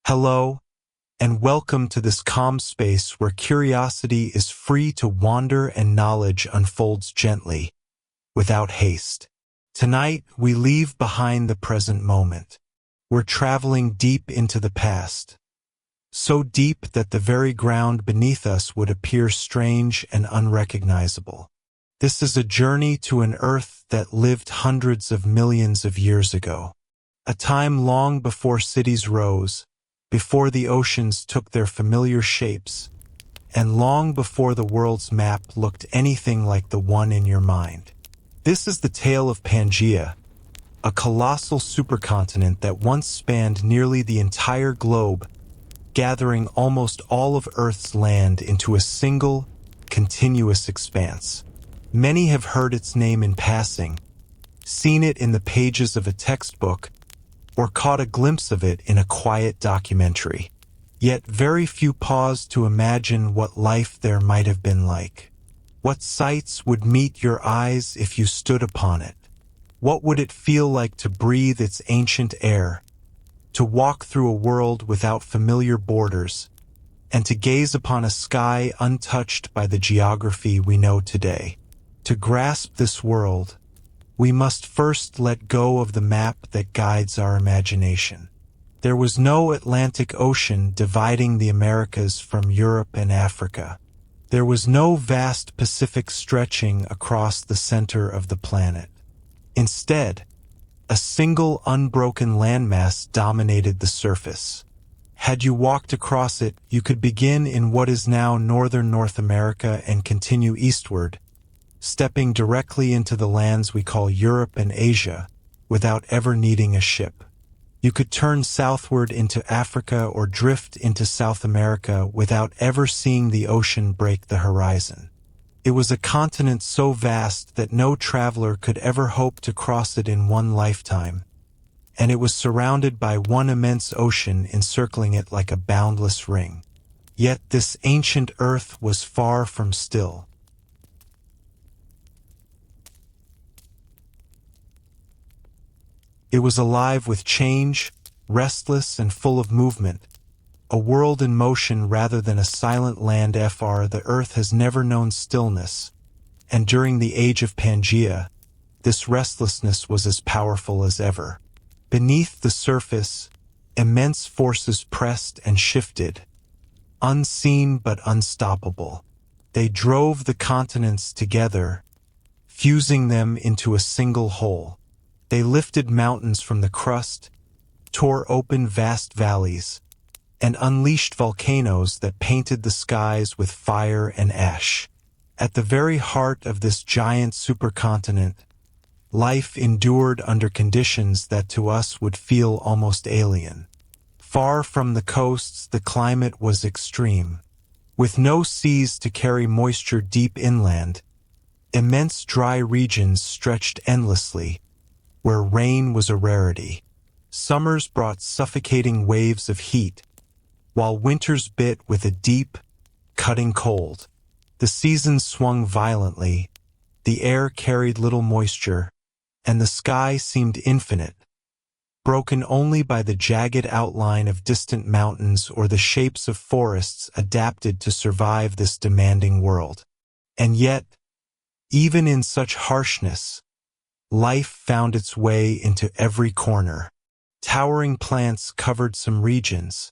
Hello, and welcome to this calm space where curiosity is free to wander and knowledge unfolds gently, without haste. Tonight, we leave behind the present moment. We're traveling deep into the past, so deep that the very ground beneath us would appear strange and unrecognizable. This is a journey to an Earth that lived hundreds of millions of years ago, a time long before cities rose, before the oceans took their familiar shapes, and long before the world's map looked anything like the one in your mind. This is the tale of Pangea, a colossal supercontinent that once spanned nearly the entire globe, gathering almost all of Earth's land into a single, continuous expanse. Many have heard its name in passing, seen it in the pages of a textbook, or caught a glimpse of it in a quiet documentary. Yet very few pause to imagine what life there might have been like. What sights would meet your eyes if you stood upon it? What would it feel like to breathe its ancient air, to walk through a world without familiar borders, and to gaze upon a sky untouched by the geography we know today? To grasp this world, we must first let go of the map that guides our imagination. There was no Atlantic Ocean dividing the Americas from Europe and Africa. There was no vast Pacific stretching across the center of the planet. Instead, a single unbroken landmass dominated the surface. Had you walked across it, you could begin in what is now northern North America and continue eastward, stepping directly into the lands we call Europe and Asia, without ever needing a ship. You could turn southward into Africa or drift into South America without ever seeing the ocean break the horizon. It was a continent so vast that no traveler could ever hope to cross it in one lifetime, and it was surrounded by one immense ocean encircling it like a boundless ring. Yet this ancient Earth was far from still. It was alive with change, restless and full of movement, a world in motion rather than a silent land. The Earth has never known stillness, and during the Age of Pangea, this restlessness was as powerful as ever. Beneath the surface, immense forces pressed and shifted, unseen but unstoppable. They drove the continents together, fusing them into a single whole. They lifted mountains from the crust, tore open vast valleys, and unleashed volcanoes that painted the skies with fire and ash. At the very heart of this giant supercontinent, life endured under conditions that to us would feel almost alien. Far from the coasts, the climate was extreme. With no seas to carry moisture deep inland, immense dry regions stretched endlessly, where rain was a rarity. Summers brought suffocating waves of heat, while winters bit with a deep, cutting cold. The seasons swung violently, the air carried little moisture, and the sky seemed infinite, broken only by the jagged outline of distant mountains or the shapes of forests adapted to survive this demanding world. And yet, even in such harshness, life found its way into every corner. Towering plants covered some regions,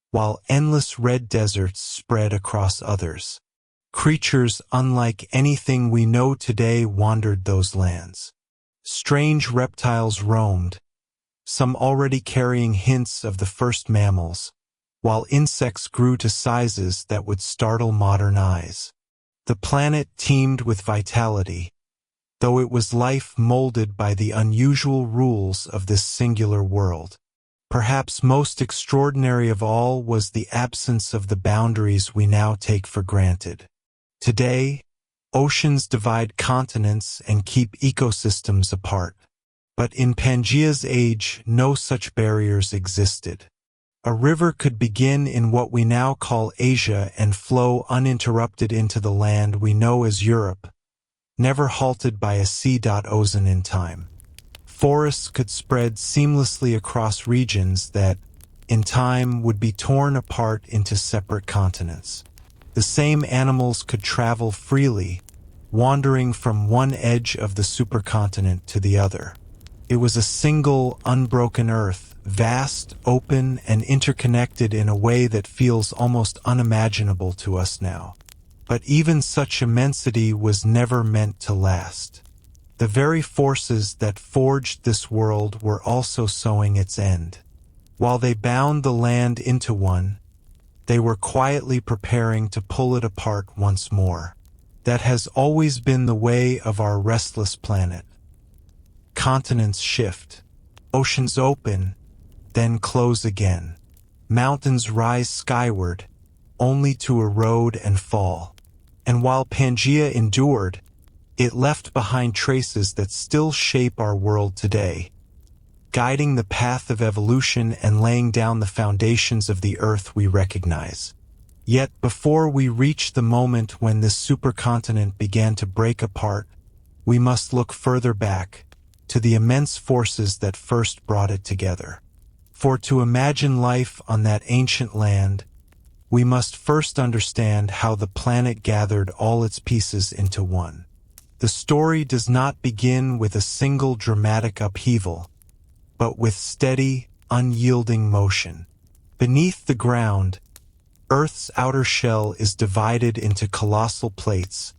while endless red deserts spread across others. Creatures unlike anything we know today wandered those lands. Strange reptiles roamed, some already carrying hints of the first mammals, while insects grew to sizes that would startle modern eyes. The planet teemed with vitality, though it was life molded by the unusual rules of this singular world. Perhaps most extraordinary of all was the absence of the boundaries we now take for granted. Today, oceans divide continents and keep ecosystems apart. But in Pangea's age, no such barriers existed. A river could begin in what we now call Asia and flow uninterrupted into the land we know as Europe, never halted by a sea. In time. Forests could spread seamlessly across regions that, in time would be torn apart into separate continents. The same animals could travel freely, wandering from one edge of the supercontinent to the other. It was a single, unbroken Earth, vast, open, and interconnected in a way that feels almost unimaginable to us now. But even such immensity was never meant to last. The very forces that forged this world were also sowing its end. While they bound the land into one, they were quietly preparing to pull it apart once more. That has always been the way of our restless planet. Continents shift, oceans open, then close again. Mountains rise skyward, only to erode and fall. And while Pangea endured, it left behind traces that still shape our world today, guiding the path of evolution and laying down the foundations of the Earth we recognize. Yet before we reach the moment when this supercontinent began to break apart, we must look further back, to the immense forces that first brought it together. For to imagine life on that ancient land, we must first understand how the planet gathered all its pieces into one. The story does not begin with a single dramatic upheaval, but with steady, unyielding motion. Beneath the ground, Earth's outer shell is divided into colossal plates,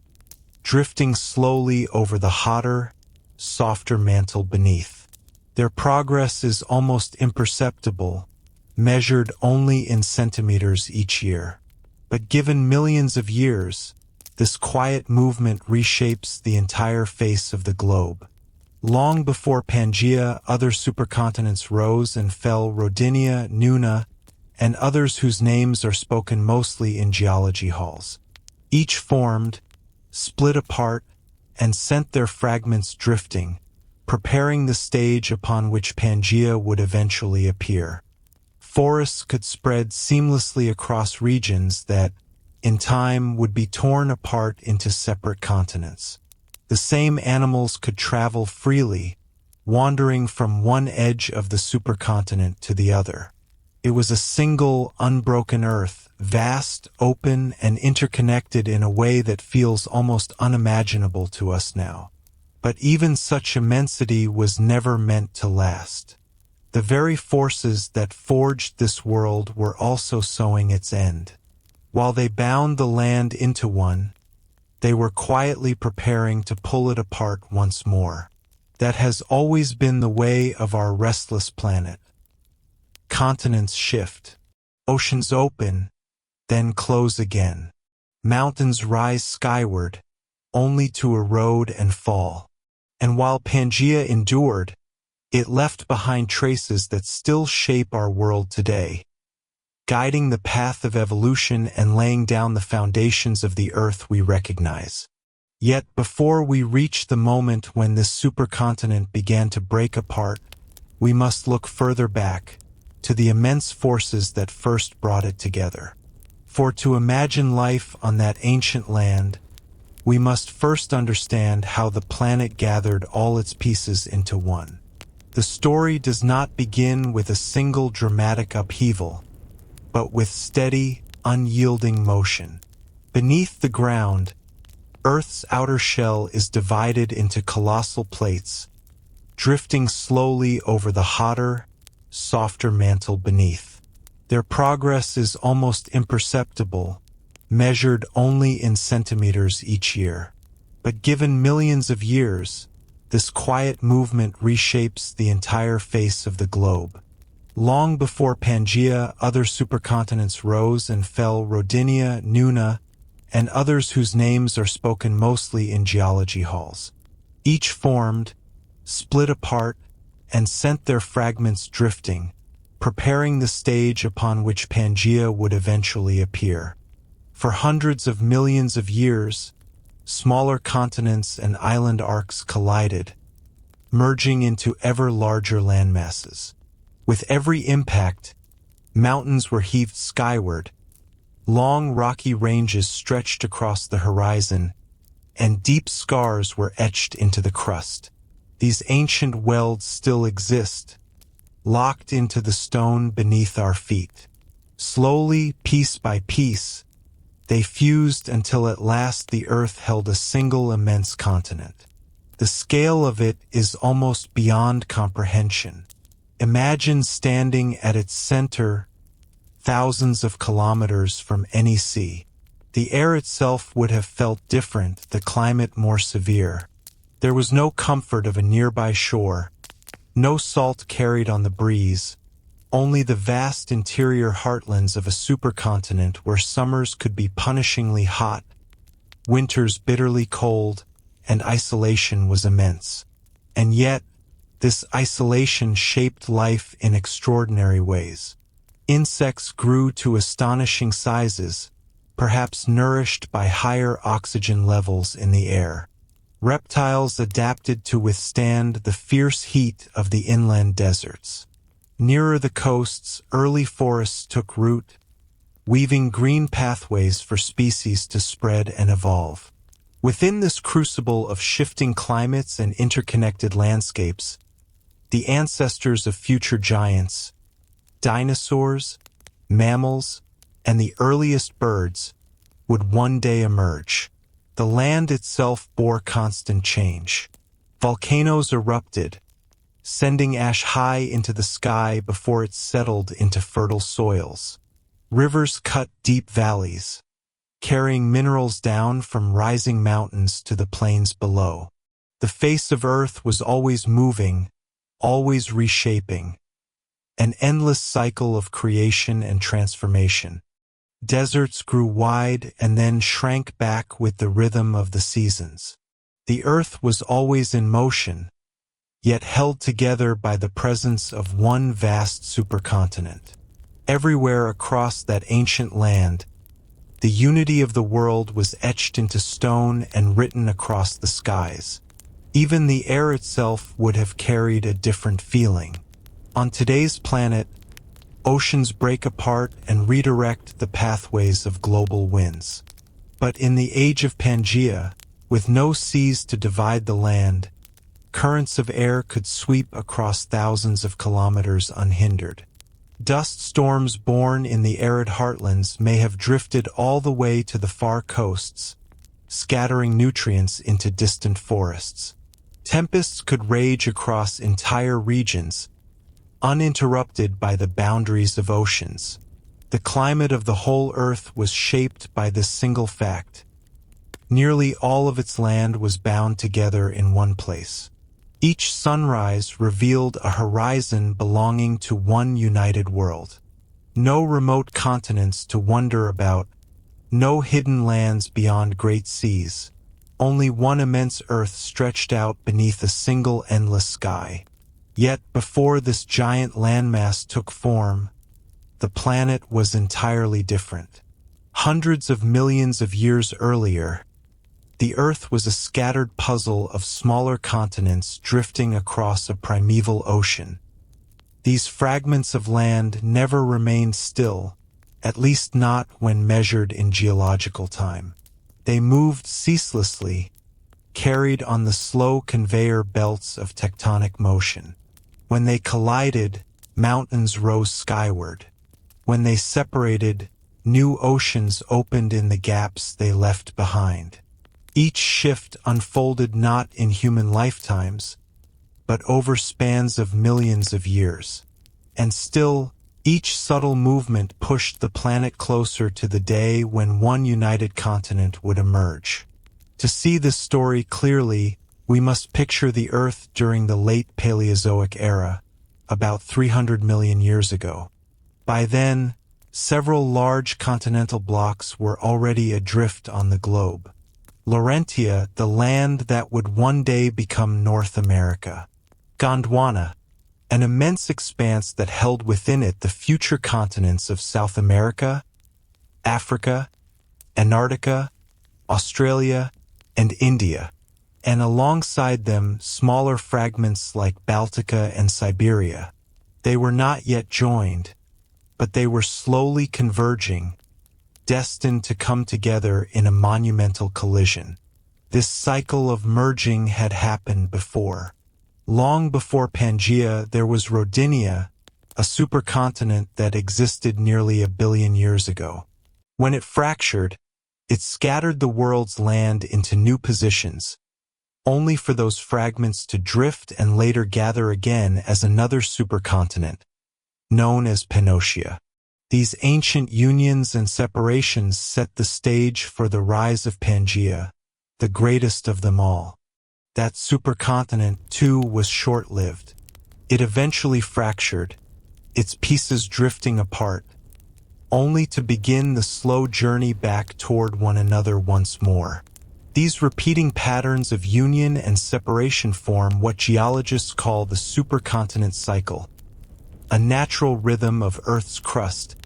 drifting slowly over the hotter, softer mantle beneath. Their progress is almost imperceptible, measured only in centimeters each year. But given millions of years, this quiet movement reshapes the entire face of the globe. Long before Pangea, other supercontinents rose and fell: Rodinia, Nuna, and others whose names are spoken mostly in geology halls. Each formed, split apart, and sent their fragments drifting, preparing the stage upon which Pangea would eventually appear. Forests could spread seamlessly across regions that, in time, would be torn apart into separate continents. The same animals could travel freely, wandering from one edge of the supercontinent to the other. It was a single, unbroken Earth, vast, open, and interconnected in a way that feels almost unimaginable to us now. But even such immensity was never meant to last. The very forces that forged this world were also sowing its end. While they bound the land into one, they were quietly preparing to pull it apart once more. That has always been the way of our restless planet. Continents shift, oceans open, then close again. Mountains rise skyward, only to erode and fall. And while Pangea endured, it left behind traces that still shape our world today, guiding the path of evolution and laying down the foundations of the Earth we recognize. Yet before we reach the moment when this supercontinent began to break apart, we must look further back, to the immense forces that first brought it together. For to imagine life on that ancient land, we must first understand how the planet gathered all its pieces into one. The story does not begin with a single dramatic upheaval, but with steady, unyielding motion. Beneath the ground, Earth's outer shell is divided into colossal plates, drifting slowly over the hotter, softer mantle beneath. Their progress is almost imperceptible, measured only in centimeters each year. But given millions of years, this quiet movement reshapes the entire face of the globe. Long before Pangea, other supercontinents rose and fell: Rodinia, Nuna, and others whose names are spoken mostly in geology halls. Each formed, split apart, and sent their fragments drifting, preparing the stage upon which Pangea would eventually appear. For hundreds of millions of years, smaller continents and island arcs collided, merging into ever larger landmasses. With every impact, mountains were heaved skyward, long rocky ranges stretched across the horizon, and deep scars were etched into the crust. These ancient welds still exist, locked into the stone beneath our feet. Slowly, piece by piece, they fused until at last the Earth held a single immense continent. The scale of it is almost beyond comprehension. Imagine standing at its center, thousands of kilometers from any sea. The air itself would have felt different, the climate more severe. There was no comfort of a nearby shore, no salt carried on the breeze, only the vast interior heartlands of a supercontinent where summers could be punishingly hot, winters bitterly cold, and isolation was immense. And yet, this isolation shaped life in extraordinary ways. Insects grew to astonishing sizes, perhaps nourished by higher oxygen levels in the air. Reptiles adapted to withstand the fierce heat of the inland deserts. Nearer the coasts, early forests took root, weaving green pathways for species to spread and evolve. Within this crucible of shifting climates and interconnected landscapes, the ancestors of future giants, dinosaurs, mammals, and the earliest birds, would one day emerge. The land itself bore constant change. Volcanoes erupted, sending ash high into the sky before it settled into fertile soils. Rivers cut deep valleys, carrying minerals down from rising mountains to the plains below. The face of Earth was always moving, always reshaping, an endless cycle of creation and transformation. Deserts grew wide and then shrank back with the rhythm of the seasons. The Earth was always in motion, yet held together by the presence of one vast supercontinent. Everywhere across that ancient land, the unity of the world was etched into stone and written across the skies. Even the air itself would have carried a different feeling. On today's planet, oceans break apart and redirect the pathways of global winds. But in the Age of Pangea, with no seas to divide the land, currents of air could sweep across thousands of kilometers unhindered. Dust storms born in the arid heartlands may have drifted all the way to the far coasts, scattering nutrients into distant forests. Tempests could rage across entire regions, uninterrupted by the boundaries of oceans. The climate of the whole Earth was shaped by this single fact. Nearly all of its land was bound together in one place. Each sunrise revealed a horizon belonging to one united world. No remote continents to wonder about, no hidden lands beyond great seas. Only one immense Earth stretched out beneath a single endless sky. Yet before this giant landmass took form, the planet was entirely different. Hundreds of millions of years earlier, the Earth was a scattered puzzle of smaller continents drifting across a primeval ocean. These fragments of land never remained still, at least not when measured in geological time. They moved ceaselessly, carried on the slow conveyor belts of tectonic motion. When they collided, mountains rose skyward. When they separated, new oceans opened in the gaps they left behind. Each shift unfolded not in human lifetimes, but over spans of millions of years. And still, each subtle movement pushed the planet closer to the day when one united continent would emerge. To see this story clearly, we must picture the Earth during the late Paleozoic era, about 300 million years ago. By then, several large continental blocks were already adrift on the globe. Laurentia, the land that would one day become North America. Gondwana, an immense expanse that held within it the future continents of South America, Africa, Antarctica, Australia, and India, and alongside them smaller fragments like Baltica and Siberia. They were not yet joined, but they were slowly converging, destined to come together in a monumental collision. This cycle of merging had happened before. Long before Pangea, there was Rodinia, a supercontinent that existed nearly 1 billion years ago. When it fractured, it scattered the world's land into new positions, only for those fragments to drift and later gather again as another supercontinent, known as Pangea. These ancient unions and separations set the stage for the rise of Pangea, the greatest of them all. That supercontinent, too, was short-lived. It eventually fractured, its pieces drifting apart, only to begin the slow journey back toward one another once more. These repeating patterns of union and separation form what geologists call the supercontinent cycle, a natural rhythm of Earth's crust,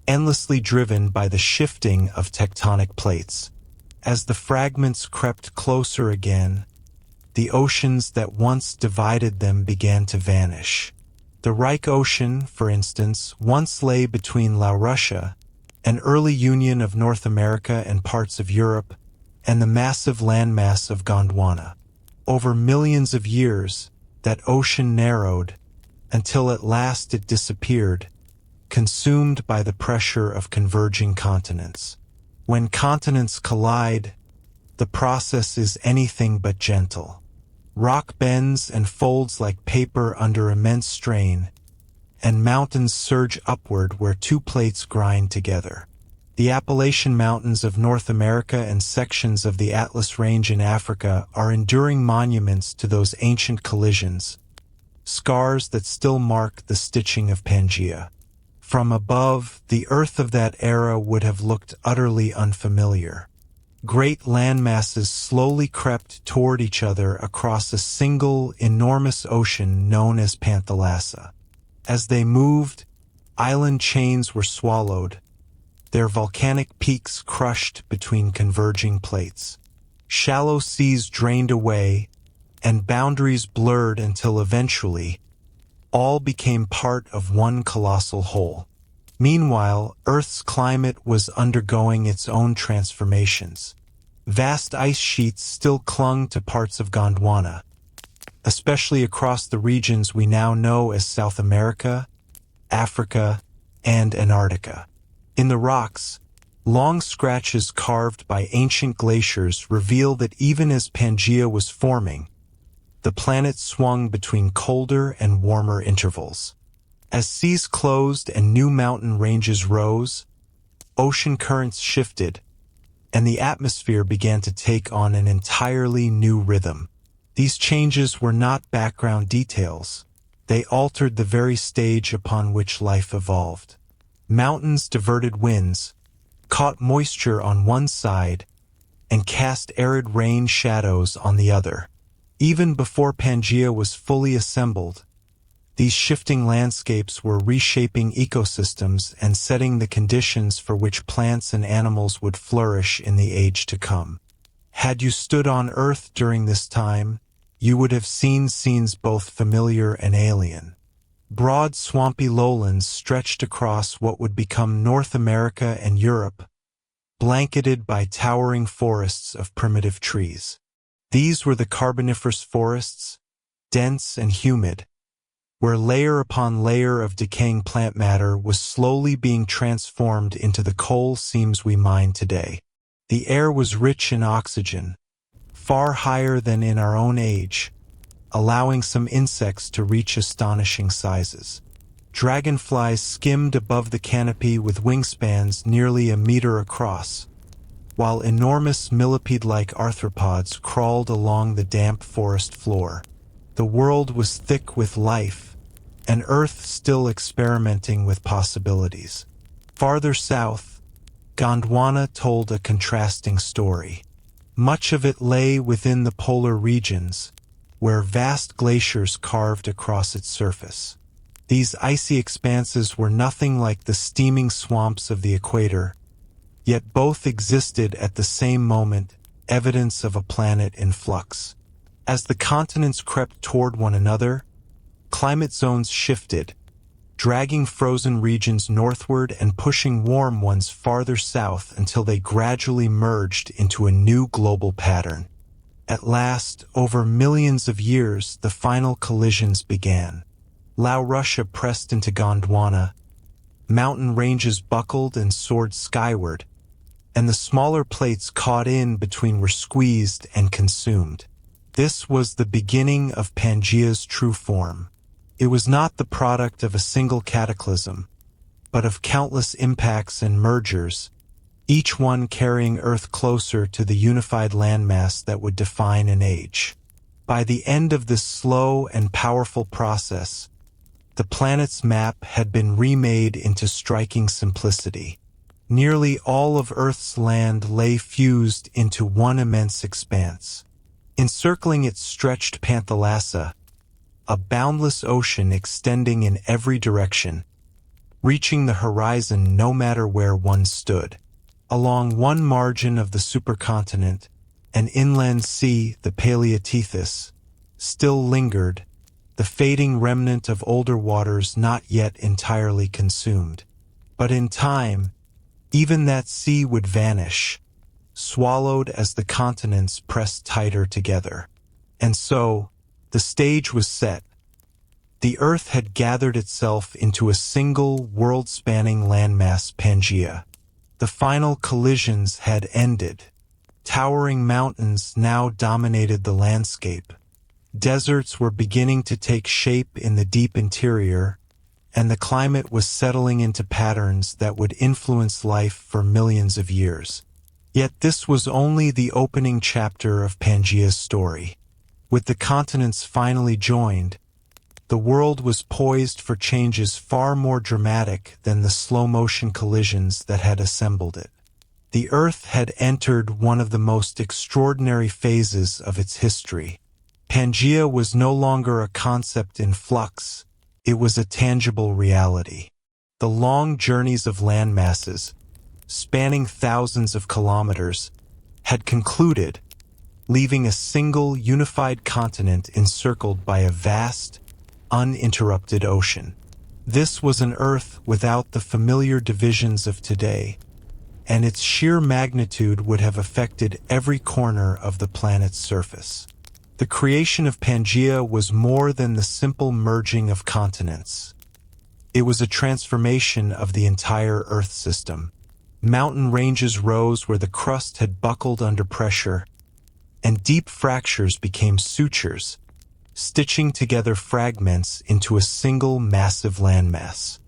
endlessly driven by the shifting of tectonic plates. As the fragments crept closer again, the oceans that once divided them began to vanish. The Reich Ocean, for instance, once lay between Laurussia, an early union of North America and parts of Europe, and the massive landmass of Gondwana. Over millions of years, that ocean narrowed, until at last it disappeared, consumed by the pressure of converging continents. When continents collide, the process is anything but gentle. Rock bends and folds like paper under immense strain, and mountains surge upward where two plates grind together. The Appalachian Mountains of North America and sections of the Atlas Range in Africa are enduring monuments to those ancient collisions, scars that still mark the stitching of Pangea. From above, the Earth of that era would have looked utterly unfamiliar. Great landmasses slowly crept toward each other across a single, enormous ocean known as Panthalassa. As they moved, island chains were swallowed, their volcanic peaks crushed between converging plates. Shallow seas drained away, and boundaries blurred until eventually, all became part of one colossal whole. Meanwhile, Earth's climate was undergoing its own transformations. Vast ice sheets still clung to parts of Gondwana, especially across the regions we now know as South America, Africa, and Antarctica. In the rocks, long scratches carved by ancient glaciers reveal that even as Pangea was forming, the planet swung between colder and warmer intervals. As seas closed and new mountain ranges rose, ocean currents shifted, and the atmosphere began to take on an entirely new rhythm. These changes were not background details. They altered the very stage upon which life evolved. Mountains diverted winds, caught moisture on one side, and cast arid rain shadows on the other. Even before Pangea was fully assembled, these shifting landscapes were reshaping ecosystems and setting the conditions for which plants and animals would flourish in the age to come. Had you stood on Earth during this time, you would have seen scenes both familiar and alien. Broad swampy lowlands stretched across what would become North America and Europe, blanketed by towering forests of primitive trees. These were the Carboniferous forests, dense and humid, where layer upon layer of decaying plant matter was slowly being transformed into the coal seams we mine today. The air was rich in oxygen, far higher than in our own age, allowing some insects to reach astonishing sizes. Dragonflies skimmed above the canopy with wingspans nearly 1 meter across, while enormous millipede-like arthropods crawled along the damp forest floor. The world was thick with life, and Earth still experimenting with possibilities. Farther south, Gondwana told a contrasting story. Much of it lay within the polar regions, where vast glaciers carved across its surface. These icy expanses were nothing like the steaming swamps of the equator, yet both existed at the same moment, evidence of a planet in flux. As the continents crept toward one another, climate zones shifted, dragging frozen regions northward and pushing warm ones farther south until they gradually merged into a new global pattern. At last, over millions of years, the final collisions began. Russia pressed into Gondwana, mountain ranges buckled and soared skyward, and the smaller plates caught in between were squeezed and consumed. This was the beginning of Pangea's true form. It was not the product of a single cataclysm, but of countless impacts and mergers, each one carrying Earth closer to the unified landmass that would define an age. By the end of this slow and powerful process, the planet's map had been remade into striking simplicity. Nearly all of Earth's land lay fused into one immense expanse. Encircling it stretched Panthalassa, a boundless ocean extending in every direction, reaching the horizon no matter where one stood. Along one margin of the supercontinent, an inland sea, the Paleotethys, still lingered, the fading remnant of older waters not yet entirely consumed. But in time, even that sea would vanish, swallowed as the continents pressed tighter together. And so, the stage was set. The Earth had gathered itself into a single world-spanning landmass, Pangea. The final collisions had ended. Towering mountains now dominated the landscape. Deserts were beginning to take shape in the deep interior, and the climate was settling into patterns that would influence life for millions of years. Yet this was only the opening chapter of Pangea's story. With the continents finally joined, the world was poised for changes far more dramatic than the slow-motion collisions that had assembled it. The Earth had entered one of the most extraordinary phases of its history. Pangea was no longer a concept in flux, it was a tangible reality. The long journeys of land masses, spanning thousands of kilometers, had concluded, leaving a single unified continent encircled by a vast, uninterrupted ocean. This was an Earth without the familiar divisions of today, and its sheer magnitude would have affected every corner of the planet's surface. The creation of Pangea was more than the simple merging of continents. It was a transformation of the entire Earth system. Mountain ranges rose where the crust had buckled under pressure, and deep fractures became sutures, stitching together fragments into a single massive landmass.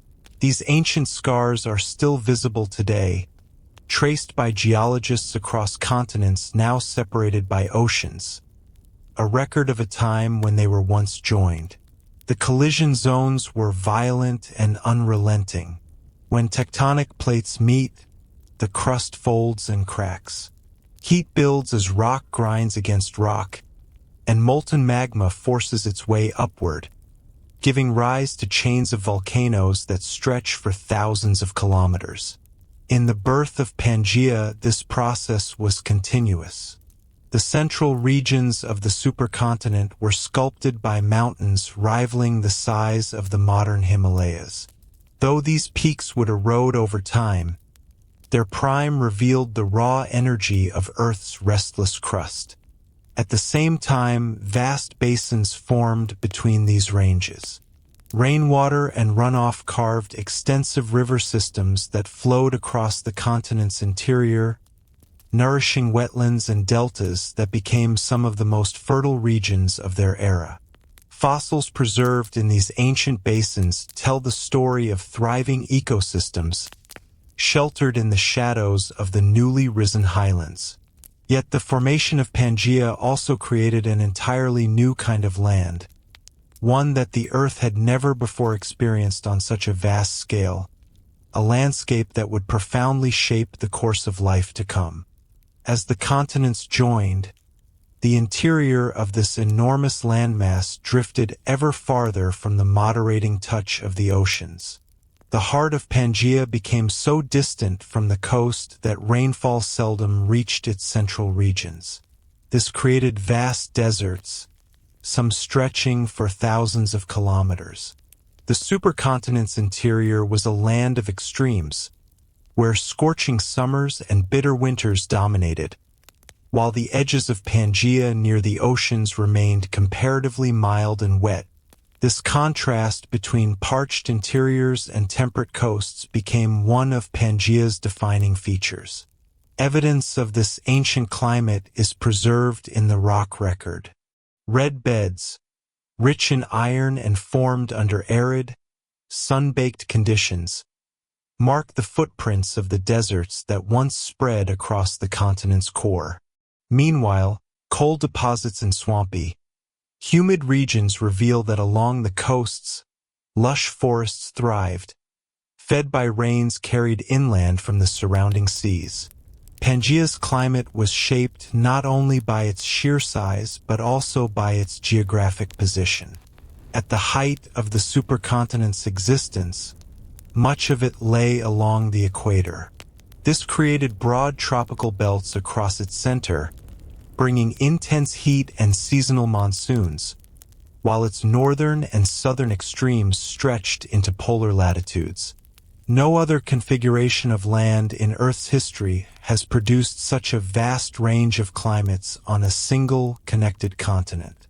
These ancient scars are still visible today, traced by geologists across continents now separated by oceans, a record of a time when they were once joined. The collision zones were violent and unrelenting. When tectonic plates meet, the crust folds and cracks. Heat builds as rock grinds against rock, and molten magma forces its way upward, giving rise to chains of volcanoes that stretch for thousands of kilometers. In the birth of Pangea, this process was continuous. The central regions of the supercontinent were sculpted by mountains rivaling the size of the modern Himalayas. Though these peaks would erode over time, their prime revealed the raw energy of Earth's restless crust. At the same time, vast basins formed between these ranges. Rainwater and runoff carved extensive river systems that flowed across the continent's interior, nourishing wetlands and deltas that became some of the most fertile regions of their era. Fossils preserved in these ancient basins tell the story of thriving ecosystems, sheltered in the shadows of the newly risen highlands. Yet the formation of Pangea also created an entirely new kind of land, one that the Earth had never before experienced on such a vast scale, a landscape that would profoundly shape the course of life to come. As the continents joined, the interior of this enormous landmass drifted ever farther from the moderating touch of the oceans. The heart of Pangea became so distant from the coast that rainfall seldom reached its central regions. This created vast deserts, some stretching for thousands of kilometers. The supercontinent's interior was a land of extremes, where scorching summers and bitter winters dominated, while the edges of Pangea near the oceans remained comparatively mild and wet, This contrast between parched interiors and temperate coasts became one of Pangea's defining features. Evidence of this ancient climate is preserved in the rock record. Red beds, rich in iron and formed under arid, sun-baked conditions, mark the footprints of the deserts that once spread across the continent's core. Meanwhile, coal deposits and swampy, humid regions reveal that along the coasts, lush forests thrived, fed by rains carried inland from the surrounding seas. Pangea's climate was shaped not only by its sheer size but also by its geographic position. At the height of the supercontinent's existence, much of it lay along the equator. This created broad tropical belts across its center, bringing intense heat and seasonal monsoons, while its northern and southern extremes stretched into polar latitudes. No other configuration of land in Earth's history has produced such a vast range of climates on a single connected continent.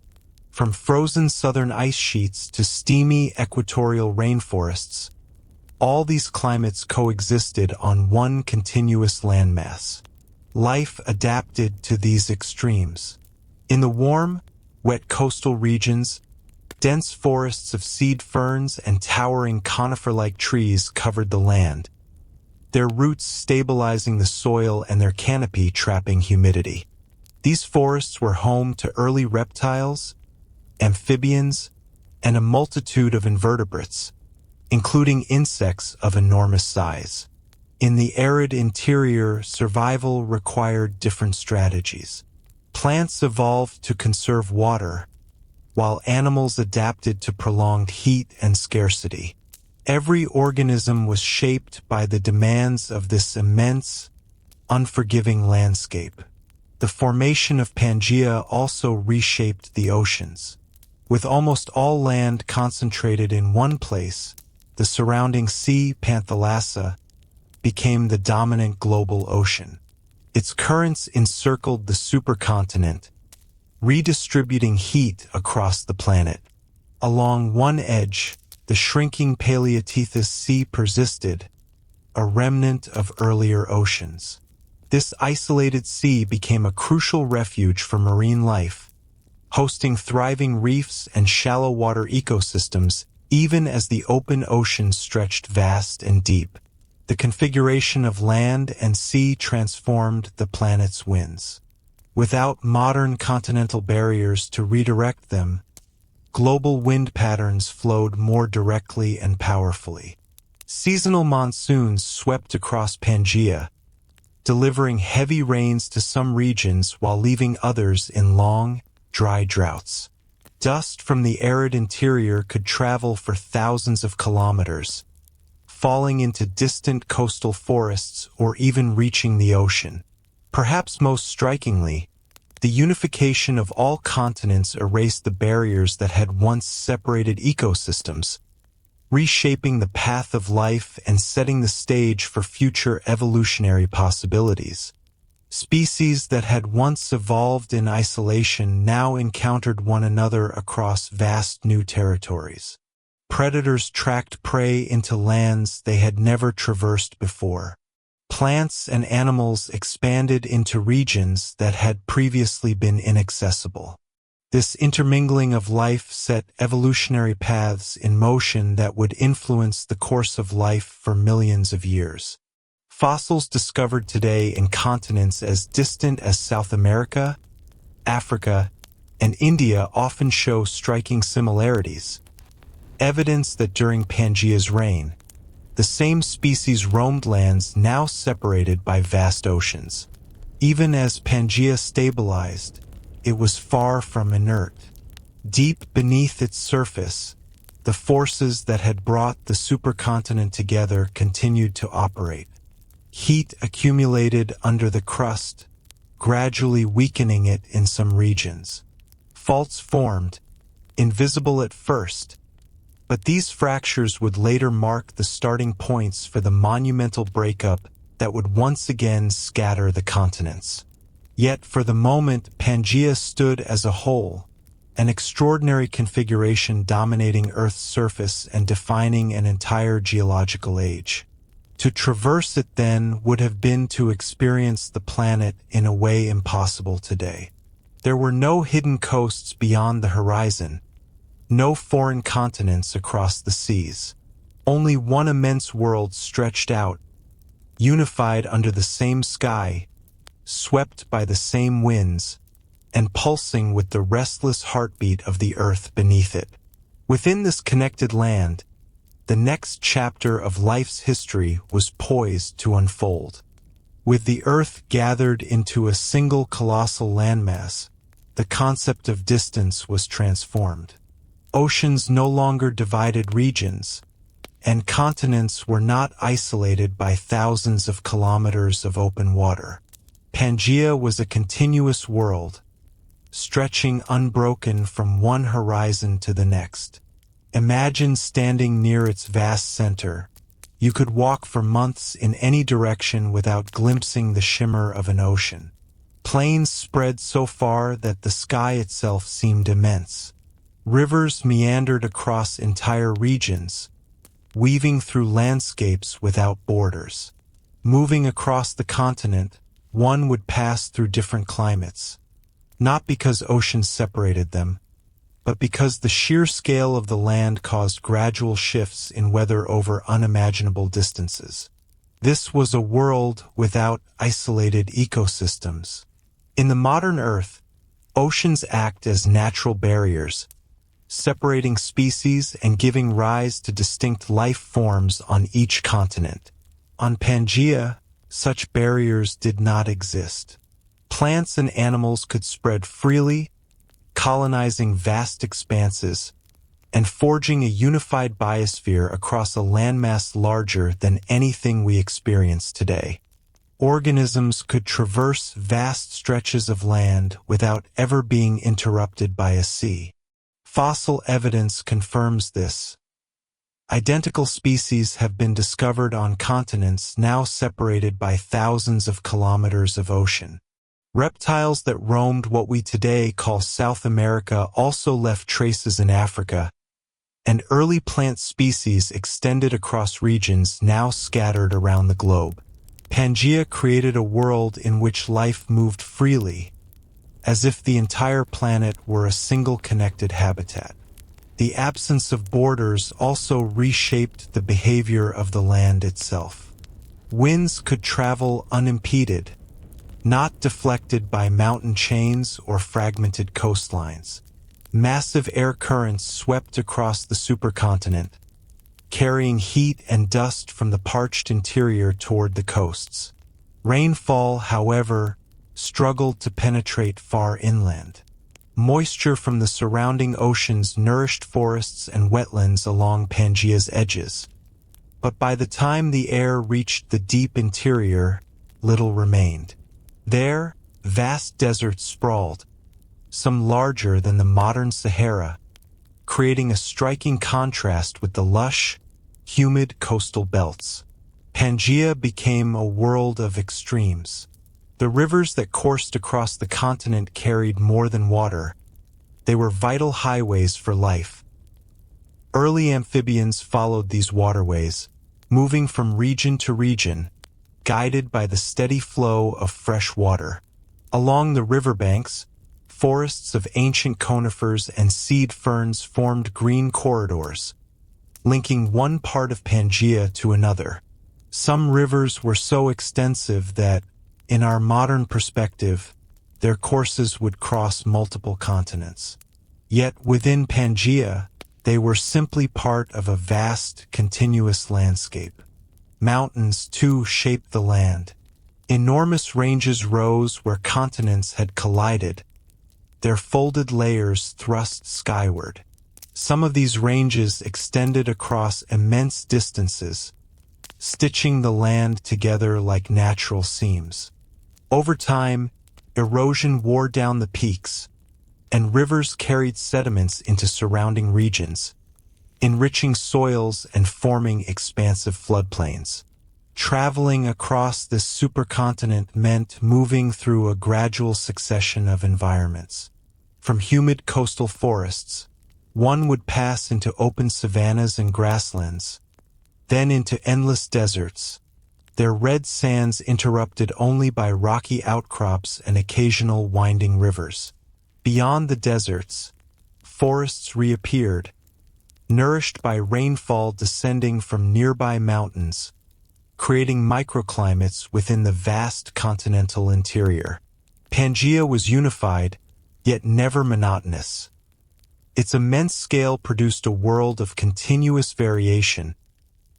From frozen southern ice sheets to steamy equatorial rainforests, all these climates coexisted on one continuous landmass. Life adapted to these extremes. In the warm, wet coastal regions, dense forests of seed ferns and towering conifer-like trees covered the land, their roots stabilizing the soil and their canopy trapping humidity. These forests were home to early reptiles, amphibians, and a multitude of invertebrates, including insects of enormous size. In the arid interior, survival required different strategies. Plants evolved to conserve water, while animals adapted to prolonged heat and scarcity. Every organism was shaped by the demands of this immense, unforgiving landscape. The formation of Pangea also reshaped the oceans. With almost all land concentrated in one place, the surrounding sea, Panthalassa, became the dominant global ocean. Its currents encircled the supercontinent, redistributing heat across the planet. Along one edge, the shrinking Paleotethous Sea persisted, a remnant of earlier oceans. This isolated sea became a crucial refuge for marine life, hosting thriving reefs and shallow water ecosystems even as the open ocean stretched vast and deep. The configuration of land and sea transformed the planet's winds. Without modern continental barriers to redirect them, global wind patterns flowed more directly and powerfully. Seasonal monsoons swept across Pangea, delivering heavy rains to some regions while leaving others in long, dry droughts. Dust from the arid interior could travel for thousands of kilometers, falling into distant coastal forests or even reaching the ocean. Perhaps most strikingly, the unification of all continents erased the barriers that had once separated ecosystems, reshaping the path of life and setting the stage for future evolutionary possibilities. Species that had once evolved in isolation now encountered one another across vast new territories. Predators tracked prey into lands they had never traversed before. Plants and animals expanded into regions that had previously been inaccessible. This intermingling of life set evolutionary paths in motion that would influence the course of life for millions of years. Fossils discovered today in continents as distant as South America, Africa, and India often show striking similarities, evidence that during Pangea's reign, the same species roamed lands now separated by vast oceans. Even as Pangea stabilized, it was far from inert. Deep beneath its surface, the forces that had brought the supercontinent together continued to operate. Heat accumulated under the crust, gradually weakening it in some regions. Faults formed, invisible at first, but these fractures would later mark the starting points for the monumental breakup that would once again scatter the continents. Yet for the moment, Pangea stood as a whole, an extraordinary configuration dominating Earth's surface and defining an entire geological age. To traverse it then would have been to experience the planet in a way impossible today. There were no hidden coasts beyond the horizon, no foreign continents across the seas. Only one immense world stretched out, unified under the same sky, swept by the same winds, and pulsing with the restless heartbeat of the earth beneath it. Within this connected land, the next chapter of life's history was poised to unfold. With the earth gathered into a single colossal landmass, the concept of distance was transformed. Oceans no longer divided regions, and continents were not isolated by thousands of kilometers of open water. Pangea was a continuous world, stretching unbroken from one horizon to the next. Imagine standing near its vast center. You could walk for months in any direction without glimpsing the shimmer of an ocean. Plains spread so far that the sky itself seemed immense. Rivers meandered across entire regions, weaving through landscapes without borders. Moving across the continent, one would pass through different climates, not because oceans separated them, but because the sheer scale of the land caused gradual shifts in weather over unimaginable distances. This was a world without isolated ecosystems. In the modern Earth, oceans act as natural barriers, separating species and giving rise to distinct life forms on each continent. On Pangea, such barriers did not exist. Plants and animals could spread freely, colonizing vast expanses, and forging a unified biosphere across a landmass larger than anything we experience today. Organisms could traverse vast stretches of land without ever being interrupted by a sea. Fossil evidence confirms this. Identical species have been discovered on continents now separated by thousands of kilometers of ocean. Reptiles that roamed what we today call South America also left traces in Africa, and early plant species extended across regions now scattered around the globe. Pangea created a world in which life moved freely, as if the entire planet were a single connected habitat. The absence of borders also reshaped the behavior of the land itself. Winds could travel unimpeded, not deflected by mountain chains or fragmented coastlines. Massive air currents swept across the supercontinent, carrying heat and dust from the parched interior toward the coasts. Rainfall, however, struggled to penetrate far inland. Moisture from the surrounding oceans nourished forests and wetlands along Pangea's edges. But by the time the air reached the deep interior, little remained. There, vast deserts sprawled, some larger than the modern Sahara, creating a striking contrast with the lush, humid coastal belts. Pangea became a world of extremes. The rivers that coursed across the continent carried more than water. They were vital highways for life. Early amphibians followed these waterways, moving from region to region, guided by the steady flow of fresh water. Along the riverbanks, forests of ancient conifers and seed ferns formed green corridors, linking one part of Pangea to another. Some rivers were so extensive that, in our modern perspective, their courses would cross multiple continents. Yet within Pangea, they were simply part of a vast, continuous landscape. Mountains, too, shaped the land. Enormous ranges rose where continents had collided, their folded layers thrust skyward. Some of these ranges extended across immense distances, stitching the land together like natural seams. Over time, erosion wore down the peaks, and rivers carried sediments into surrounding regions, enriching soils and forming expansive floodplains. Traveling across this supercontinent meant moving through a gradual succession of environments. From humid coastal forests, one would pass into open savannas and grasslands, then into endless deserts, their red sands interrupted only by rocky outcrops and occasional winding rivers. Beyond the deserts, forests reappeared, nourished by rainfall descending from nearby mountains, creating microclimates within the vast continental interior. Pangea was unified, yet never monotonous. Its immense scale produced a world of continuous variation,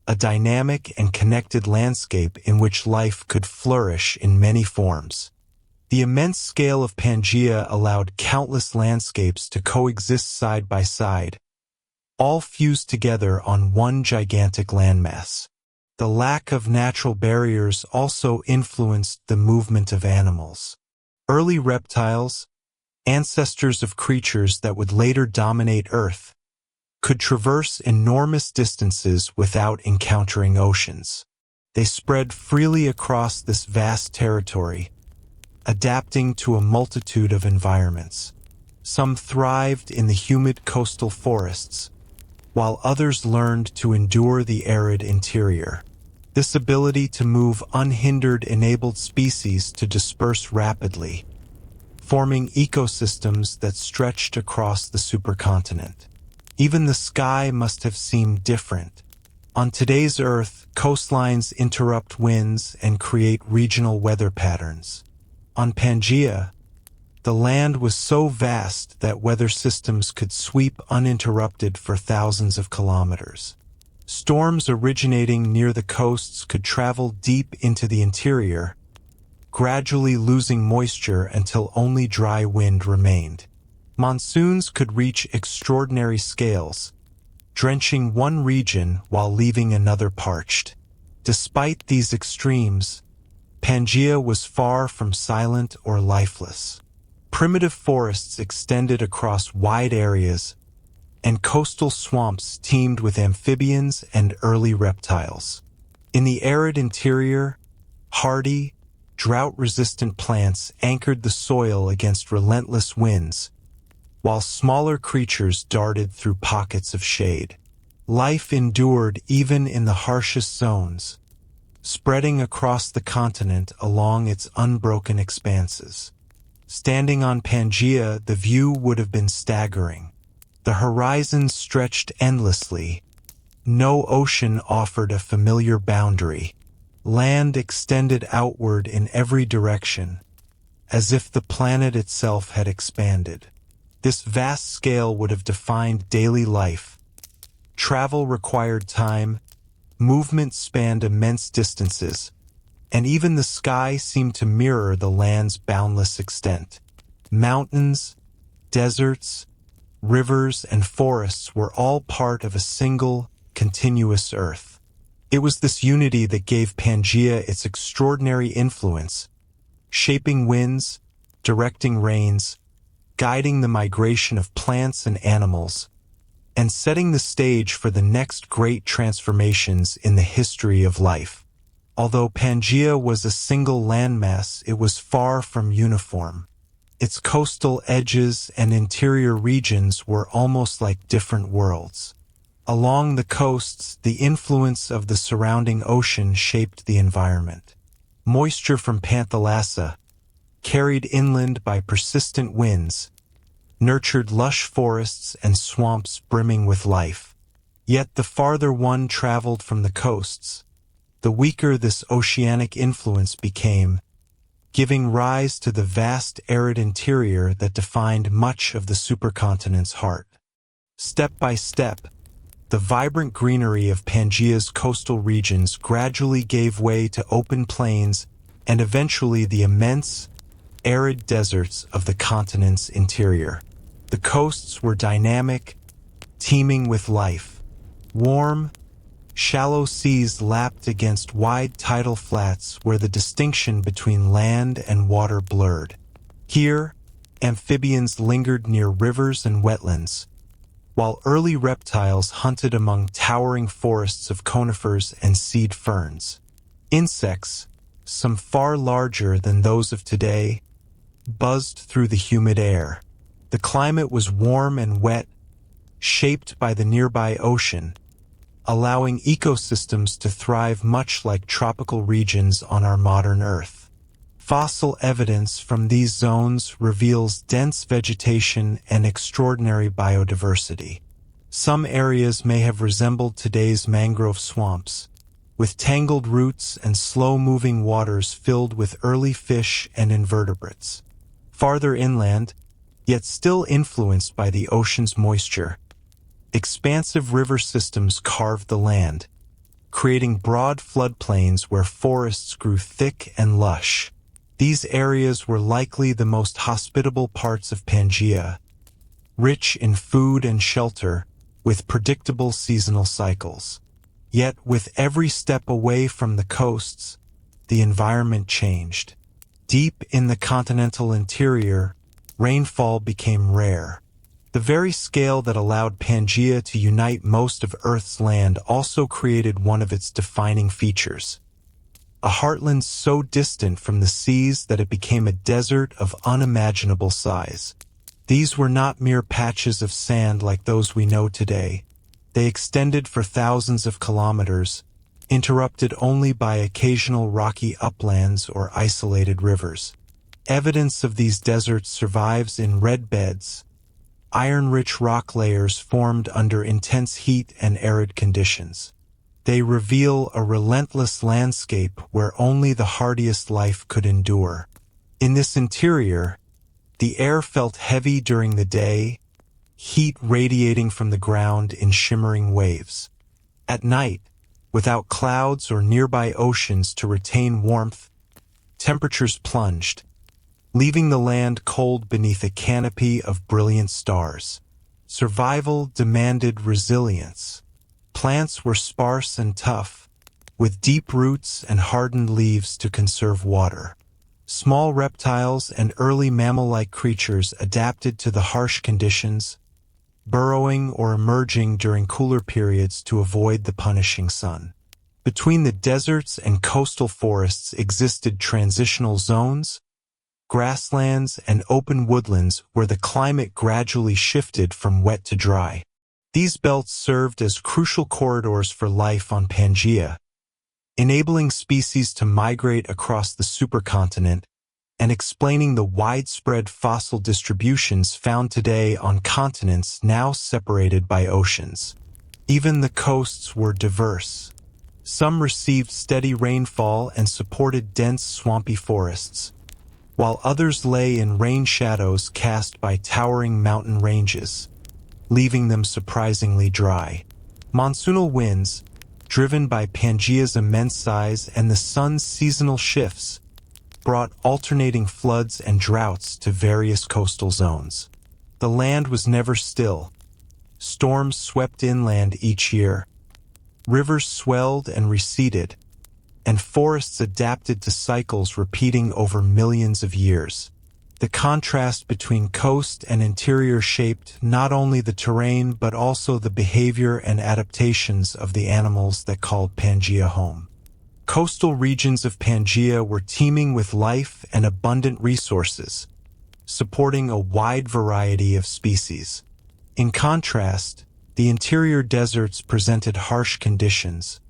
a dynamic and connected landscape in which life could flourish in many forms. The immense scale of Pangea allowed countless landscapes to coexist side by side, all fused together on one gigantic landmass. The lack of natural barriers also influenced the movement of animals. Early reptiles, ancestors of creatures that would later dominate Earth, could traverse enormous distances without encountering oceans. They spread freely across this vast territory, adapting to a multitude of environments. Some thrived in the humid coastal forests, while others learned to endure the arid interior. This ability to move unhindered enabled species to disperse rapidly, forming ecosystems that stretched across the supercontinent. Even the sky must have seemed different. On today's Earth, coastlines interrupt winds and create regional weather patterns. On Pangea, the land was so vast that weather systems could sweep uninterrupted for thousands of kilometers. Storms originating near the coasts could travel deep into the interior, gradually losing moisture until only dry wind remained. Monsoons could reach extraordinary scales, drenching one region while leaving another parched. Despite these extremes, Pangea was far from silent or lifeless. Primitive forests extended across wide areas, and coastal swamps teemed with amphibians and early reptiles. In the arid interior, hardy, drought-resistant plants anchored the soil against relentless winds, while smaller creatures darted through pockets of shade. Life endured even in the harshest zones, spreading across the continent along its unbroken expanses. Standing on Pangea, the view would have been staggering. The horizon stretched endlessly. No ocean offered a familiar boundary. Land extended outward in every direction, as if the planet itself had expanded. This vast scale would have defined daily life. Travel required time, movement spanned immense distances, and even the sky seemed to mirror the land's boundless extent. Mountains, deserts, rivers, and forests were all part of a single, continuous Earth. It was this unity that gave Pangea its extraordinary influence, shaping winds, directing rains, guiding the migration of plants and animals, and setting the stage for the next great transformations in the history of life. Although Pangea was a single landmass, it was far from uniform. Its coastal edges and interior regions were almost like different worlds. Along the coasts, the influence of the surrounding ocean shaped the environment. Moisture from Panthalassa, carried inland by persistent winds, nurtured lush forests and swamps brimming with life. Yet the farther one traveled from the coasts, the weaker this oceanic influence became, giving rise to the vast arid interior that defined much of the supercontinent's heart. Step by step, the vibrant greenery of Pangea's coastal regions gradually gave way to open plains and eventually the immense, arid deserts of the continent's interior. The coasts were dynamic, teeming with life. Warm, shallow seas lapped against wide tidal flats where the distinction between land and water blurred. Here, amphibians lingered near rivers and wetlands, while early reptiles hunted among towering forests of conifers and seed ferns. Insects, some far larger than those of today, buzzed through the humid air. The climate was warm and wet, shaped by the nearby ocean, allowing ecosystems to thrive much like tropical regions on our modern Earth. Fossil evidence from these zones reveals dense vegetation and extraordinary biodiversity. Some areas may have resembled today's mangrove swamps, with tangled roots and slow-moving waters filled with early fish and invertebrates. Farther inland, yet still influenced by the ocean's moisture, expansive river systems carved the land, creating broad floodplains where forests grew thick and lush. These areas were likely the most hospitable parts of Pangea, rich in food and shelter, with predictable seasonal cycles. Yet, with every step away from the coasts, the environment changed. Deep in the continental interior, rainfall became rare. The very scale that allowed Pangea to unite most of Earth's land also created one of its defining features: a heartland so distant from the seas that it became a desert of unimaginable size. These were not mere patches of sand like those we know today. They extended for thousands of kilometers, interrupted only by occasional rocky uplands or isolated rivers. Evidence of these deserts survives in red beds, iron-rich rock layers formed under intense heat and arid conditions. They reveal a relentless landscape where only the hardiest life could endure. In this interior, the air felt heavy during the day, heat radiating from the ground in shimmering waves. At night, without clouds or nearby oceans to retain warmth, temperatures plunged, leaving the land cold beneath a canopy of brilliant stars. Survival demanded resilience. Plants were sparse and tough, with deep roots and hardened leaves to conserve water. Small reptiles and early mammal-like creatures adapted to the harsh conditions, burrowing or emerging during cooler periods to avoid the punishing sun. Between the deserts and coastal forests existed transitional zones, grasslands, and open woodlands where the climate gradually shifted from wet to dry. These belts served as crucial corridors for life on Pangea, enabling species to migrate across the supercontinent and explaining the widespread fossil distributions found today on continents now separated by oceans. Even the coasts were diverse. Some received steady rainfall and supported dense swampy forests, while others lay in rain shadows cast by towering mountain ranges, leaving them surprisingly dry. Monsoonal winds, driven by Pangea's immense size and the sun's seasonal shifts, brought alternating floods and droughts to various coastal zones. The land was never still. Storms swept inland each year. Rivers swelled and receded, and forests adapted to cycles repeating over millions of years. The contrast between coast and interior shaped not only the terrain but also the behavior and adaptations of the animals that called Pangea home. Coastal regions of Pangea were teeming with life and abundant resources, supporting a wide variety of species. In contrast, the interior deserts presented harsh conditions,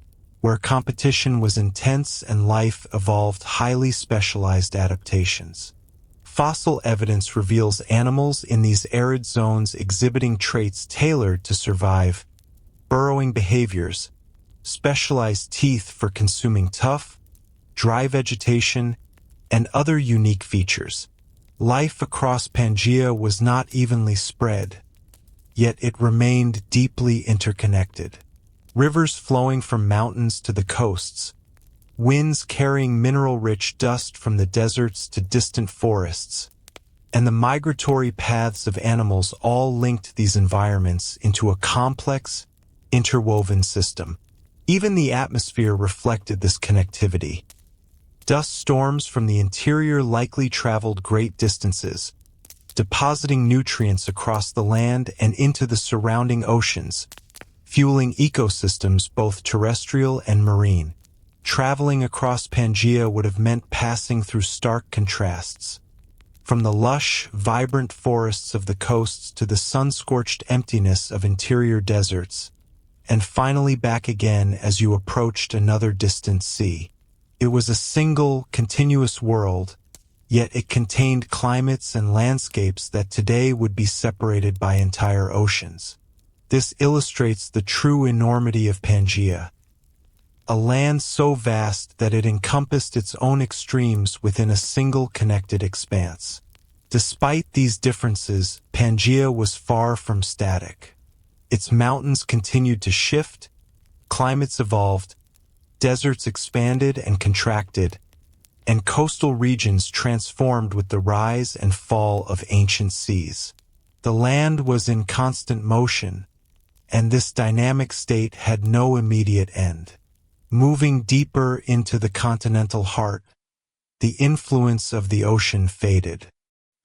where competition was intense and life evolved highly specialized adaptations. Fossil evidence reveals animals in these arid zones exhibiting traits tailored to survive, burrowing behaviors, specialized teeth for consuming tough, dry vegetation, and other unique features. Life across Pangea was not evenly spread, yet it remained deeply interconnected. Rivers flowing from mountains to the coasts, winds carrying mineral-rich dust from the deserts to distant forests, and the migratory paths of animals all linked these environments into a complex, interwoven system. Even the atmosphere reflected this connectivity. Dust storms from the interior likely traveled great distances, depositing nutrients across the land and into the surrounding oceans, fueling ecosystems both terrestrial and marine. Traveling across Pangea would have meant passing through stark contrasts. from the lush, vibrant forests of the coasts to the sun-scorched emptiness of interior deserts, and finally back again as you approached another distant sea. It was a single, continuous world, yet it contained climates and landscapes that today would be separated by entire oceans. This illustrates the true enormity of Pangea, a land so vast that it encompassed its own extremes within a single connected expanse. Despite these differences, Pangea was far from static. Its mountains continued to shift, climates evolved, deserts expanded and contracted, and coastal regions transformed with the rise and fall of ancient seas. The land was in constant motion, and this dynamic state had no immediate end. Moving deeper into the continental heart, the influence of the ocean faded.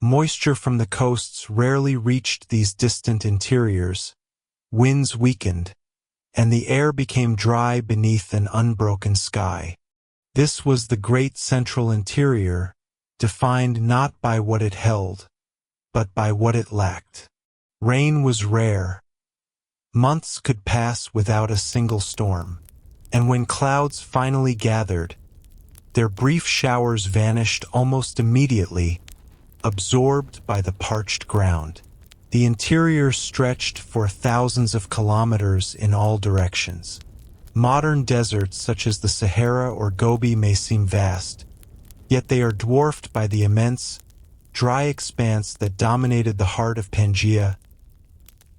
Moisture from the coasts rarely reached these distant interiors, winds weakened, and the air became dry beneath an unbroken sky. This was the great central interior, defined not by what it held, but by what it lacked. Rain was rare. Months could pass without a single storm. And when clouds finally gathered, their brief showers vanished almost immediately, absorbed by the parched ground. The interior stretched for thousands of kilometers in all directions. Modern deserts such as the Sahara or Gobi may seem vast, yet they are dwarfed by the immense, dry expanse that dominated the heart of Pangea.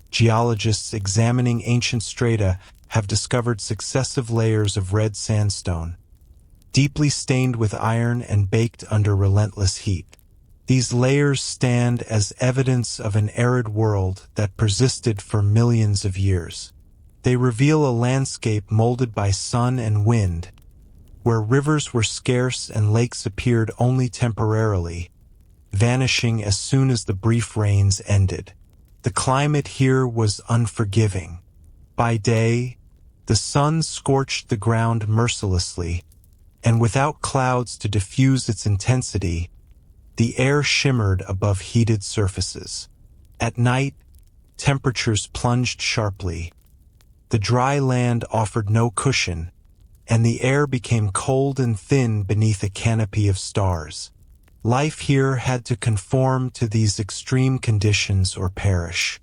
Geologists examining ancient strata have discovered successive layers of red sandstone, deeply stained with iron and baked under relentless heat. These layers stand as evidence of an arid world that persisted for millions of years. They reveal a landscape molded by sun and wind, where rivers were scarce and lakes appeared only temporarily, vanishing as soon as the brief rains ended. The climate here was unforgiving. By day, the sun scorched the ground mercilessly, and without clouds to diffuse its intensity, the air shimmered above heated surfaces. At night, temperatures plunged sharply. The dry land offered no cushion, and the air became cold and thin beneath a canopy of stars. Life here had to conform to these extreme conditions or perish.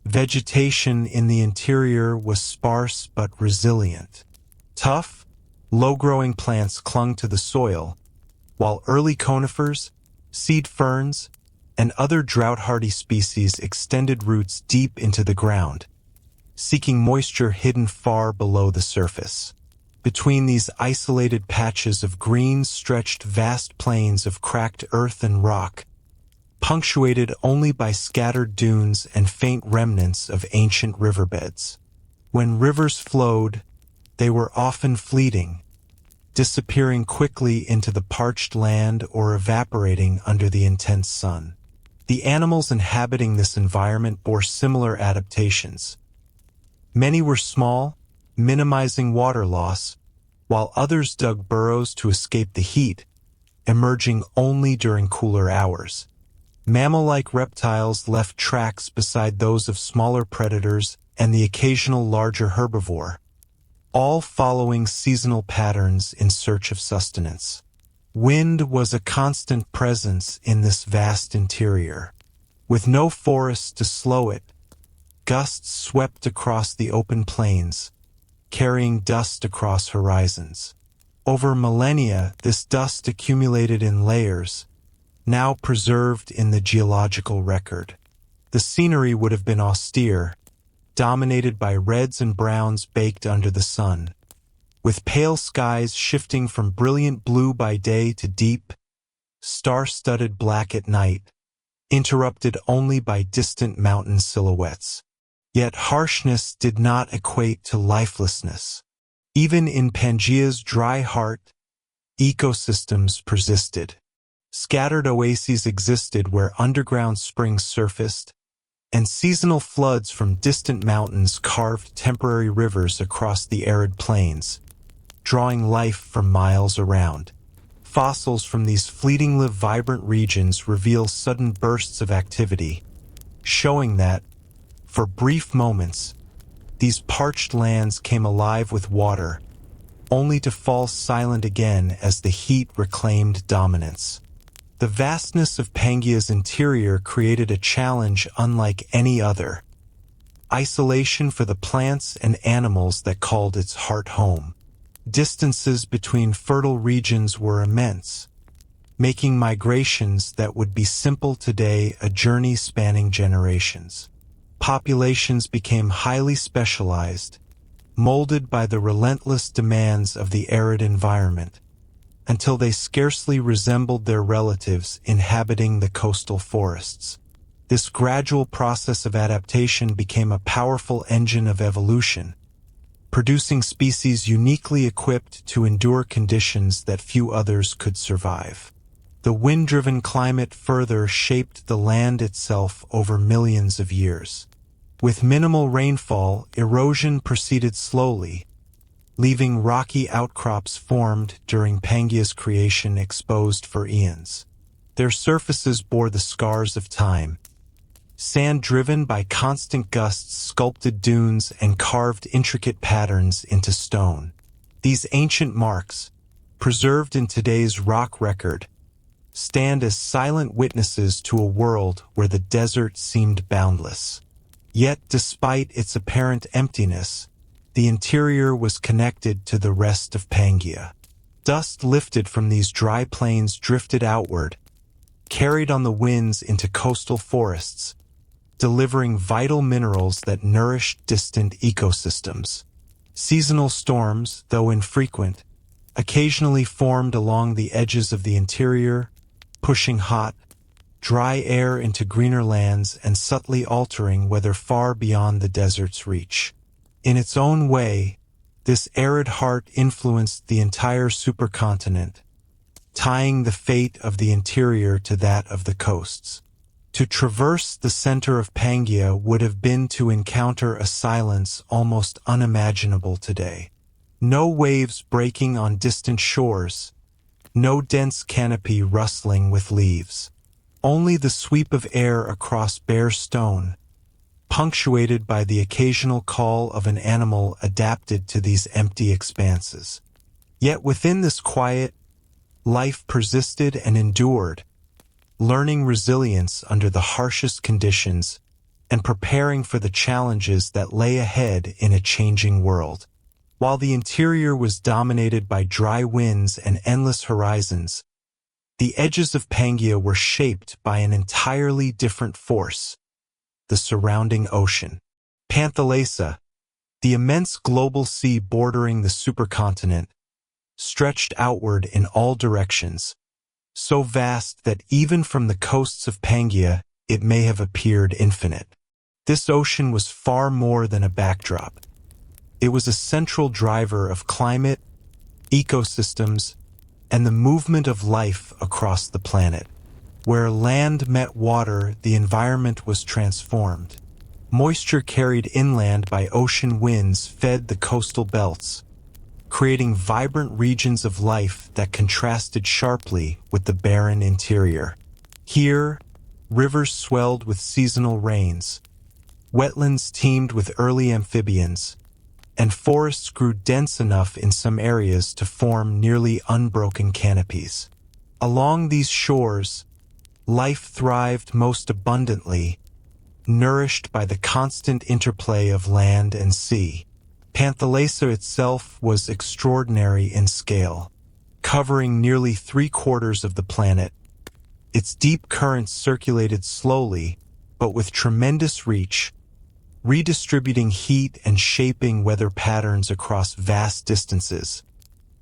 Vegetation in the interior was sparse but resilient. Tough, low-growing plants clung to the soil, while early conifers, seed ferns, and other drought-hardy species extended roots deep into the ground, seeking moisture hidden far below the surface. Between these isolated patches of green stretched vast plains of cracked earth and rock, punctuated only by scattered dunes and faint remnants of ancient riverbeds. When rivers flowed, they were often fleeting, disappearing quickly into the parched land or evaporating under the intense sun. The animals inhabiting this environment bore similar adaptations. Many were small, minimizing water loss, while others dug burrows to escape the heat, emerging only during cooler hours. Mammal-like reptiles left tracks beside those of smaller predators and the occasional larger herbivore, all following seasonal patterns in search of sustenance. Wind was a constant presence in this vast interior. With no forests to slow it, gusts swept across the open plains, carrying dust across horizons. Over millennia, this dust accumulated in layers, now preserved in the geological record. The scenery would have been austere, dominated by reds and browns baked under the sun, with pale skies shifting from brilliant blue by day to deep, star-studded black at night, interrupted only by distant mountain silhouettes. Yet harshness did not equate to lifelessness. Even in Pangea's dry heart, ecosystems persisted. Scattered oases existed where underground springs surfaced, and seasonal floods from distant mountains carved temporary rivers across the arid plains, drawing life from miles around. fossils from these fleetingly vibrant regions reveal sudden bursts of activity, showing that, for brief moments, these parched lands came alive with water, only to fall silent again as the heat reclaimed dominance. The vastness of Pangea's interior created a challenge unlike any other: isolation for the plants and animals that called its heart home. Distances between fertile regions were immense, making migrations that would be simple today a journey spanning generations. Populations became highly specialized, molded by the relentless demands of the arid environment, until they scarcely resembled their relatives inhabiting the coastal forests. This gradual process of adaptation became a powerful engine of evolution, producing species uniquely equipped to endure conditions that few others could survive. The wind-driven climate further shaped the land itself over millions of years. With minimal rainfall, erosion proceeded slowly, leaving rocky outcrops formed during Pangea's creation exposed for eons. Their surfaces bore the scars of time. Sand driven by constant gusts sculpted dunes and carved intricate patterns into stone. These ancient marks, preserved in today's rock record, stand as silent witnesses to a world where the desert seemed boundless. Yet, despite its apparent emptiness, the interior was connected to the rest of Pangea. Dust lifted from these dry plains drifted outward, carried on the winds into coastal forests, delivering vital minerals that nourished distant ecosystems. Seasonal storms, though infrequent, occasionally formed along the edges of the interior, pushing hot, dry air into greener lands and subtly altering weather far beyond the desert's reach. In its own way, this arid heart influenced the entire supercontinent, tying the fate of the interior to that of the coasts. To traverse the center of Pangea would have been to encounter a silence almost unimaginable today. No waves breaking on distant shores, no dense canopy rustling with leaves. Only the sweep of air across bare stone, punctuated by the occasional call of an animal adapted to these empty expanses. Yet within this quiet, life persisted and endured, learning resilience under the harshest conditions and preparing for the challenges that lay ahead in a changing world. While the interior was dominated by dry winds and endless horizons, the edges of Pangea were shaped by an entirely different force: the surrounding ocean. Panthalassa, the immense global sea bordering the supercontinent, stretched outward in all directions, so vast that even from the coasts of Pangea it may have appeared infinite. This ocean was far more than a backdrop. It was a central driver of climate, ecosystems, and the movement of life across the planet. Where land met water, the environment was transformed. Moisture carried inland by ocean winds fed the coastal belts, creating vibrant regions of life that contrasted sharply with the barren interior. Here, rivers swelled with seasonal rains, wetlands teemed with early amphibians, and forests grew dense enough in some areas to form nearly unbroken canopies. Along these shores, life thrived most abundantly, nourished by the constant interplay of land and sea. Panthalassa itself was extraordinary in scale, covering nearly 3/4 of the planet. Its deep currents circulated slowly, but with tremendous reach, redistributing heat and shaping weather patterns across vast distances,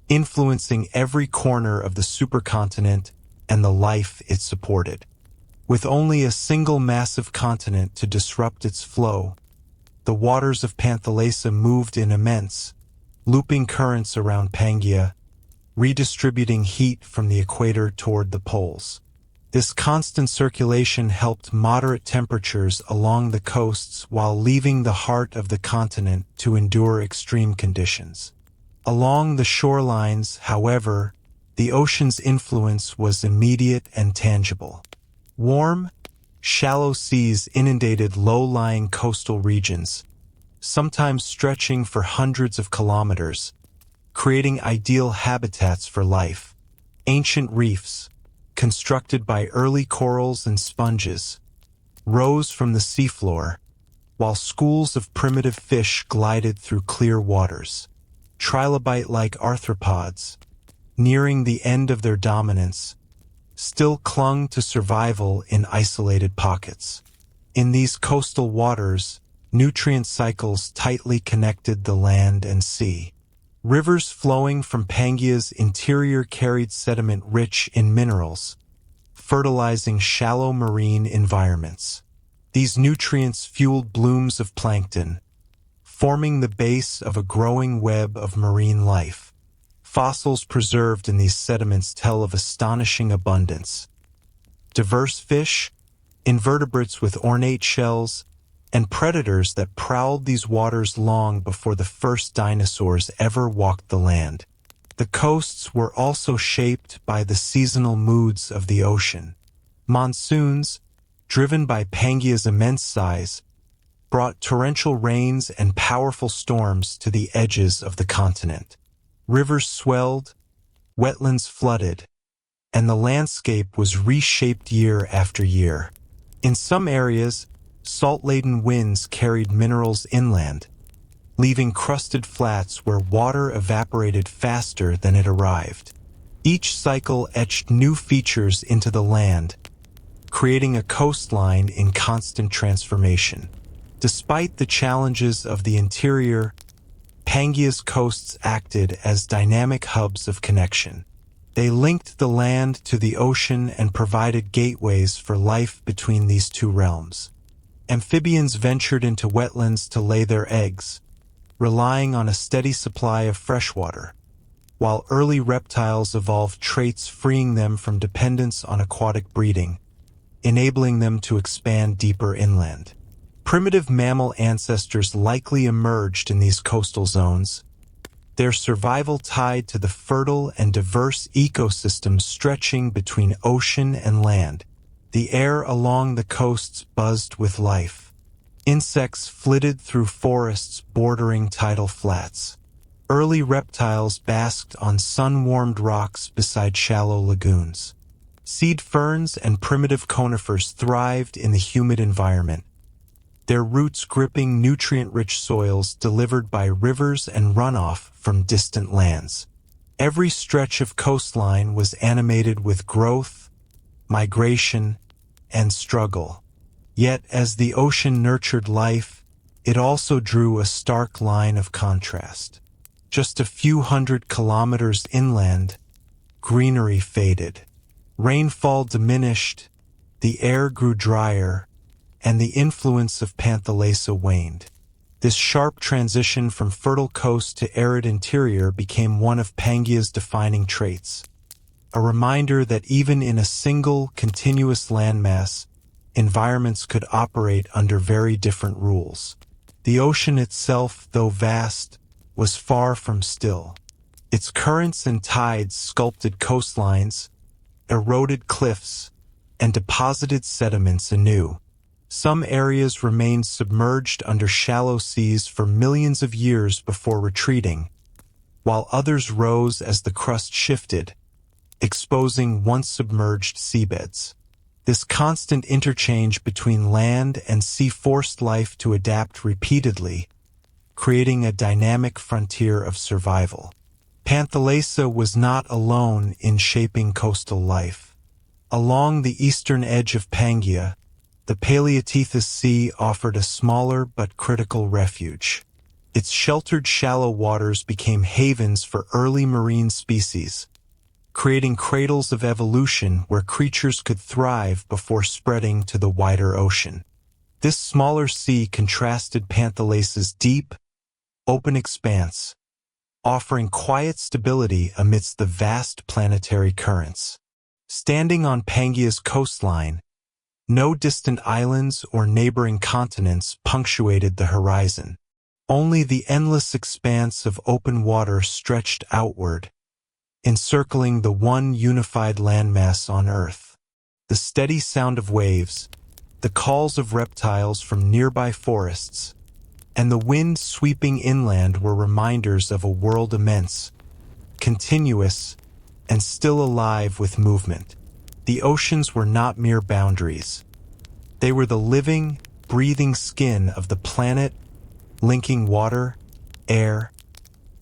influencing every corner of the supercontinent and the life it supported. With only a single massive continent to disrupt its flow, the waters of Panthalassa moved in immense, looping currents around Pangea, redistributing heat from the equator toward the poles. This constant circulation helped moderate temperatures along the coasts while leaving the heart of the continent to endure extreme conditions. Along the shorelines, however, the ocean's influence was immediate and tangible. Warm, shallow seas inundated low-lying coastal regions, sometimes stretching for hundreds of kilometers, creating ideal habitats for life. Ancient reefs, constructed by early corals and sponges, rose from the seafloor, while schools of primitive fish glided through clear waters. Trilobite-like arthropods, nearing the end of their dominance, still clung to survival in isolated pockets. In these coastal waters, nutrient cycles tightly connected the land and sea. Rivers flowing from Pangea's interior carried sediment rich in minerals, fertilizing shallow marine environments. These nutrients fueled blooms of plankton, forming the base of a growing web of marine life. Fossils preserved in these sediments tell of astonishing abundance. Diverse fish, invertebrates with ornate shells, and predators that prowled these waters long before the first dinosaurs ever walked the land. The coasts were also shaped by the seasonal moods of the ocean. Monsoons, driven by Pangea's immense size, brought torrential rains and powerful storms to the edges of the continent. Rivers swelled, wetlands flooded, and the landscape was reshaped year after year. In some areas, salt-laden winds carried minerals inland, leaving crusted flats where water evaporated faster than it arrived. Each cycle etched new features into the land, creating a coastline in constant transformation. Despite the challenges of the interior, Pangea's coasts acted as dynamic hubs of connection. They linked the land to the ocean and provided gateways for life between these two realms. Amphibians ventured into wetlands to lay their eggs, relying on a steady supply of fresh water, while early reptiles evolved traits freeing them from dependence on aquatic breeding, enabling them to expand deeper inland. Primitive mammal ancestors likely emerged in these coastal zones, their survival tied to the fertile and diverse ecosystems stretching between ocean and land. The air along the coasts buzzed with life. Insects flitted through forests bordering tidal flats. Early reptiles basked on sun-warmed rocks beside shallow lagoons. Seed ferns and primitive conifers thrived in the humid environment, their roots gripping nutrient-rich soils delivered by rivers and runoff from distant lands. Every stretch of coastline was animated with growth, migration, and struggle. Yet as the ocean nurtured life, it also drew a stark line of contrast. Just a few hundred kilometers inland, greenery faded. Rainfall diminished, the air grew drier, and the influence of Panthalassa waned. This sharp transition from fertile coast to arid interior became one of Pangea's defining traits, a reminder that even in a single, continuous landmass, environments could operate under very different rules. The ocean itself, though vast, was far from still. Its currents and tides sculpted coastlines, eroded cliffs, and deposited sediments anew. Some areas remained submerged under shallow seas for millions of years before retreating, while others rose as the crust shifted, exposing once submerged seabeds. This constant interchange between land and sea forced life to adapt repeatedly, creating a dynamic frontier of survival. Panthalassa was not alone in shaping coastal life. Along the eastern edge of Pangea, the Paleotethys Sea offered a smaller but critical refuge. Its sheltered shallow waters became havens for early marine species, creating cradles of evolution where creatures could thrive before spreading to the wider ocean. This smaller sea contrasted Panthalassa's deep, open expanse, offering quiet stability amidst the vast planetary currents. Standing on Pangea's coastline, no distant islands or neighboring continents punctuated the horizon. Only the endless expanse of open water stretched outward, encircling the one unified landmass on Earth. The steady sound of waves, the calls of reptiles from nearby forests, and the wind sweeping inland were reminders of a world immense, continuous, and still alive with movement. The oceans were not mere boundaries. They were the living, breathing skin of the planet, linking water, air,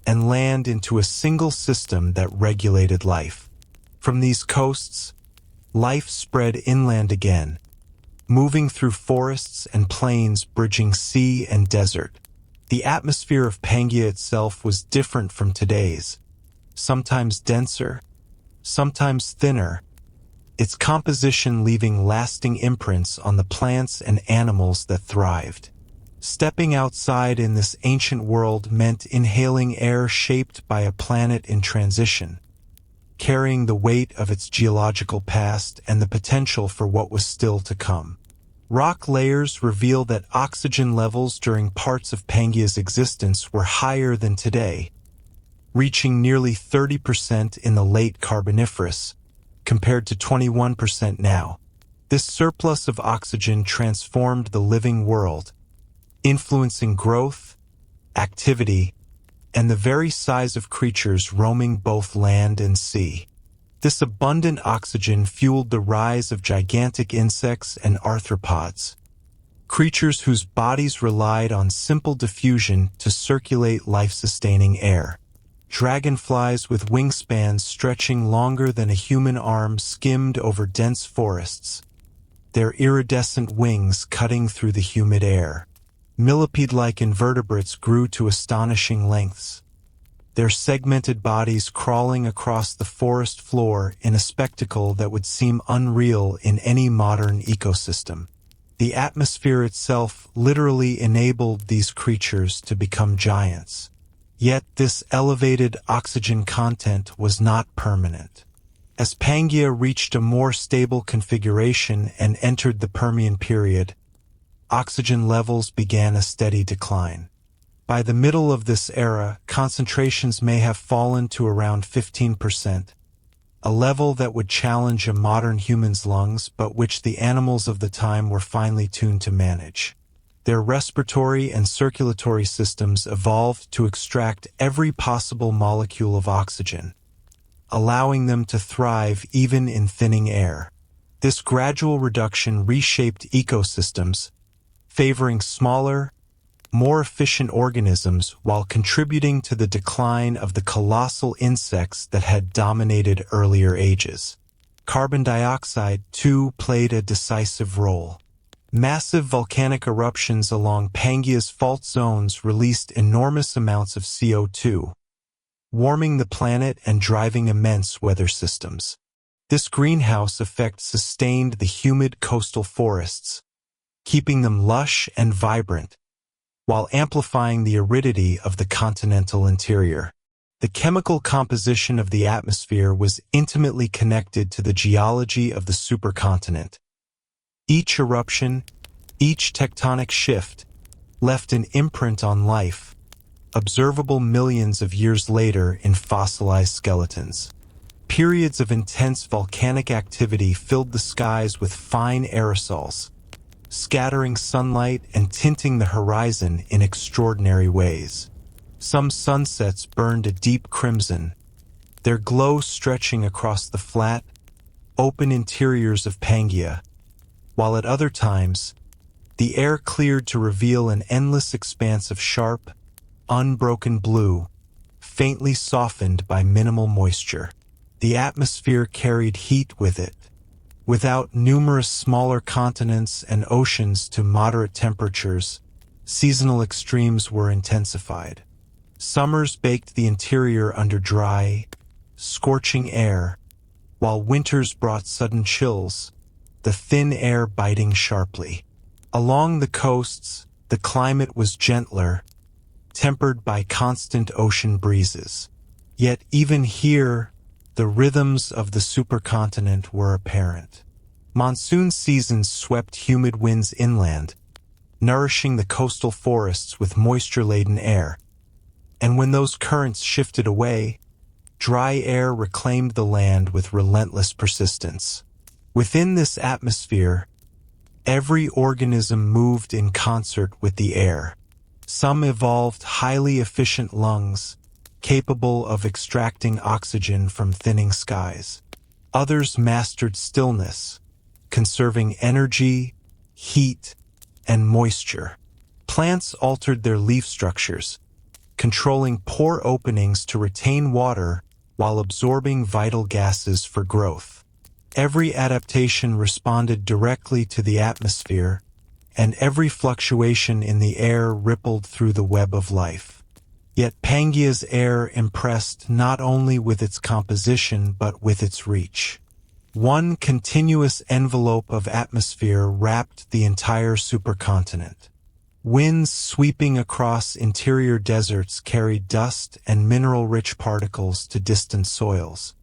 and land into a single system that regulated life. From these coasts, life spread inland again, moving through forests and plains bridging sea and desert. The atmosphere of Pangea itself was different from today's, sometimes denser, sometimes thinner, its composition leaving lasting imprints on the plants and animals that thrived. Stepping outside in this ancient world meant inhaling air shaped by a planet in transition, carrying the weight of its geological past and the potential for what was still to come. Rock layers reveal that oxygen levels during parts of Pangea's existence were higher than today, reaching nearly 30% in the late Carboniferous, compared to 21% now. This surplus of oxygen transformed the living world, influencing growth, activity, and the very size of creatures roaming both land and sea. This abundant oxygen fueled the rise of gigantic insects and arthropods, creatures whose bodies relied on simple diffusion to circulate life-sustaining air. Dragonflies with wingspans stretching longer than a human arm skimmed over dense forests, their iridescent wings cutting through the humid air. Millipede-like invertebrates grew to astonishing lengths, their segmented bodies crawling across the forest floor in a spectacle that would seem unreal in any modern ecosystem. The atmosphere itself literally enabled these creatures to become giants. Yet this elevated oxygen content was not permanent. As Pangea reached a more stable configuration and entered the Permian period, oxygen levels began a steady decline. By the middle of this era, concentrations may have fallen to around 15%, a level that would challenge a modern human's lungs but which the animals of the time were finely tuned to manage. Their respiratory and circulatory systems evolved to extract every possible molecule of oxygen, allowing them to thrive even in thinning air. This gradual reduction reshaped ecosystems, favoring smaller, more efficient organisms while contributing to the decline of the colossal insects that had dominated earlier ages. Carbon dioxide, too, played a decisive role. Massive volcanic eruptions along Pangea's fault zones released enormous amounts of CO2, warming the planet and driving immense weather systems. This greenhouse effect sustained the humid coastal forests, keeping them lush and vibrant, while amplifying the aridity of the continental interior. The chemical composition of the atmosphere was intimately connected to the geology of the supercontinent. Each eruption, each tectonic shift, left an imprint on life, observable millions of years later in fossilized skeletons. Periods of intense volcanic activity filled the skies with fine aerosols, scattering sunlight and tinting the horizon in extraordinary ways. Some sunsets burned a deep crimson, their glow stretching across the flat, open interiors of Pangea, while at other times, the air cleared to reveal an endless expanse of sharp, unbroken blue, faintly softened by minimal moisture. The atmosphere carried heat with it. Without numerous smaller continents and oceans to moderate temperatures, seasonal extremes were intensified. Summers baked the interior under dry, scorching air, while winters brought sudden chills, the thin air biting sharply. Along the coasts, the climate was gentler, tempered by constant ocean breezes. Yet even here, the rhythms of the supercontinent were apparent. Monsoon seasons swept humid winds inland, nourishing the coastal forests with moisture-laden air. And when those currents shifted away, dry air reclaimed the land with relentless persistence. Within this atmosphere, every organism moved in concert with the air. Some evolved highly efficient lungs, capable of extracting oxygen from thinning skies. Others mastered stillness, conserving energy, heat, and moisture. Plants altered their leaf structures, controlling pore openings to retain water while absorbing vital gases for growth. Every adaptation responded directly to the atmosphere, and every fluctuation in the air rippled through the web of life. Yet Pangea's air impressed not only with its composition but with its reach. One continuous envelope of atmosphere wrapped the entire supercontinent. Winds sweeping across interior deserts carried dust and mineral-rich particles to distant soils.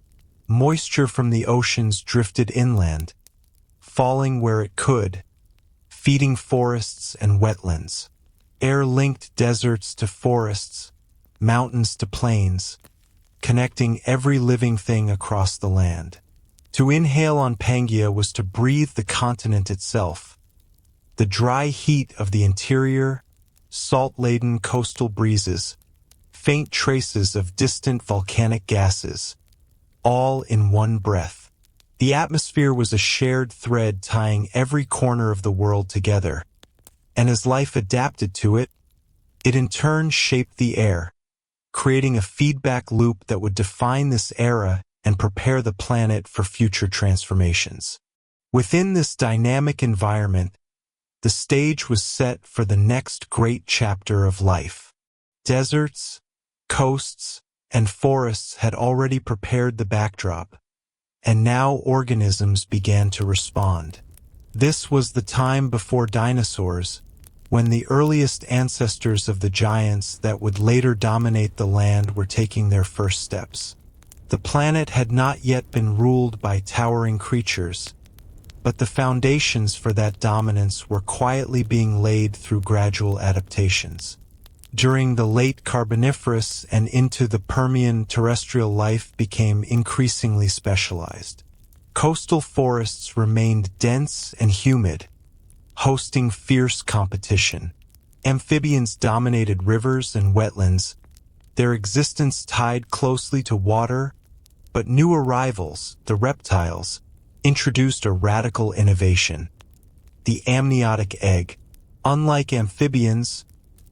Moisture from the oceans drifted inland, falling where it could, feeding forests and wetlands. Air linked deserts to forests, mountains to plains, connecting every living thing across the land. To inhale on Pangea was to breathe the continent itself. The dry heat of the interior, salt-laden coastal breezes, faint traces of distant volcanic gases, all in one breath. The atmosphere was a shared thread tying every corner of the world together, and as life adapted to it, it in turn shaped the air, creating a feedback loop that would define this era and prepare the planet for future transformations. Within this dynamic environment, the stage was set for the next great chapter of life. Deserts, coasts, and forests had already prepared the backdrop, and now organisms began to respond. This was the time before dinosaurs, when the earliest ancestors of the giants that would later dominate the land were taking their first steps. The planet had not yet been ruled by towering creatures, but the foundations for that dominance were quietly being laid through gradual adaptations. During the late Carboniferous and into the Permian, terrestrial life became increasingly specialized. Coastal forests remained dense and humid, hosting fierce competition. Amphibians dominated rivers and wetlands, their existence tied closely to water, but new arrivals, the reptiles, introduced a radical innovation: the amniotic egg. Unlike amphibians,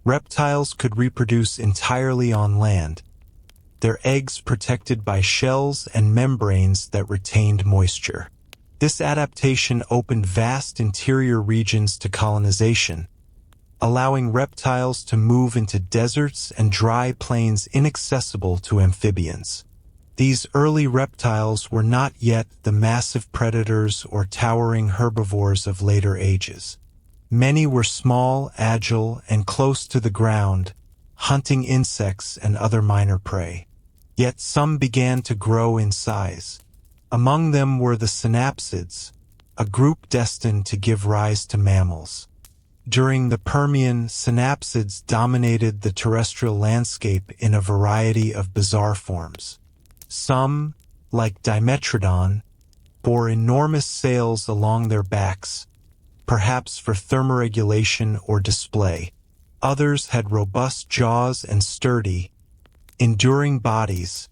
reptiles could reproduce entirely on land, their eggs protected by shells and membranes that retained moisture. This adaptation opened vast interior regions to colonization, allowing reptiles to move into deserts and dry plains inaccessible to amphibians. These early reptiles were not yet the massive predators or towering herbivores of later ages. Many were small, agile, and close to the ground, hunting insects and other minor prey. Yet some began to grow in size. Among them were the synapsids, a group destined to give rise to mammals. During the Permian, synapsids dominated the terrestrial landscape in a variety of bizarre forms. Some, like Dimetrodon, bore enormous sails along their backs, perhaps for thermoregulation or display. Others had robust jaws and sturdy, enduring bodies,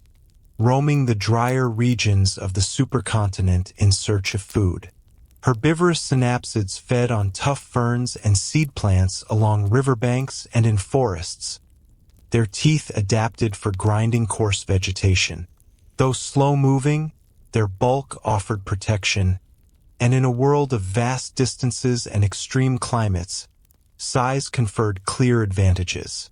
roaming the drier regions of the supercontinent in search of food. Herbivorous synapsids fed on tough ferns and seed plants along riverbanks and in forests, their teeth adapted for grinding coarse vegetation. Though slow-moving, their bulk offered protection, and in a world of vast distances and extreme climates, size conferred clear advantages.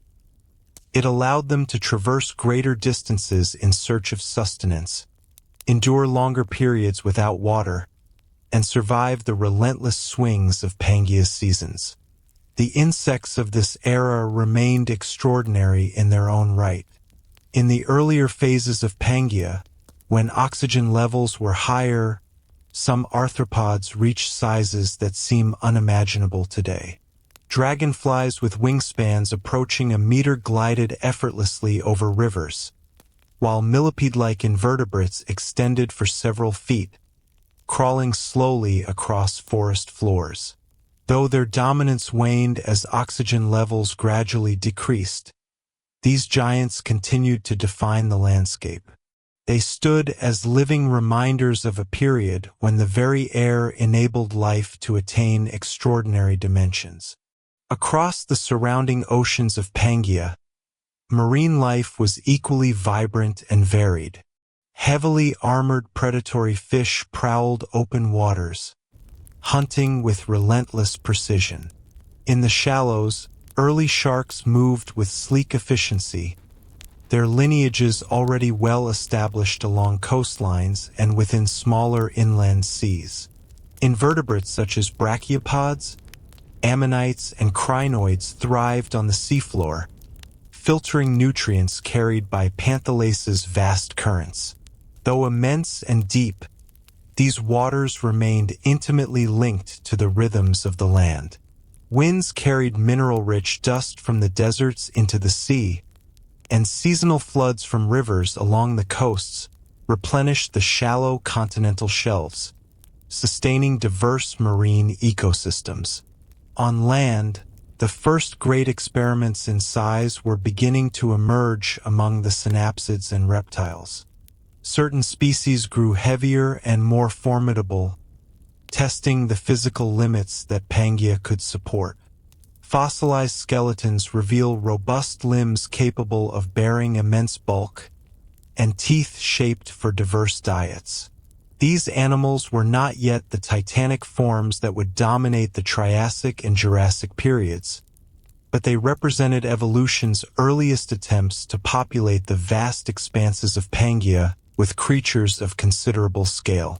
It allowed them to traverse greater distances in search of sustenance, endure longer periods without water, and survive the relentless swings of Pangea's seasons. The insects of this era remained extraordinary in their own right. In the earlier phases of Pangea, when oxygen levels were higher, some arthropods reached sizes that seem unimaginable today. Dragonflies with wingspans approaching a meter glided effortlessly over rivers, while millipede-like invertebrates extended for several feet, crawling slowly across forest floors. Though their dominance waned as oxygen levels gradually decreased, these giants continued to define the landscape. They stood as living reminders of a period when the very air enabled life to attain extraordinary dimensions. Across the surrounding oceans of Pangea, marine life was equally vibrant and varied. Heavily armored predatory fish prowled open waters, hunting with relentless precision. In the shallows, early sharks moved with sleek efficiency, their lineages already well established along coastlines and within smaller inland seas. Invertebrates such as brachiopods, ammonites, and crinoids thrived on the seafloor, filtering nutrients carried by Panthalace's vast currents. Though immense and deep, these waters remained intimately linked to the rhythms of the land. Winds carried mineral-rich dust from the deserts into the sea, and seasonal floods from rivers along the coasts replenished the shallow continental shelves, sustaining diverse marine ecosystems. On land, the first great experiments in size were beginning to emerge among the synapsids and reptiles. Certain species grew heavier and more formidable, testing the physical limits that Pangea could support. Fossilized skeletons reveal robust limbs capable of bearing immense bulk and teeth shaped for diverse diets. These animals were not yet the titanic forms that would dominate the Triassic and Jurassic periods, but they represented evolution's earliest attempts to populate the vast expanses of Pangea with creatures of considerable scale.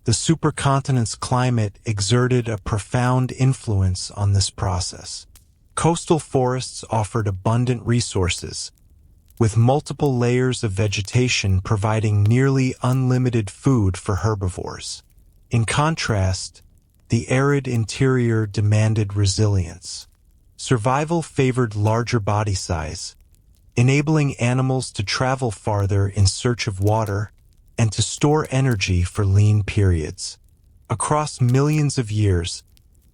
The supercontinent's climate exerted a profound influence on this process. Coastal forests offered abundant resources, with multiple layers of vegetation providing nearly unlimited food for herbivores. In contrast, the arid interior demanded resilience. Survival favored larger body size, enabling animals to travel farther in search of water and to store energy for lean periods. Across millions of years,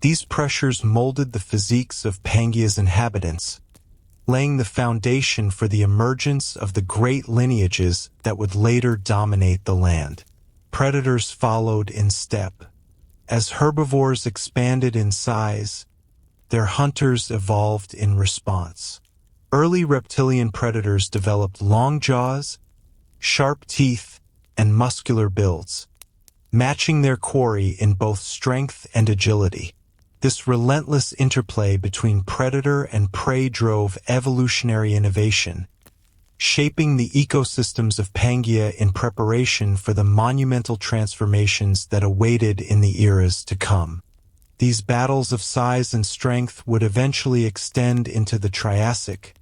these pressures molded the physiques of Pangea's inhabitants, laying the foundation for the emergence of the great lineages that would later dominate the land. Predators followed in step. As herbivores expanded in size, their hunters evolved in response. Early reptilian predators developed long jaws, sharp teeth, and muscular builds, matching their quarry in both strength and agility. This relentless interplay between predator and prey drove evolutionary innovation, shaping the ecosystems of Pangea in preparation for the monumental transformations that awaited in the eras to come. These battles of size and strength would eventually extend into the Triassic,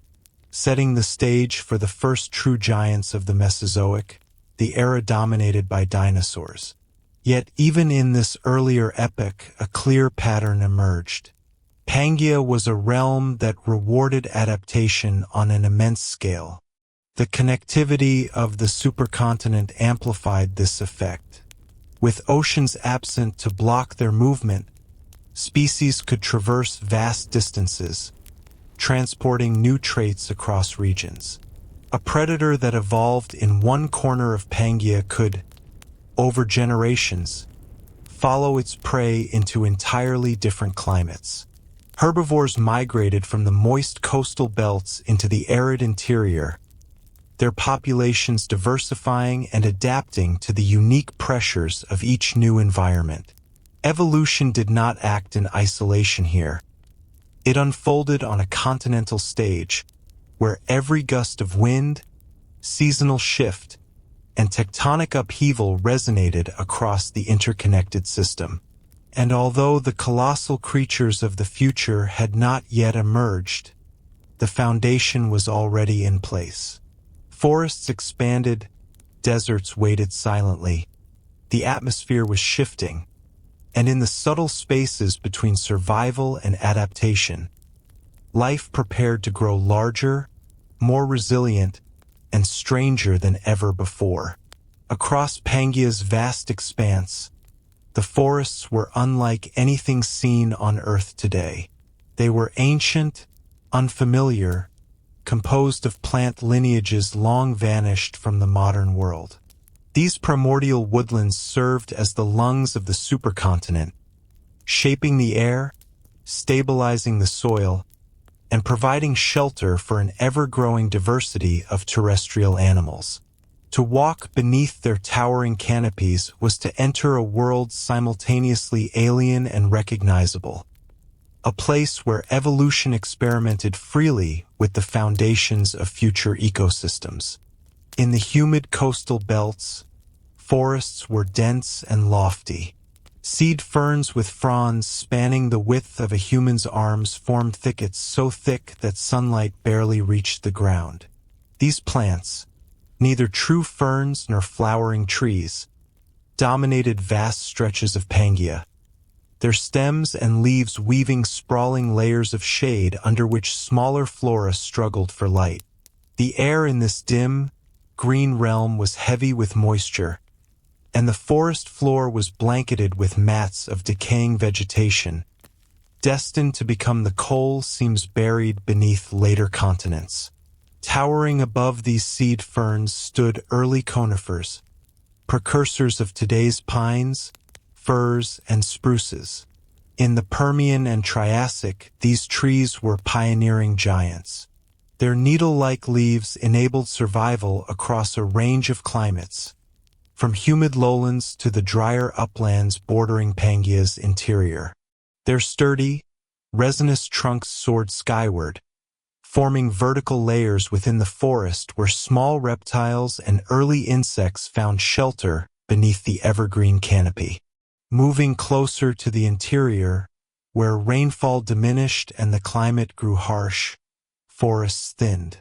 setting the stage for the first true giants of the Mesozoic, the era dominated by dinosaurs. Yet even in this earlier epoch, a clear pattern emerged. Pangea was a realm that rewarded adaptation on an immense scale. The connectivity of the supercontinent amplified this effect. With oceans absent to block their movement, species could traverse vast distances, transporting new traits across regions. A predator that evolved in one corner of Pangea could, over generations, follow its prey into entirely different climates. Herbivores migrated from the moist coastal belts into the arid interior, their populations diversifying and adapting to the unique pressures of each new environment. Evolution did not act in isolation here. It unfolded on a continental stage, where every gust of wind, seasonal shift, and tectonic upheaval resonated across the interconnected system. And although the colossal creatures of the future had not yet emerged, the foundation was already in place. Forests expanded, deserts waited silently. The atmosphere was shifting, and in the subtle spaces between survival and adaptation, life prepared to grow larger, more resilient, and stranger than ever before. Across Pangea's vast expanse, the forests were unlike anything seen on Earth today. They were ancient, unfamiliar, composed of plant lineages long vanished from the modern world. These primordial woodlands served as the lungs of the supercontinent, shaping the air, stabilizing the soil, and providing shelter for an ever-growing diversity of terrestrial animals. To walk beneath their towering canopies was to enter a world simultaneously alien and recognizable, a place where evolution experimented freely with the foundations of future ecosystems. In the humid coastal belts, forests were dense and lofty. Seed ferns with fronds spanning the width of a human's arms formed thickets so thick that sunlight barely reached the ground. These plants, neither true ferns nor flowering trees, dominated vast stretches of Pangea, their stems and leaves weaving sprawling layers of shade under which smaller flora struggled for light. The air in this dim, green realm was heavy with moisture, and the forest floor was blanketed with mats of decaying vegetation, destined to become the coal seams buried beneath later continents. Towering above these seed ferns stood early conifers, precursors of today's pines, firs, and spruces. In the Permian and Triassic, these trees were pioneering giants. Their needle-like leaves enabled survival across a range of climates, from humid lowlands to the drier uplands bordering Pangea's interior. Their sturdy, resinous trunks soared skyward, forming vertical layers within the forest where small reptiles and early insects found shelter beneath the evergreen canopy. Moving closer to the interior, where rainfall diminished and the climate grew harsh, forests thinned.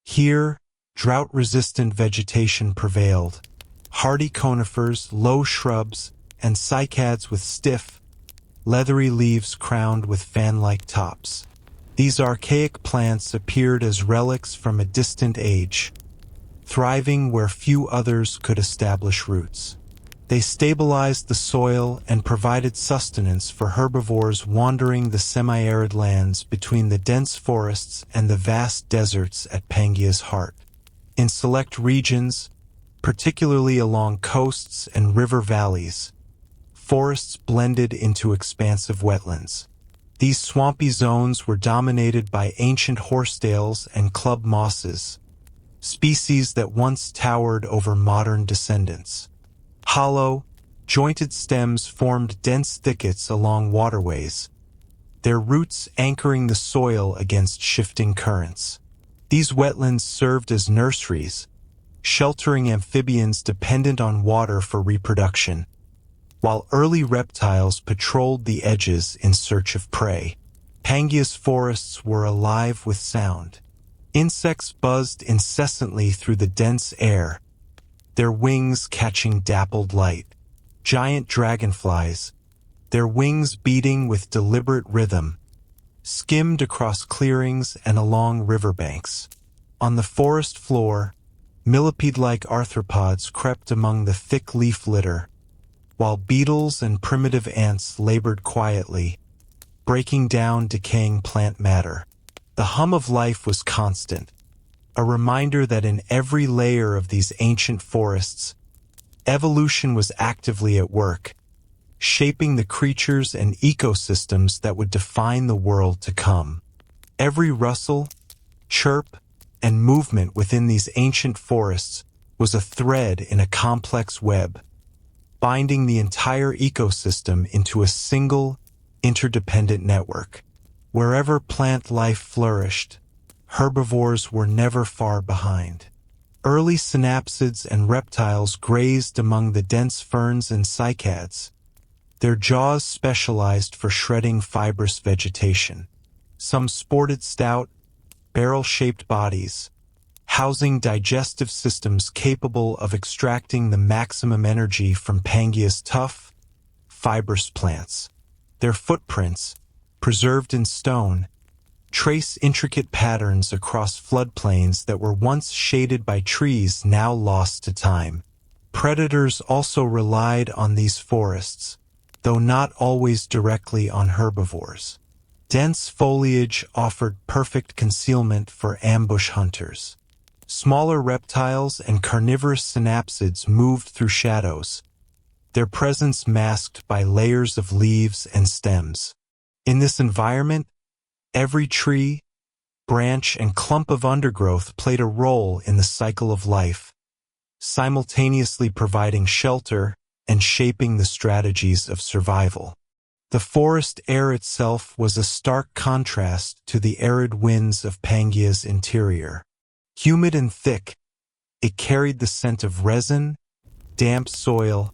Here, drought-resistant vegetation prevailed. Hardy conifers, low shrubs, and cycads with stiff, leathery leaves crowned with fan-like tops. These archaic plants appeared as relics from a distant age, thriving where few others could establish roots. They stabilized the soil and provided sustenance for herbivores wandering the semi-arid lands between the dense forests and the vast deserts at Pangea's heart. In select regions, particularly along coasts and river valleys, forests blended into expansive wetlands. These swampy zones were dominated by ancient horsetails and club mosses, species that once towered over modern descendants. Hollow, jointed stems formed dense thickets along waterways, their roots anchoring the soil against shifting currents. These wetlands served as nurseries, sheltering amphibians dependent on water for reproduction, while early reptiles patrolled the edges in search of prey. Pangea's forests were alive with sound. Insects buzzed incessantly through the dense air, their wings catching dappled light. Giant dragonflies, their wings beating with deliberate rhythm, skimmed across clearings and along riverbanks. On the forest floor, millipede-like arthropods crept among the thick leaf litter, while beetles and primitive ants labored quietly, breaking down decaying plant matter. The hum of life was constant, a reminder that in every layer of these ancient forests, evolution was actively at work, shaping the creatures and ecosystems that would define the world to come. Every rustle, chirp, and movement within these ancient forests was a thread in a complex web, binding the entire ecosystem into a single, interdependent network. Wherever plant life flourished, herbivores were never far behind. Early synapsids and reptiles grazed among the dense ferns and cycads, their jaws specialized for shredding fibrous vegetation. Some sported stout, barrel-shaped bodies, housing digestive systems capable of extracting the maximum energy from Pangea's tough, fibrous plants. Their footprints, preserved in stone, trace intricate patterns across floodplains that were once shaded by trees now lost to time. Predators also relied on these forests, though not always directly on herbivores. Dense foliage offered perfect concealment for ambush hunters. Smaller reptiles and carnivorous synapsids moved through shadows, their presence masked by layers of leaves and stems. In this environment, every tree, branch, and clump of undergrowth played a role in the cycle of life, simultaneously providing shelter and shaping the strategies of survival. The forest air itself was a stark contrast to the arid winds of Pangea's interior. Humid and thick, it carried the scent of resin, damp soil,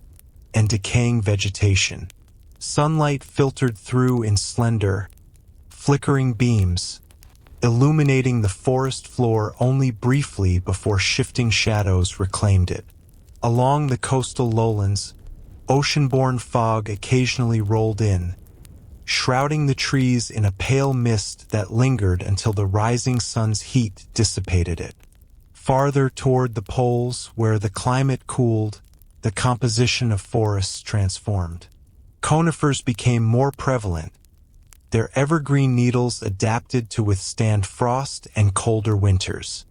and decaying vegetation. Sunlight filtered through in slender, flickering beams, illuminating the forest floor only briefly before shifting shadows reclaimed it. Along the coastal lowlands, ocean-borne fog occasionally rolled in, shrouding the trees in a pale mist that lingered until the rising sun's heat dissipated it. Farther toward the poles, where the climate cooled, the composition of forests transformed. Conifers became more prevalent, their evergreen needles adapted to withstand frost and colder winters.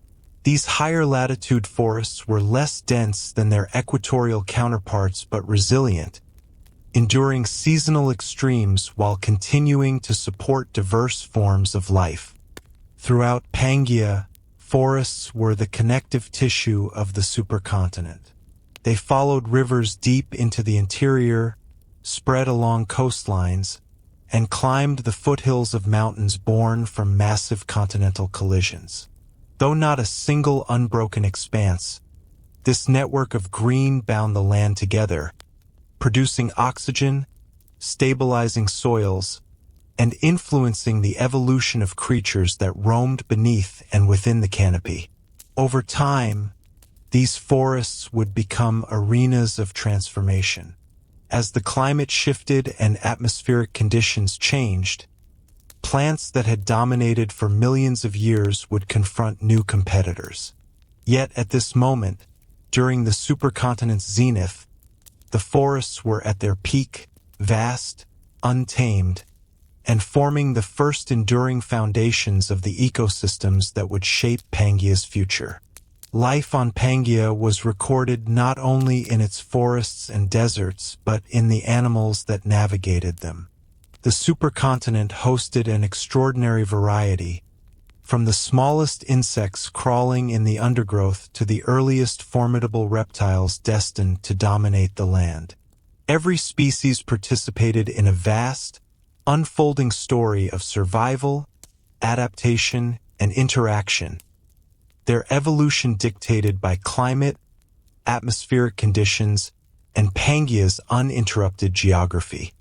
These higher-latitude forests were less dense than their equatorial counterparts but resilient, enduring seasonal extremes while continuing to support diverse forms of life. Throughout Pangea, forests were the connective tissue of the supercontinent. They followed rivers deep into the interior, spread along coastlines, and climbed the foothills of mountains born from massive continental collisions. Though not a single unbroken expanse, this network of green bound the land together, producing oxygen, stabilizing soils, and influencing the evolution of creatures that roamed beneath and within the canopy. Over time, these forests would become arenas of transformation. As the climate shifted and atmospheric conditions changed, plants that had dominated for millions of years would confront new competitors. Yet at this moment, during the supercontinent's zenith, the forests were at their peak, vast, untamed, and forming the first enduring foundations of the ecosystems that would shape Pangea's future. Life on Pangea was recorded not only in its forests and deserts, but in the animals that navigated them. The supercontinent hosted an extraordinary variety, from the smallest insects crawling in the undergrowth to the earliest formidable reptiles destined to dominate the land. Every species participated in a vast, unfolding story of survival, adaptation, and interaction, their evolution dictated by climate, atmospheric conditions, and Pangea's uninterrupted geography.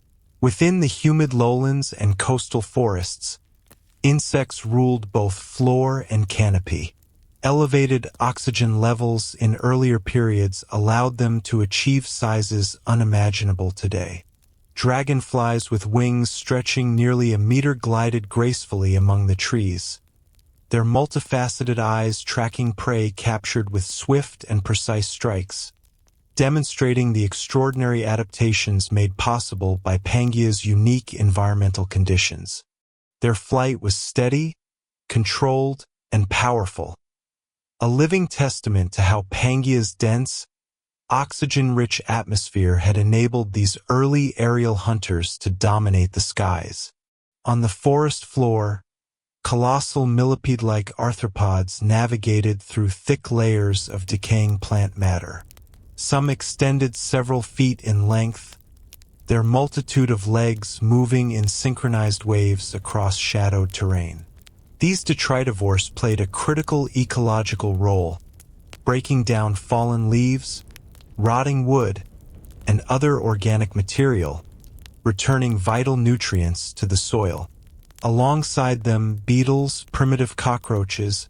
Within the humid lowlands and coastal forests, insects ruled both floor and canopy. Elevated oxygen levels in earlier periods allowed them to achieve sizes unimaginable today. Dragonflies with wings stretching nearly a meter glided gracefully among the trees, their multifaceted eyes tracking prey captured with swift and precise strikes, demonstrating the extraordinary adaptations made possible by Pangea's unique environmental conditions. Their flight was steady, controlled, and powerful, a living testament to how Pangea's dense, oxygen-rich atmosphere had enabled these early aerial hunters to dominate the skies. On the forest floor, colossal millipede-like arthropods navigated through thick layers of decaying plant matter. Some extended several feet in length, their multitude of legs moving in synchronized waves across shadowed terrain. These detritivores played a critical ecological role, breaking down fallen leaves, rotting wood, and other organic material, returning vital nutrients to the soil. Alongside them, beetles, primitive cockroaches,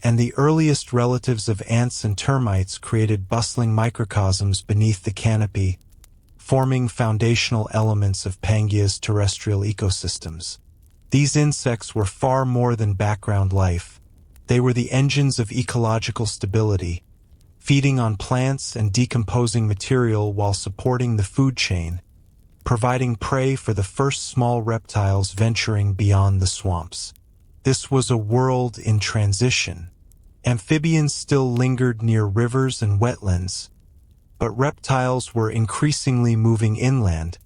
and the earliest relatives of ants and termites created bustling microcosms beneath the canopy, forming foundational elements of Pangea's terrestrial ecosystems. These insects were far more than background life. They were the engines of ecological stability, feeding on plants and decomposing material while supporting the food chain, providing prey for the first small reptiles venturing beyond the swamps. This was a world in transition. Amphibians still lingered near rivers and wetlands, but reptiles were increasingly moving inland,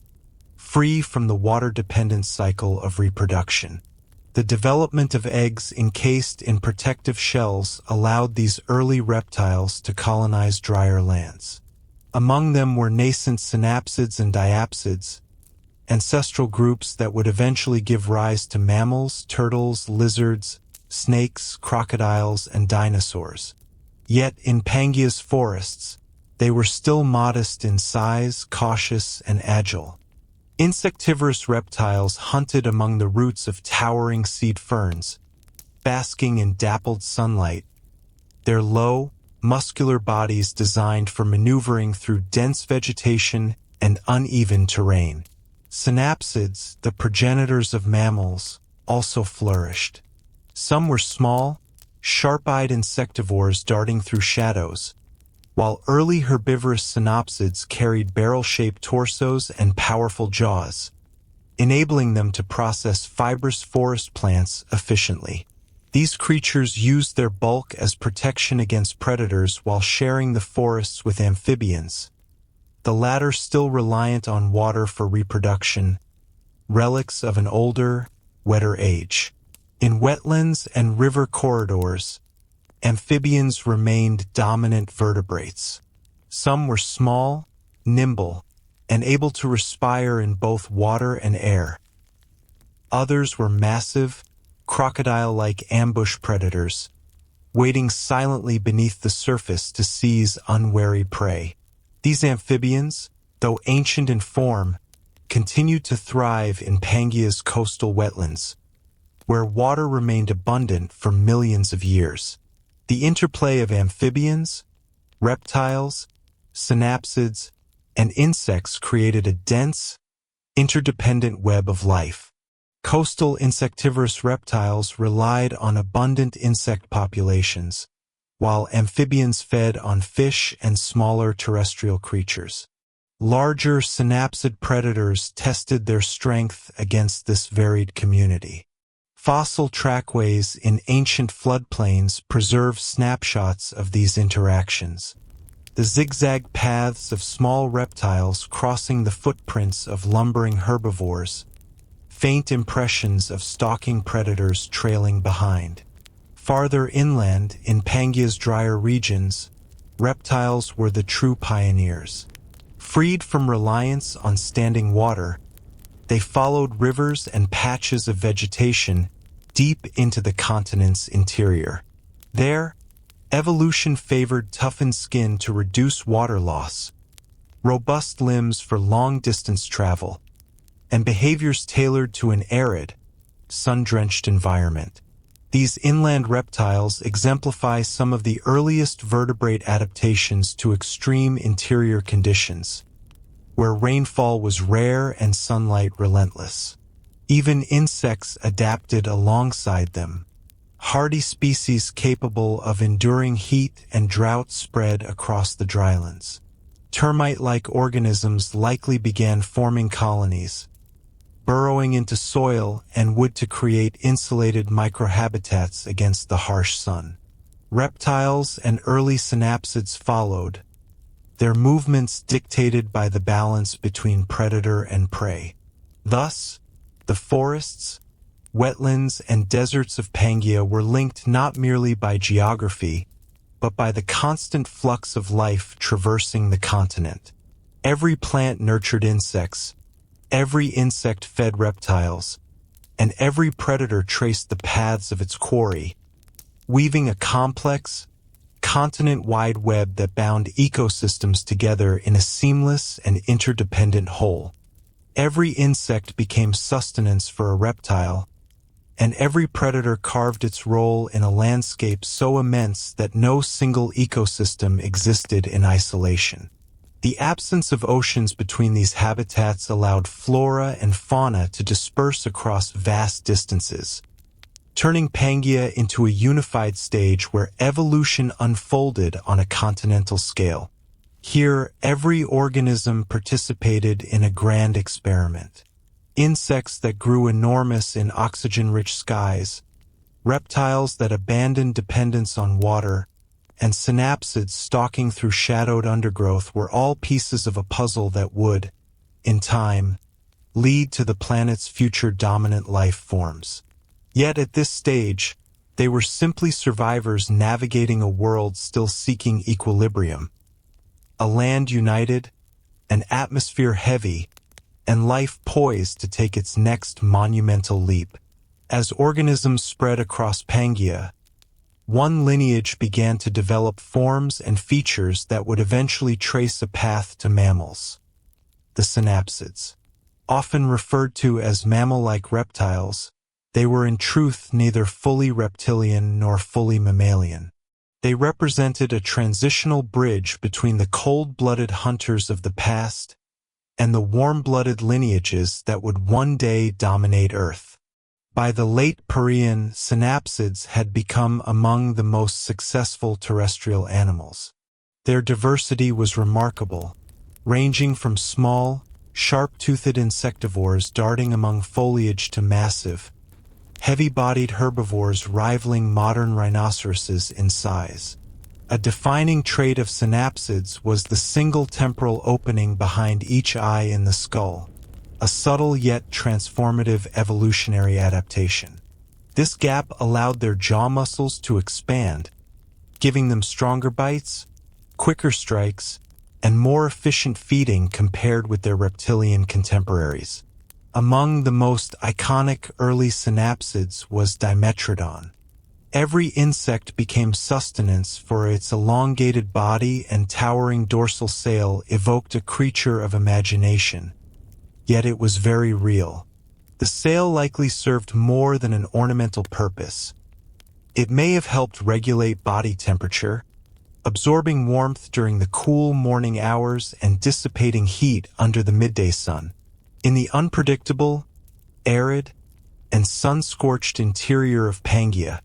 free from the water-dependent cycle of reproduction. The development of eggs encased in protective shells allowed these early reptiles to colonize drier lands. Among them were nascent synapsids and diapsids, ancestral groups that would eventually give rise to mammals, turtles, lizards, snakes, crocodiles, and dinosaurs. Yet in Pangea's forests, they were still modest in size, cautious, and agile. Insectivorous reptiles hunted among the roots of towering seed ferns, basking in dappled sunlight, their low, muscular bodies designed for maneuvering through dense vegetation and uneven terrain. Synapsids, the progenitors of mammals, also flourished. Some were small, sharp-eyed insectivores darting through shadows, while early herbivorous synapsids carried barrel-shaped torsos and powerful jaws, enabling them to process fibrous forest plants efficiently. These creatures used their bulk as protection against predators while sharing the forests with amphibians, the latter still reliant on water for reproduction, relics of an older, wetter age. In wetlands and river corridors, amphibians remained dominant vertebrates. Some were small, nimble, and able to respire in both water and air. Others were massive, crocodile-like ambush predators, waiting silently beneath the surface to seize unwary prey. These amphibians, though ancient in form, continued to thrive in Pangea's coastal wetlands, where water remained abundant for millions of years. The interplay of amphibians, reptiles, synapsids, and insects created a dense, interdependent web of life. Coastal insectivorous reptiles relied on abundant insect populations, while amphibians fed on fish and smaller terrestrial creatures. Larger synapsid predators tested their strength against this varied community. Fossil trackways in ancient floodplains preserve snapshots of these interactions. The zigzag paths of small reptiles crossing the footprints of lumbering herbivores, faint impressions of stalking predators trailing behind. Farther inland, in Pangea's drier regions, reptiles were the true pioneers. Freed from reliance on standing water, they followed rivers and patches of vegetation deep into the continent's interior. There, evolution favored toughened skin to reduce water loss, robust limbs for long-distance travel, and behaviors tailored to an arid, sun-drenched environment. These inland reptiles exemplify some of the earliest vertebrate adaptations to extreme interior conditions, where rainfall was rare and sunlight relentless. Even insects adapted alongside them. Hardy species capable of enduring heat and drought spread across the drylands. Termite-like organisms likely began forming colonies, burrowing into soil and wood to create insulated microhabitats against the harsh sun. Reptiles and early synapsids followed, their movements dictated by the balance between predator and prey. Thus, the forests, wetlands, and deserts of Pangea were linked not merely by geography, but by the constant flux of life traversing the continent. Every plant nurtured insects, every insect fed reptiles, and every predator traced the paths of its quarry, weaving a complex, continent-wide web that bound ecosystems together in a seamless and interdependent whole. Every insect became sustenance for a reptile, and every predator carved its role in a landscape so immense that no single ecosystem existed in isolation. The absence of oceans between these habitats allowed flora and fauna to disperse across vast distances, turning Pangea into a unified stage where evolution unfolded on a continental scale. Here, every organism participated in a grand experiment. Insects that grew enormous in oxygen-rich skies, reptiles that abandoned dependence on water, and synapsids stalking through shadowed undergrowth were all pieces of a puzzle that would, in time, lead to the planet's future dominant life forms. Yet at this stage, they were simply survivors navigating a world still seeking equilibrium. A land united, an atmosphere heavy, and life poised to take its next monumental leap. As organisms spread across Pangea, one lineage began to develop forms and features that would eventually trace a path to mammals. The synapsids. Often referred to as mammal-like reptiles, they were in truth neither fully reptilian nor fully mammalian. They represented a transitional bridge between the cold-blooded hunters of the past and the warm-blooded lineages that would one day dominate Earth. By the late Permian, synapsids had become among the most successful terrestrial animals. Their diversity was remarkable, ranging from small, sharp-toothed insectivores darting among foliage to massive, heavy-bodied herbivores rivaling modern rhinoceroses in size. A defining trait of synapsids was the single temporal opening behind each eye in the skull, a subtle yet transformative evolutionary adaptation. This gap allowed their jaw muscles to expand, giving them stronger bites, quicker strikes, and more efficient feeding compared with their reptilian contemporaries. Among the most iconic early synapsids was Dimetrodon. Every insect became sustenance, for its elongated body and towering dorsal sail evoked a creature of imagination. Yet it was very real. The sail likely served more than an ornamental purpose. It may have helped regulate body temperature, absorbing warmth during the cool morning hours and dissipating heat under the midday sun. In the unpredictable, arid, and sun-scorched interior of Pangea,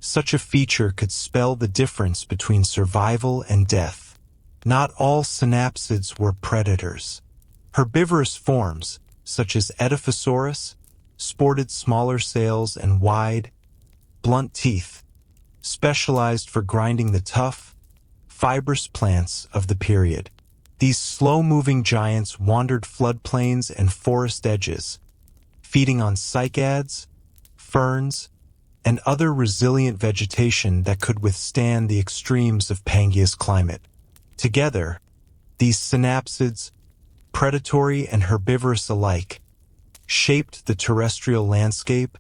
such a feature could spell the difference between survival and death. Not all synapsids were predators. Herbivorous forms, such as Edaphosaurus, sported smaller sails and wide, blunt teeth, specialized for grinding the tough, fibrous plants of the period. These slow-moving giants wandered floodplains and forest edges, feeding on cycads, ferns, and other resilient vegetation that could withstand the extremes of Pangea's climate. Together, these synapsids, predatory and herbivorous alike, shaped the terrestrial landscape,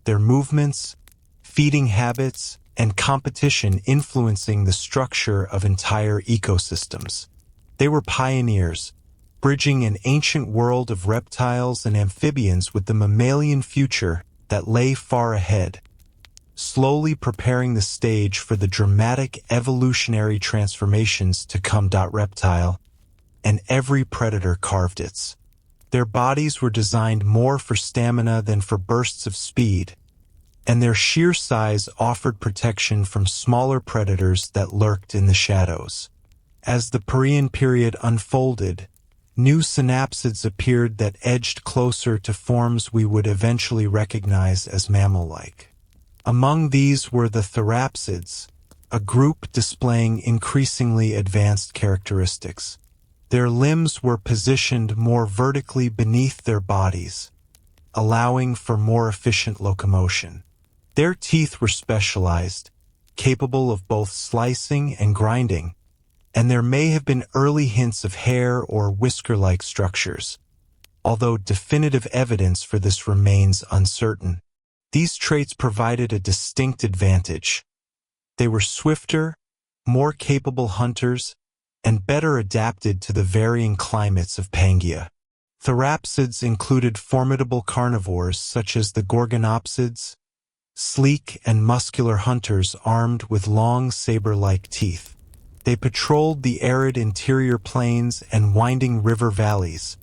their movements, feeding habits, and competition influencing the structure of entire ecosystems. They were pioneers, bridging an ancient world of reptiles and amphibians with the mammalian future that lay far ahead, slowly preparing the stage for the dramatic evolutionary transformations to come. Reptile, and every predator carved its. Their bodies were designed more for stamina than for bursts of speed, and their sheer size offered protection from smaller predators that lurked in the shadows. As the Permian period unfolded, new synapsids appeared that edged closer to forms we would eventually recognize as mammal-like. Among these were the therapsids, a group displaying increasingly advanced characteristics. Their limbs were positioned more vertically beneath their bodies, allowing for more efficient locomotion. Their teeth were specialized, capable of both slicing and grinding, and there may have been early hints of hair or whisker-like structures, although definitive evidence for this remains uncertain. These traits provided a distinct advantage. They were swifter, more capable hunters, and better adapted to the varying climates of Pangea. Therapsids included formidable carnivores such as the gorgonopsids, sleek and muscular hunters armed with long saber-like teeth. They patrolled the arid interior plains and winding river valleys,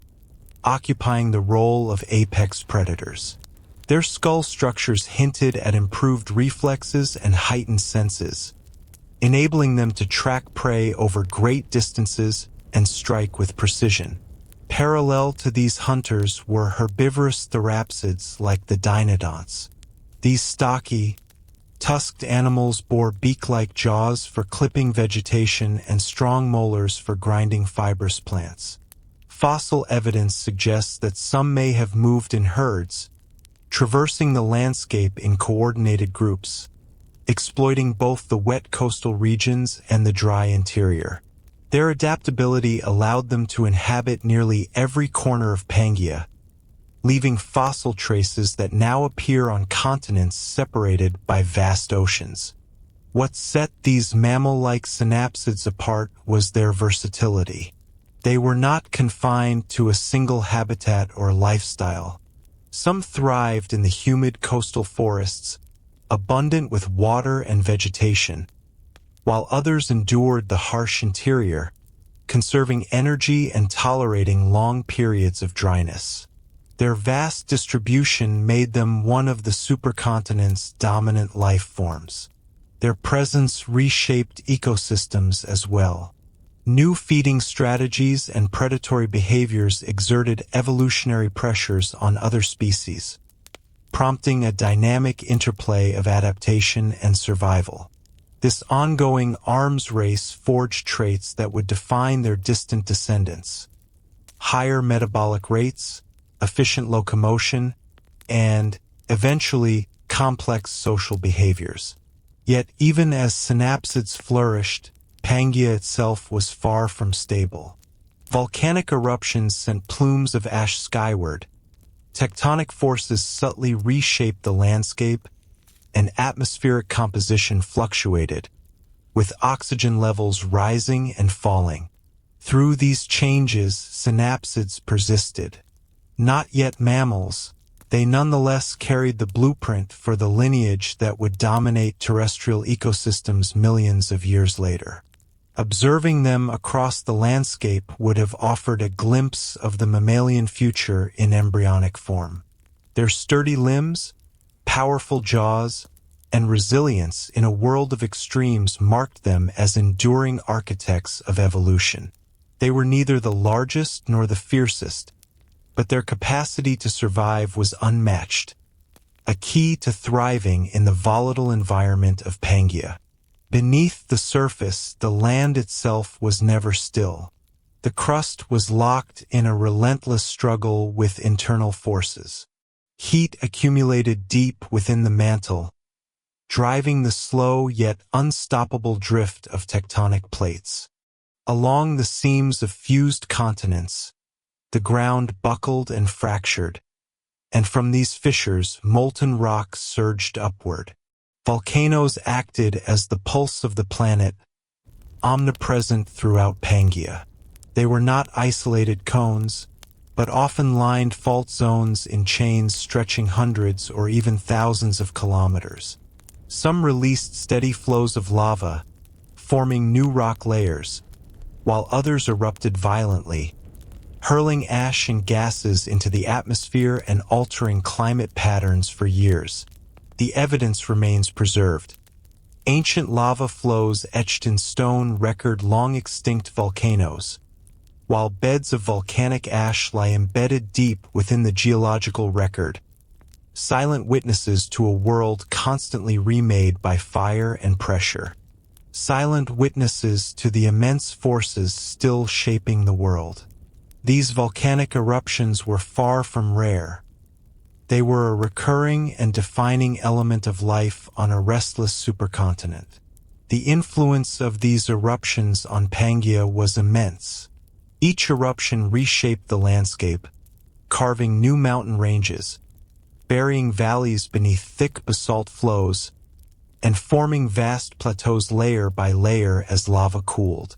occupying the role of apex predators. Their skull structures hinted at improved reflexes and heightened senses, enabling them to track prey over great distances and strike with precision. Parallel to these hunters were herbivorous therapsids like the deinodonts. These stocky, tusked animals bore beak-like jaws for clipping vegetation and strong molars for grinding fibrous plants. Fossil evidence suggests that some may have moved in herds, traversing the landscape in coordinated groups, exploiting both the wet coastal regions and the dry interior. Their adaptability allowed them to inhabit nearly every corner of Pangea, leaving fossil traces that now appear on continents separated by vast oceans. What set these mammal-like synapsids apart was their versatility. They were not confined to a single habitat or lifestyle. Some thrived in the humid coastal forests, abundant with water and vegetation, while others endured the harsh interior, conserving energy and tolerating long periods of dryness. Their vast distribution made them one of the supercontinent's dominant life forms. Their presence reshaped ecosystems as well. New feeding strategies and predatory behaviors exerted evolutionary pressures on other species, prompting a dynamic interplay of adaptation and survival. This ongoing arms race forged traits that would define their distant descendants: higher metabolic rates, efficient locomotion, and, eventually, complex social behaviors. Yet even as synapsids flourished, Pangea itself was far from stable. Volcanic eruptions sent plumes of ash skyward, tectonic forces subtly reshaped the landscape, and atmospheric composition fluctuated, with oxygen levels rising and falling. Through these changes, synapsids persisted. Not yet mammals, they nonetheless carried the blueprint for the lineage that would dominate terrestrial ecosystems millions of years later. Observing them across the landscape would have offered a glimpse of the mammalian future in embryonic form. Their sturdy limbs, powerful jaws, and resilience in a world of extremes marked them as enduring architects of evolution. They were neither the largest nor the fiercest, but their capacity to survive was unmatched, a key to thriving in the volatile environment of Pangea. Beneath the surface, the land itself was never still. The crust was locked in a relentless struggle with internal forces. Heat accumulated deep within the mantle, driving the slow yet unstoppable drift of tectonic plates. Along the seams of fused continents, the ground buckled and fractured, and from these fissures molten rocks surged upward. Volcanoes acted as the pulse of the planet, omnipresent throughout Pangea. They were not isolated cones, but often lined fault zones in chains stretching hundreds or even thousands of kilometers. Some released steady flows of lava, forming new rock layers, while others erupted violently, hurling ash and gases into the atmosphere and altering climate patterns for years. The evidence remains preserved. Ancient lava flows etched in stone record long-extinct volcanoes, while beds of volcanic ash lie embedded deep within the geological record, silent witnesses to a world constantly remade by fire and pressure. Silent witnesses to the immense forces still shaping the world. These volcanic eruptions were far from rare. They were a recurring and defining element of life on a restless supercontinent. The influence of these eruptions on Pangea was immense. Each eruption reshaped the landscape, carving new mountain ranges, burying valleys beneath thick basalt flows, and forming vast plateaus layer by layer as lava cooled.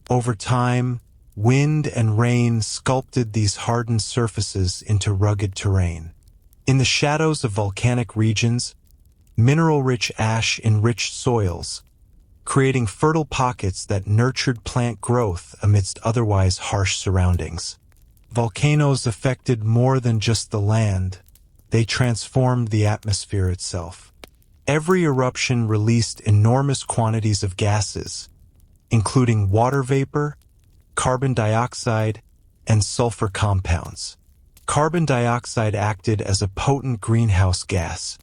Over time, wind and rain sculpted these hardened surfaces into rugged terrain. In the shadows of volcanic regions, mineral-rich ash enriched soils, creating fertile pockets that nurtured plant growth amidst otherwise harsh surroundings. Volcanoes affected more than just the land. They transformed the atmosphere itself. Every eruption released enormous quantities of gases, including water vapor, carbon dioxide, and sulfur compounds. Carbon dioxide acted as a potent greenhouse gas,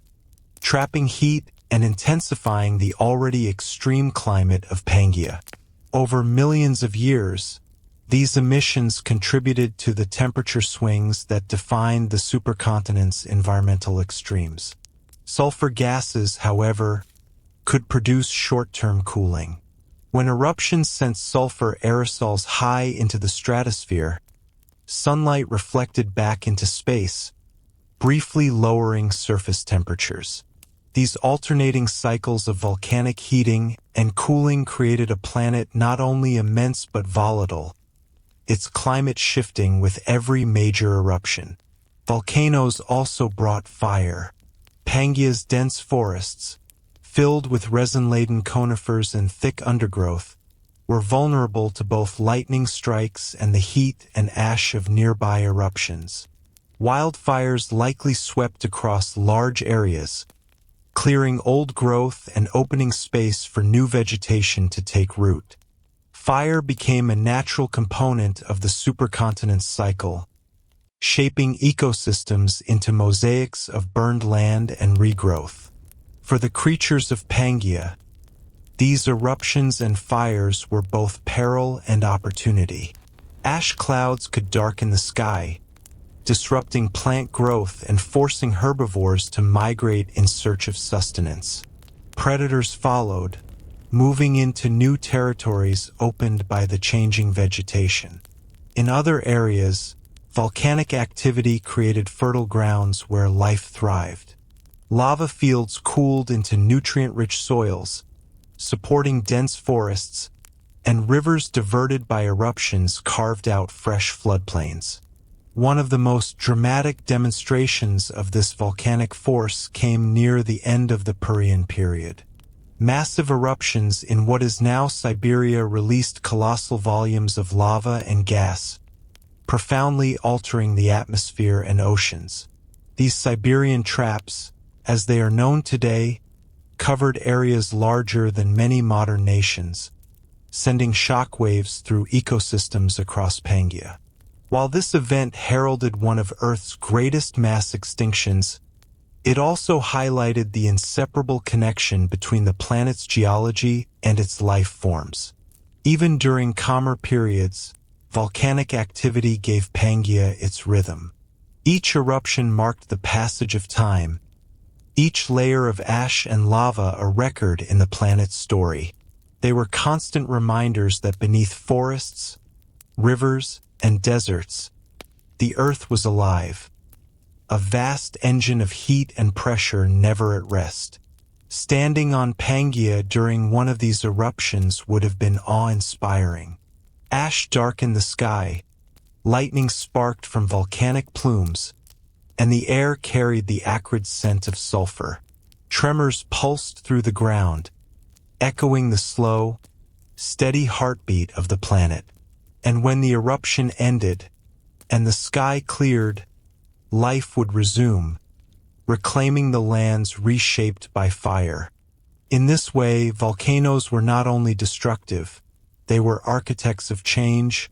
trapping heat and intensifying the already extreme climate of Pangea. Over millions of years, these emissions contributed to the temperature swings that defined the supercontinent's environmental extremes. Sulfur gases, however, could produce short-term cooling. When eruptions sent sulfur aerosols high into the stratosphere, sunlight reflected back into space, briefly lowering surface temperatures. These alternating cycles of volcanic heating and cooling created a planet not only immense but volatile, its climate shifting with every major eruption. Volcanoes also brought fire. Pangea's dense forests, filled with resin-laden conifers and thick undergrowth, were vulnerable to both lightning strikes and the heat and ash of nearby eruptions. Wildfires likely swept across large areas, clearing old growth and opening space for new vegetation to take root. Fire became a natural component of the supercontinent's cycle, shaping ecosystems into mosaics of burned land and regrowth. For the creatures of Pangea, these eruptions and fires were both peril and opportunity. Ash clouds could darken the sky, disrupting plant growth and forcing herbivores to migrate in search of sustenance. Predators followed, moving into new territories opened by the changing vegetation. In other areas, volcanic activity created fertile grounds where life thrived. Lava fields cooled into nutrient-rich soils, supporting dense forests, and rivers diverted by eruptions carved out fresh floodplains. One of the most dramatic demonstrations of this volcanic force came near the end of the Permian period. Massive eruptions in what is now Siberia released colossal volumes of lava and gas, profoundly altering the atmosphere and oceans. These Siberian traps, as they are known today, covered areas larger than many modern nations, sending shockwaves through ecosystems across Pangea. While this event heralded one of Earth's greatest mass extinctions, it also highlighted the inseparable connection between the planet's geology and its life forms. Even during calmer periods, volcanic activity gave Pangea its rhythm. Each eruption marked the passage of time, each layer of ash and lava a record in the planet's story. They were constant reminders that beneath forests, rivers, and deserts, the Earth was alive, a vast engine of heat and pressure never at rest. Standing on Pangea during one of these eruptions would have been awe-inspiring. Ash darkened the sky, lightning sparked from volcanic plumes, and the air carried the acrid scent of sulfur. Tremors pulsed through the ground, echoing the slow, steady heartbeat of the planet. And when the eruption ended, and the sky cleared, life would resume, reclaiming the lands reshaped by fire. In this way, volcanoes were not only destructive, they were architects of change,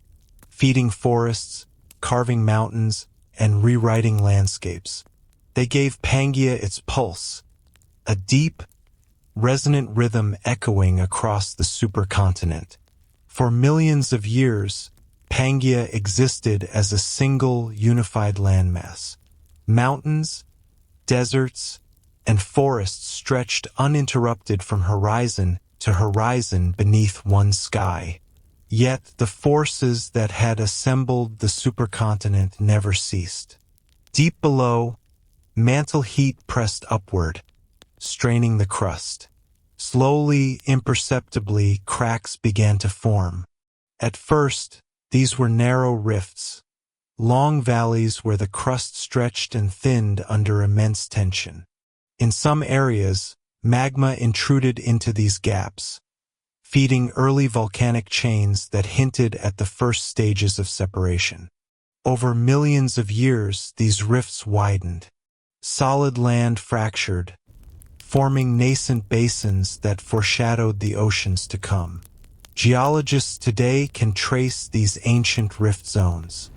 feeding forests, carving mountains, and rewriting landscapes. They gave Pangea its pulse, a deep, resonant rhythm echoing across the supercontinent. For millions of years, Pangea existed as a single, unified landmass. Mountains, deserts, and forests stretched uninterrupted from horizon to horizon beneath one sky. Yet the forces that had assembled the supercontinent never ceased. Deep below, mantle heat pressed upward, straining the crust. Slowly, imperceptibly, cracks began to form. At first, these were narrow rifts, long valleys where the crust stretched and thinned under immense tension. In some areas, magma intruded into these gaps, feeding early volcanic chains that hinted at the first stages of separation. Over millions of years, these rifts widened. Solid land fractured, forming nascent basins that foreshadowed the oceans to come. Geologists today can trace these ancient rift zones.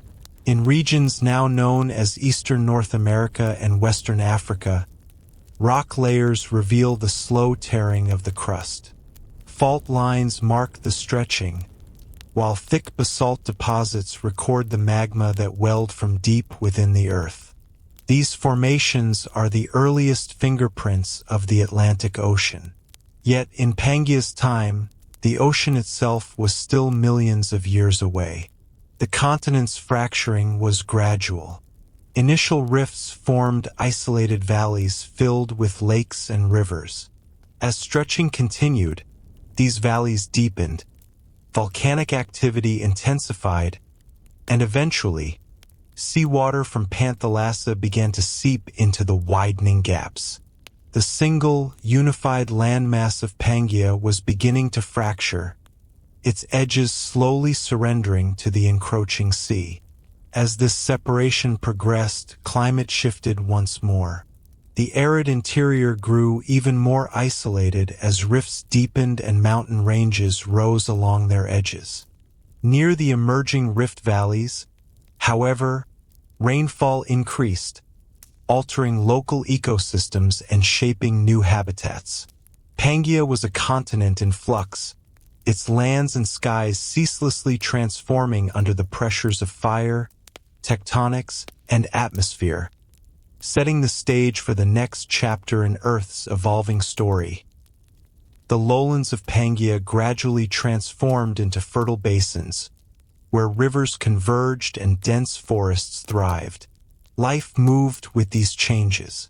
In regions now known as Eastern North America and Western Africa, rock layers reveal the slow tearing of the crust. Fault lines mark the stretching, while thick basalt deposits record the magma that welled from deep within the earth. These formations are the earliest fingerprints of the Atlantic Ocean. Yet in Pangea's time, the ocean itself was still millions of years away. The continent's fracturing was gradual. Initial rifts formed isolated valleys filled with lakes and rivers. As stretching continued, these valleys deepened, volcanic activity intensified, and eventually, seawater from Panthalassa began to seep into the widening gaps. The single, unified landmass of Pangea was beginning to fracture, its edges slowly surrendering to the encroaching sea. As this separation progressed, climate shifted once more. The arid interior grew even more isolated as rifts deepened and mountain ranges rose along their edges. Near the emerging rift valleys, however, rainfall increased, altering local ecosystems and shaping new habitats. Pangea was a continent in flux, its lands and skies ceaselessly transforming under the pressures of fire, tectonics, and atmosphere, setting the stage for the next chapter in Earth's evolving story. The lowlands of Pangea gradually transformed into fertile basins, where rivers converged and dense forests thrived. Life moved with these changes.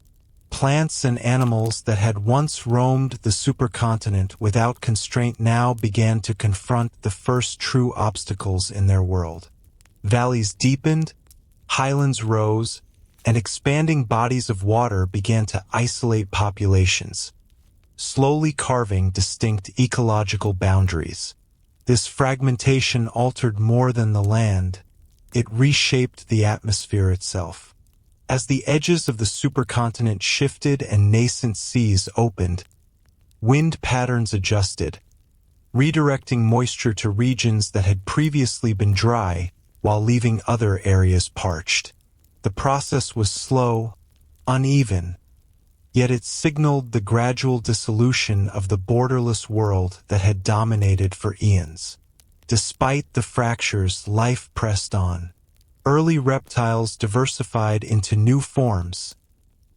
Plants and animals that had once roamed the supercontinent without constraint now began to confront the first true obstacles in their world. Valleys deepened, highlands rose, and expanding bodies of water began to isolate populations, slowly carving distinct ecological boundaries. This fragmentation altered more than the land, it reshaped the atmosphere itself. As the edges of the supercontinent shifted and nascent seas opened, wind patterns adjusted, redirecting moisture to regions that had previously been dry while leaving other areas parched. The process was slow, uneven, yet it signaled the gradual dissolution of the borderless world that had dominated for eons. Despite the fractures, life pressed on. Early reptiles diversified into new forms,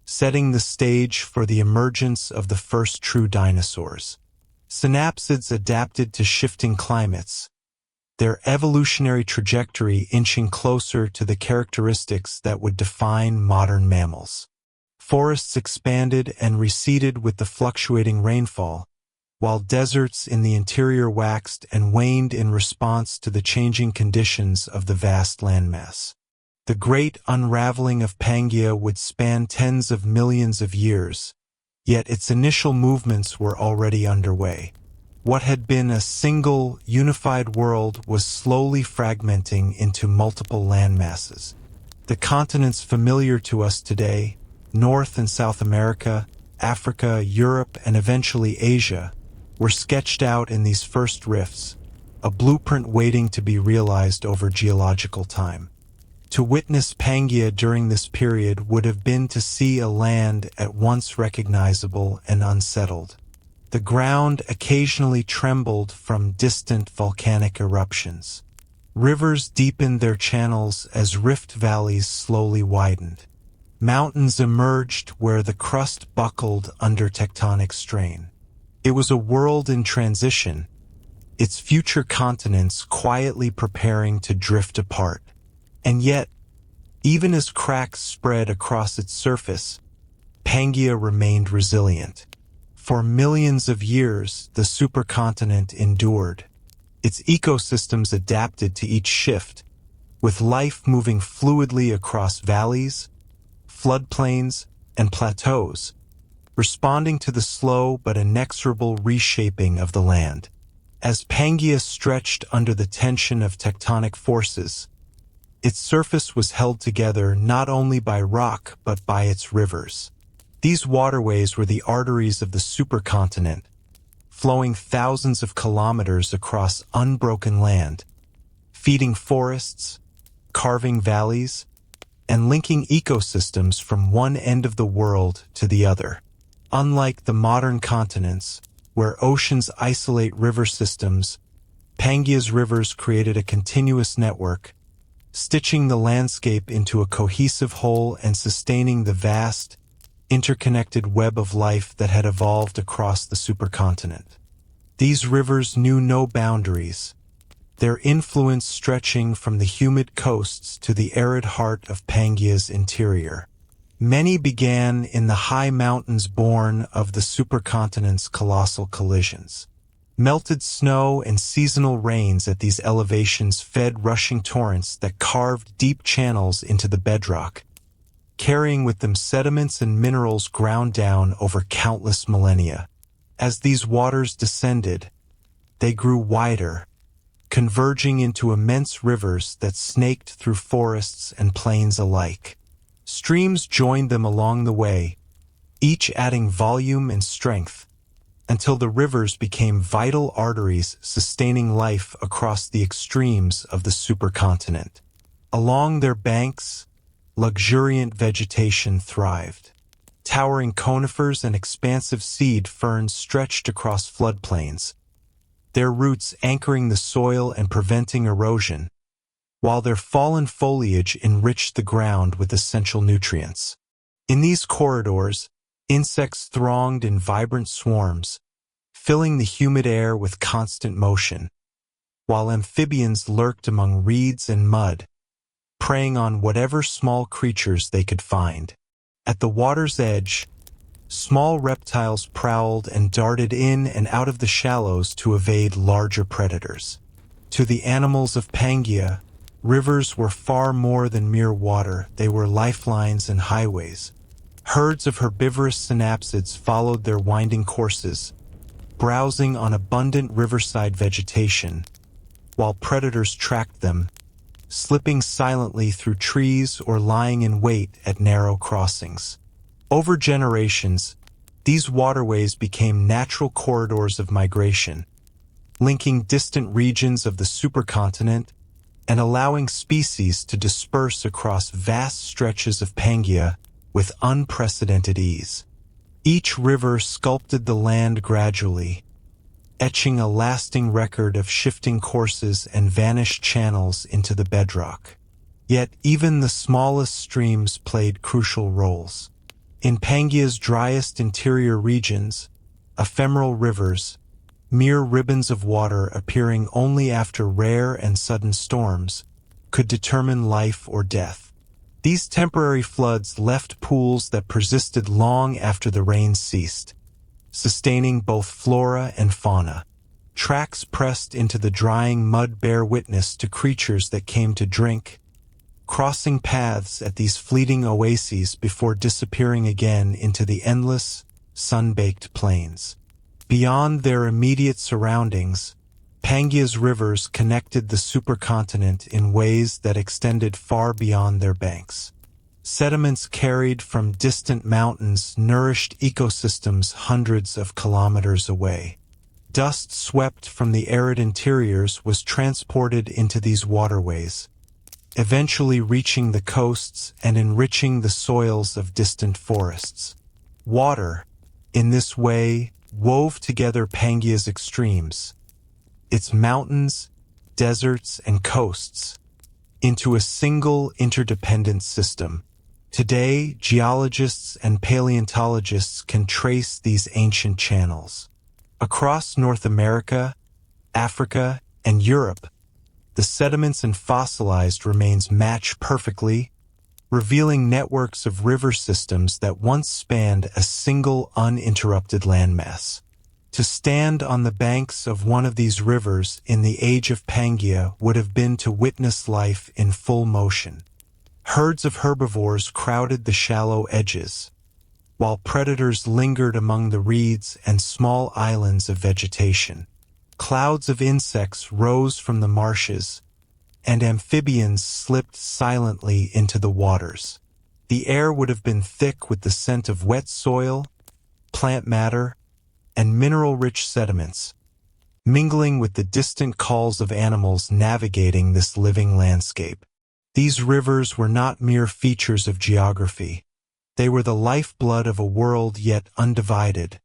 setting the stage for the emergence of the first true dinosaurs. Synapsids adapted to shifting climates, their evolutionary trajectory inching closer to the characteristics that would define modern mammals. Forests expanded and receded with the fluctuating rainfall, while deserts in the interior waxed and waned in response to the changing conditions of the vast landmass. The great unraveling of Pangea would span tens of millions of years, yet its initial movements were already underway. What had been a single, unified world was slowly fragmenting into multiple landmasses. The continents familiar to us today, North and South America, Africa, Europe, and eventually Asia, were sketched out in these first rifts, a blueprint waiting to be realized over geological time. To witness Pangea during this period would have been to see a land at once recognizable and unsettled. The ground occasionally trembled from distant volcanic eruptions. Rivers deepened their channels as rift valleys slowly widened. Mountains emerged where the crust buckled under tectonic strain. It was a world in transition, its future continents quietly preparing to drift apart. And yet, even as cracks spread across its surface, Pangea remained resilient. For millions of years, the supercontinent endured. Its ecosystems adapted to each shift, with life moving fluidly across valleys, floodplains, and plateaus, responding to the slow but inexorable reshaping of the land. As Pangea stretched under the tension of tectonic forces, its surface was held together not only by rock but by its rivers. These waterways were the arteries of the supercontinent, flowing thousands of kilometers across unbroken land, feeding forests, carving valleys, and linking ecosystems from one end of the world to the other. Unlike the modern continents, where oceans isolate river systems, Pangea's rivers created a continuous network, stitching the landscape into a cohesive whole and sustaining the vast, interconnected web of life that had evolved across the supercontinent. These rivers knew no boundaries, their influence stretching from the humid coasts to the arid heart of Pangea's interior. Many began in the high mountains born of the supercontinent's colossal collisions. Melted snow and seasonal rains at these elevations fed rushing torrents that carved deep channels into the bedrock, carrying with them sediments and minerals ground down over countless millennia. As these waters descended, they grew wider, converging into immense rivers that snaked through forests and plains alike. Streams joined them along the way, each adding volume and strength, until the rivers became vital arteries sustaining life across the extremes of the supercontinent. Along their banks, luxuriant vegetation thrived. Towering conifers and expansive seed ferns stretched across floodplains, their roots anchoring the soil and preventing erosion, while their fallen foliage enriched the ground with essential nutrients. In these corridors, insects thronged in vibrant swarms, filling the humid air with constant motion, while amphibians lurked among reeds and mud, preying on whatever small creatures they could find. At the water's edge, small reptiles prowled and darted in and out of the shallows to evade larger predators. To the animals of Pangea, rivers were far more than mere water. They were lifelines and highways. Herds of herbivorous synapsids followed their winding courses, browsing on abundant riverside vegetation, while predators tracked them, slipping silently through trees or lying in wait at narrow crossings. Over generations, these waterways became natural corridors of migration, linking distant regions of the supercontinent and allowing species to disperse across vast stretches of Pangea with unprecedented ease. Each river sculpted the land gradually, etching a lasting record of shifting courses and vanished channels into the bedrock. Yet even the smallest streams played crucial roles. In Pangea's driest interior regions, ephemeral rivers, mere ribbons of water appearing only after rare and sudden storms, could determine life or death. These temporary floods left pools that persisted long after the rain ceased, sustaining both flora and fauna. Tracks pressed into the drying mud bear witness to creatures that came to drink, crossing paths at these fleeting oases before disappearing again into the endless, sun-baked plains. Beyond their immediate surroundings, Pangea's rivers connected the supercontinent in ways that extended far beyond their banks. Sediments carried from distant mountains nourished ecosystems hundreds of kilometers away. Dust swept from the arid interiors was transported into these waterways, eventually reaching the coasts and enriching the soils of distant forests. Water, in this way, wove together Pangea's extremes, its mountains, deserts, and coasts, into a single interdependent system. Today, geologists and paleontologists can trace these ancient channels. Across North America, Africa, and Europe, the sediments and fossilized remains match perfectly, revealing networks of river systems that once spanned a single uninterrupted landmass. To stand on the banks of one of these rivers in the Age of Pangea would have been to witness life in full motion. Herds of herbivores crowded the shallow edges, while predators lingered among the reeds and small islands of vegetation. Clouds of insects rose from the marshes, and amphibians slipped silently into the waters. The air would have been thick with the scent of wet soil, plant matter, and mineral-rich sediments, mingling with the distant calls of animals navigating this living landscape. These rivers were not mere features of geography. They were the lifeblood of a world yet undivided,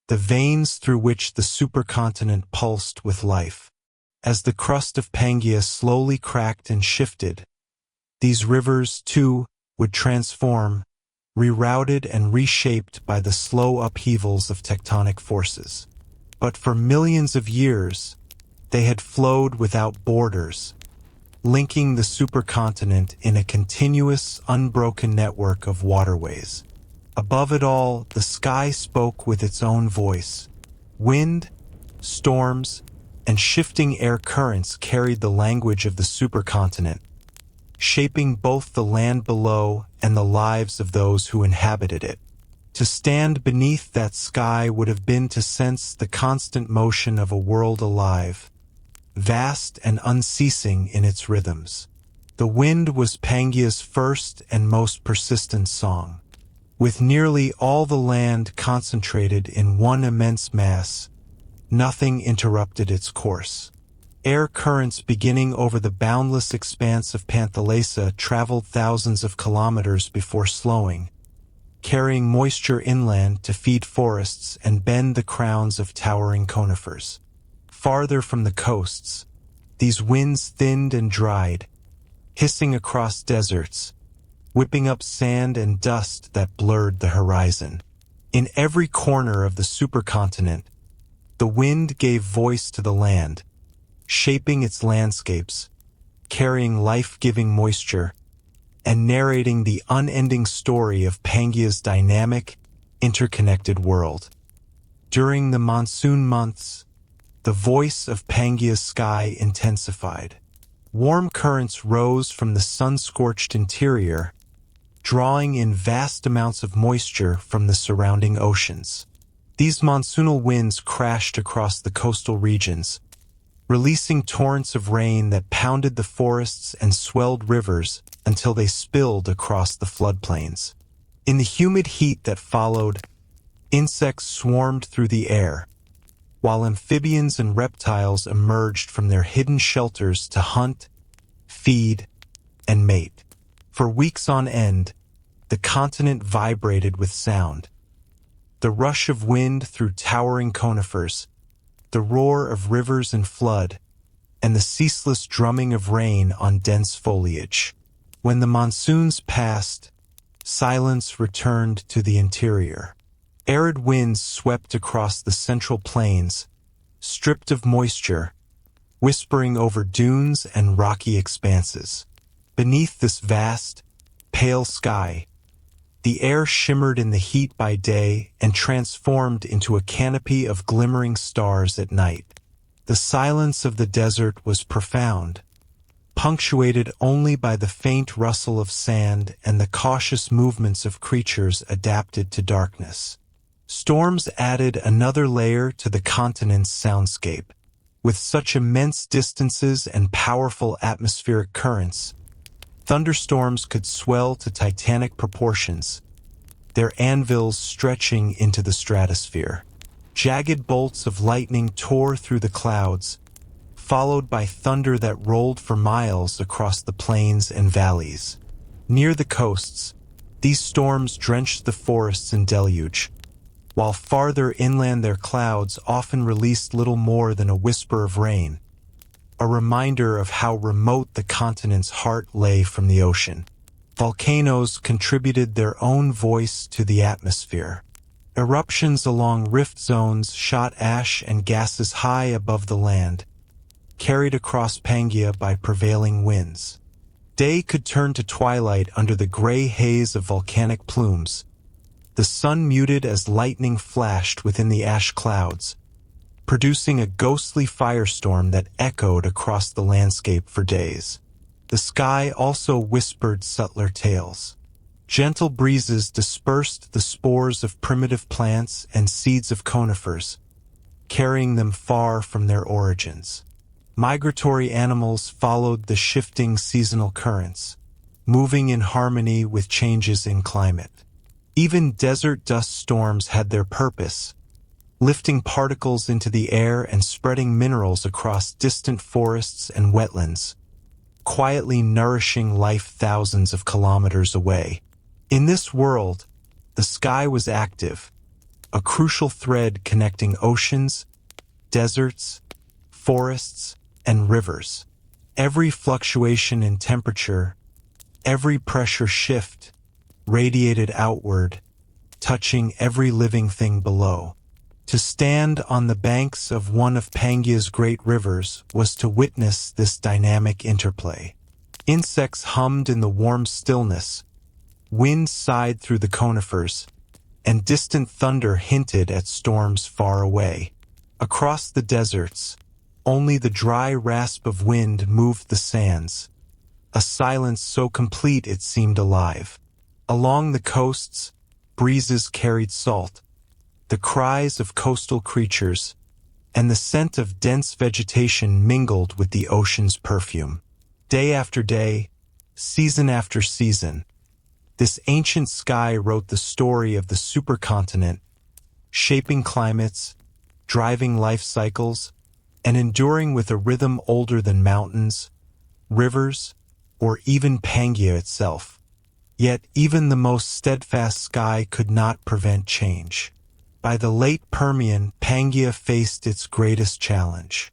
the veins through which the supercontinent pulsed with life. As the crust of Pangea slowly cracked and shifted, these rivers, too, would transform, rerouted and reshaped by the slow upheavals of tectonic forces. But for millions of years, they had flowed without borders, linking the supercontinent in a continuous, unbroken network of waterways. Above it all, the sky spoke with its own voice. Wind, storms, and shifting air currents carried the language of the supercontinent, shaping both the land below and the lives of those who inhabited it. To stand beneath that sky would have been to sense the constant motion of a world alive, vast and unceasing in its rhythms. The wind was Pangea's first and most persistent song. With nearly all the land concentrated in one immense mass, nothing interrupted its course. Air currents beginning over the boundless expanse of Panthalassa traveled thousands of kilometers before slowing, carrying moisture inland to feed forests and bend the crowns of towering conifers. Farther from the coasts, these winds thinned and dried, hissing across deserts, whipping up sand and dust that blurred the horizon. In every corner of the supercontinent, the wind gave voice to the land, shaping its landscapes, carrying life-giving moisture, and narrating the unending story of Pangea's dynamic, interconnected world. During the monsoon months, the voice of Pangea's sky intensified. Warm currents rose from the sun-scorched interior, drawing in vast amounts of moisture from the surrounding oceans. These monsoonal winds crashed across the coastal regions, releasing torrents of rain that pounded the forests and swelled rivers until they spilled across the floodplains. In the humid heat that followed, insects swarmed through the air, while amphibians and reptiles emerged from their hidden shelters to hunt, feed, and mate. For weeks on end, the continent vibrated with sound. The rush of wind through towering conifers, the roar of rivers in flood, and the ceaseless drumming of rain on dense foliage. When the monsoons passed, silence returned to the interior. Arid winds swept across the central plains, stripped of moisture, whispering over dunes and rocky expanses. Beneath this vast, pale sky, the air shimmered in the heat by day and transformed into a canopy of glimmering stars at night. The silence of the desert was profound, punctuated only by the faint rustle of sand and the cautious movements of creatures adapted to darkness. Storms added another layer to the continent's soundscape. With such immense distances and powerful atmospheric currents, thunderstorms could swell to titanic proportions, their anvils stretching into the stratosphere. Jagged bolts of lightning tore through the clouds, followed by thunder that rolled for miles across the plains and valleys. Near the coasts, these storms drenched the forests in deluge, while farther inland their clouds often released little more than a whisper of rain, a reminder of how remote the continent's heart lay from the ocean. Volcanoes contributed their own voice to the atmosphere. Eruptions along rift zones shot ash and gases high above the land, carried across Pangea by prevailing winds. Day could turn to twilight under the gray haze of volcanic plumes, the sun muted as lightning flashed within the ash clouds, producing a ghostly firestorm that echoed across the landscape for days. The sky also whispered subtler tales. Gentle breezes dispersed the spores of primitive plants and seeds of conifers, carrying them far from their origins. Migratory animals followed the shifting seasonal currents, moving in harmony with changes in climate. Even desert dust storms had their purpose, lifting particles into the air and spreading minerals across distant forests and wetlands, quietly nourishing life thousands of kilometers away. In this world, the sky was active, a crucial thread connecting oceans, deserts, forests, and rivers. Every fluctuation in temperature, every pressure shift, radiated outward, touching every living thing below. To stand on the banks of one of Pangea's great rivers was to witness this dynamic interplay. Insects hummed in the warm stillness, wind sighed through the conifers, and distant thunder hinted at storms far away. Across the deserts, only the dry rasp of wind moved the sands, a silence so complete it seemed alive. Along the coasts, breezes carried salt, the cries of coastal creatures, and the scent of dense vegetation mingled with the ocean's perfume. Day after day, season after season, this ancient sky wrote the story of the supercontinent, shaping climates, driving life cycles, and enduring with a rhythm older than mountains, rivers, or even Pangea itself. Yet even the most steadfast sky could not prevent change. By the late Permian, Pangea faced its greatest challenge.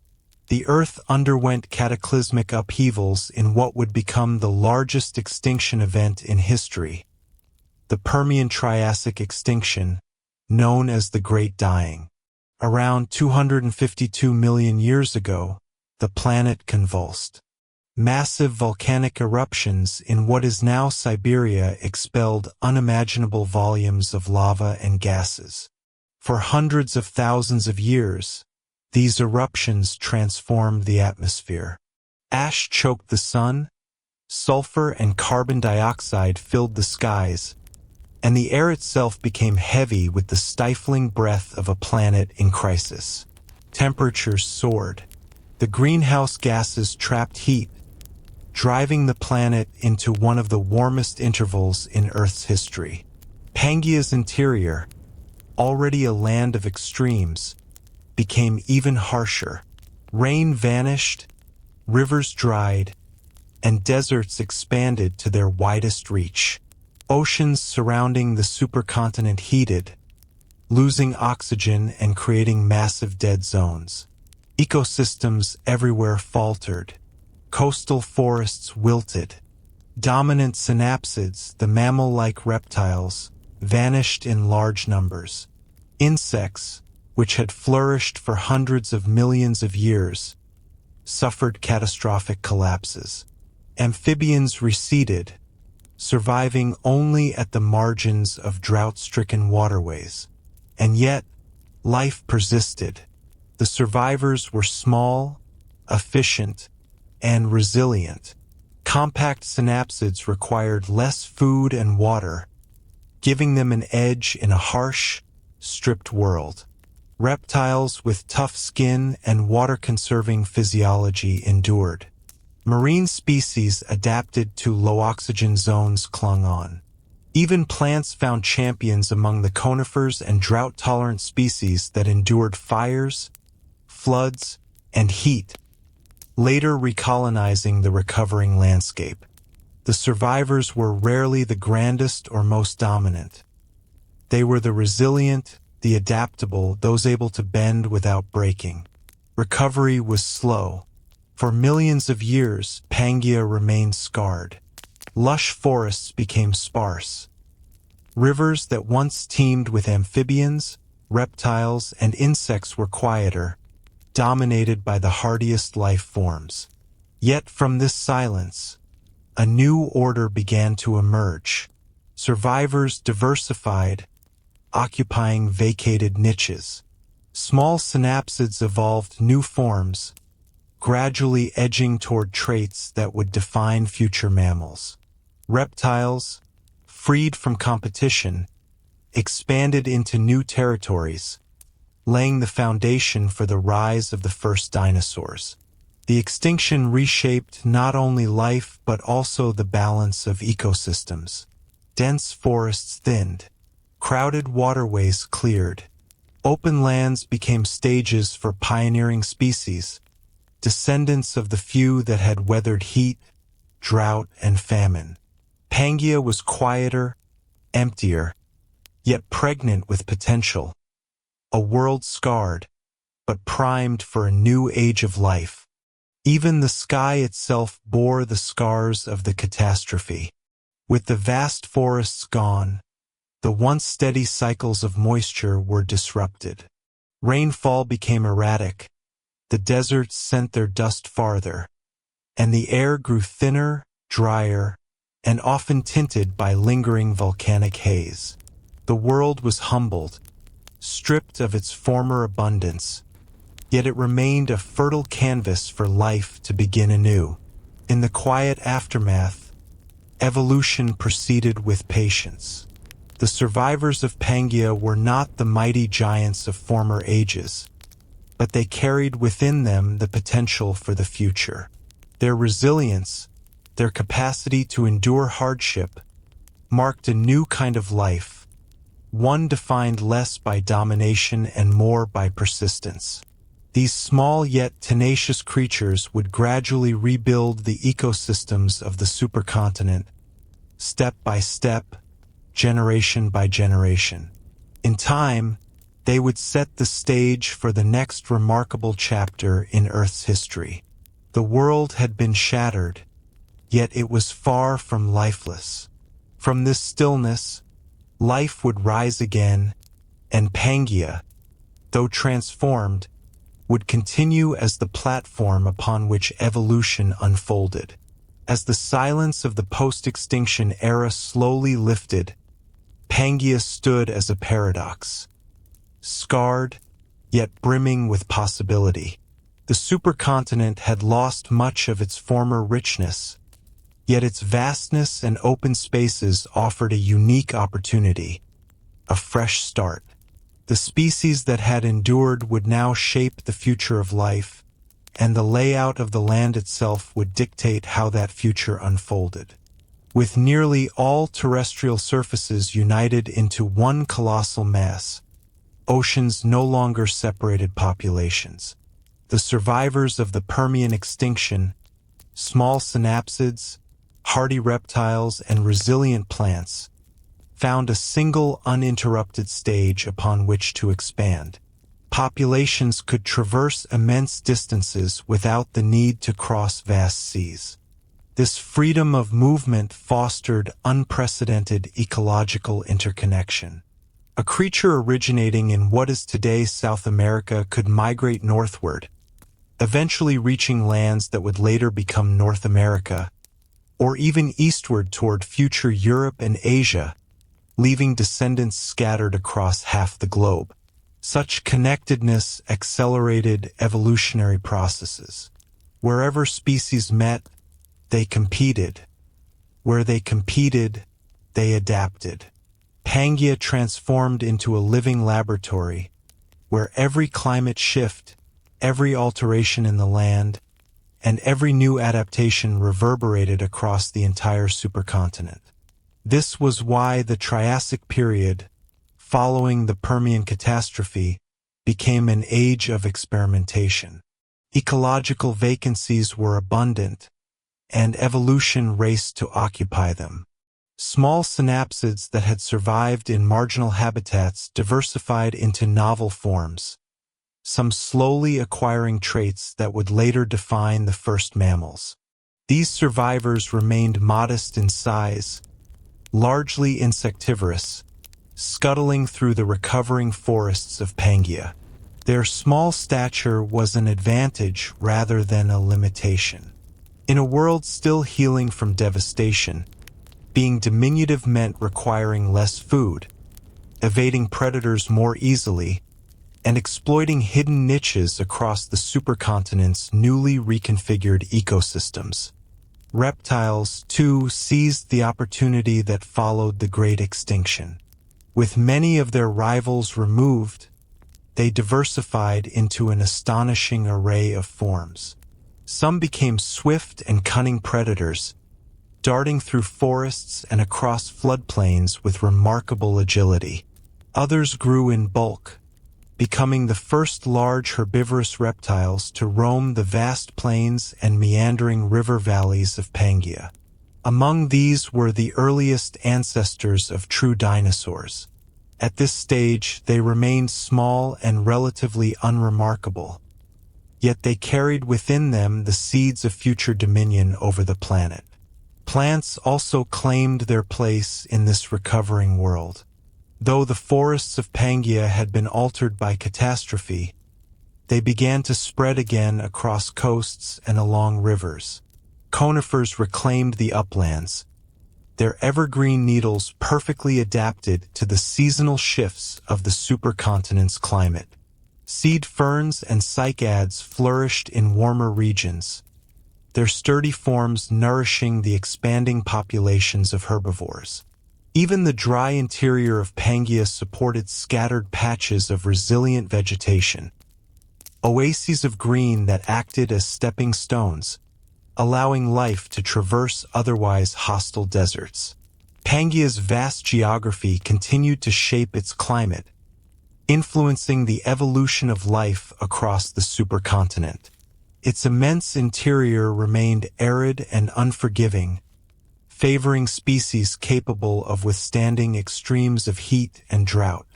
The Earth underwent cataclysmic upheavals in what would become the largest extinction event in history, the Permian Triassic extinction, known as the Great Dying. Around 252 million years ago, the planet convulsed. Massive volcanic eruptions in what is now Siberia expelled unimaginable volumes of lava and gases. For hundreds of thousands of years, these eruptions transformed the atmosphere. Ash choked the sun, sulfur and carbon dioxide filled the skies, and the air itself became heavy with the stifling breath of a planet in crisis. Temperatures soared. The greenhouse gases trapped heat, driving the planet into one of the warmest intervals in Earth's history. Pangea's interior, already a land of extremes, became even harsher. Rain vanished, rivers dried, and deserts expanded to their widest reach. Oceans surrounding the supercontinent heated, losing oxygen and creating massive dead zones. Ecosystems everywhere faltered. Coastal forests wilted. Dominant synapsids, the mammal-like reptiles, vanished in large numbers. Insects, which had flourished for hundreds of millions of years, suffered catastrophic collapses. Amphibians receded, surviving only at the margins of drought-stricken waterways. And yet, life persisted. The survivors were small, efficient, and resilient. Compact synapsids required less food and water, giving them an edge in a harsh, stripped world. Reptiles with tough skin and water-conserving physiology endured. Marine species adapted to low-oxygen zones clung on. Even plants found champions among the conifers and drought-tolerant species that endured fires, floods, and heat, later recolonizing the recovering landscape. The survivors were rarely the grandest or most dominant. They were the resilient, the adaptable, those able to bend without breaking. Recovery was slow. For millions of years, Pangea remained scarred. Lush forests became sparse. Rivers that once teemed with amphibians, reptiles, and insects were quieter, dominated by the hardiest life forms. Yet from this silence, a new order began to emerge. Survivors diversified, occupying vacated niches. Small synapsids evolved new forms, gradually edging toward traits that would define future mammals. Reptiles, freed from competition, expanded into new territories, laying the foundation for the rise of the first dinosaurs. The extinction reshaped not only life but also the balance of ecosystems. Dense forests thinned, crowded waterways cleared, open lands became stages for pioneering species, descendants of the few that had weathered heat, drought, and famine. Pangea was quieter, emptier, yet pregnant with potential. A world scarred, but primed for a new age of life. Even the sky itself bore the scars of the catastrophe. With the vast forests gone, the once steady cycles of moisture were disrupted. Rainfall became erratic, the deserts sent their dust farther, and the air grew thinner, drier, and often tinted by lingering volcanic haze. The world was humbled, stripped of its former abundance, yet it remained a fertile canvas for life to begin anew. In the quiet aftermath, evolution proceeded with patience. The survivors of Pangea were not the mighty giants of former ages, but they carried within them the potential for the future. Their resilience, their capacity to endure hardship, marked a new kind of life, one defined less by domination and more by persistence. These small yet tenacious creatures would gradually rebuild the ecosystems of the supercontinent, step by step, generation by generation. In time, they would set the stage for the next remarkable chapter in Earth's history. The world had been shattered, yet it was far from lifeless. From this stillness, life would rise again, and Pangea, though transformed, would continue as the platform upon which evolution unfolded. As the silence of the post-extinction era slowly lifted, Pangea stood as a paradox. Scarred, yet brimming with possibility. The supercontinent had lost much of its former richness, yet its vastness and open spaces offered a unique opportunity, a fresh start. The species that had endured would now shape the future of life, and the layout of the land itself would dictate how that future unfolded. With nearly all terrestrial surfaces united into one colossal mass, oceans no longer separated populations. The survivors of the Permian extinction, small synapsids, hardy reptiles, and resilient plants, found a single uninterrupted stage upon which to expand. Populations could traverse immense distances without the need to cross vast seas. This freedom of movement fostered unprecedented ecological interconnection. A creature originating in what is today South America could migrate northward, eventually reaching lands that would later become North America, or even eastward toward future Europe and Asia, leaving descendants scattered across half the globe. Such connectedness accelerated evolutionary processes. Wherever species met, they competed. Where they competed, they adapted. Pangea transformed into a living laboratory, where every climate shift, every alteration in the land, and every new adaptation reverberated across the entire supercontinent. This was why the Triassic period, following the Permian catastrophe, became an age of experimentation. Ecological vacancies were abundant, and evolution raced to occupy them. Small synapsids that had survived in marginal habitats diversified into novel forms, some slowly acquiring traits that would later define the first mammals. These survivors remained modest in size, largely insectivorous, scuttling through the recovering forests of Pangea. Their small stature was an advantage rather than a limitation. In a world still healing from devastation, being diminutive meant requiring less food, evading predators more easily, and exploiting hidden niches across the supercontinent's newly reconfigured ecosystems. Reptiles, too, seized the opportunity that followed the Great Extinction. With many of their rivals removed, they diversified into an astonishing array of forms. Some became swift and cunning predators, darting through forests and across floodplains with remarkable agility. Others grew in bulk, becoming the first large herbivorous reptiles to roam the vast plains and meandering river valleys of Pangea. Among these were the earliest ancestors of true dinosaurs. At this stage, they remained small and relatively unremarkable, yet they carried within them the seeds of future dominion over the planet. Plants also claimed their place in this recovering world. Though the forests of Pangea had been altered by catastrophe, they began to spread again across coasts and along rivers. Conifers reclaimed the uplands, their evergreen needles perfectly adapted to the seasonal shifts of the supercontinent's climate. Seed ferns and cycads flourished in warmer regions, their sturdy forms nourishing the expanding populations of herbivores. Even the dry interior of Pangea supported scattered patches of resilient vegetation, oases of green that acted as stepping stones, allowing life to traverse otherwise hostile deserts. Pangea's vast geography continued to shape its climate, influencing the evolution of life across the supercontinent. Its immense interior remained arid and unforgiving, favoring species capable of withstanding extremes of heat and drought.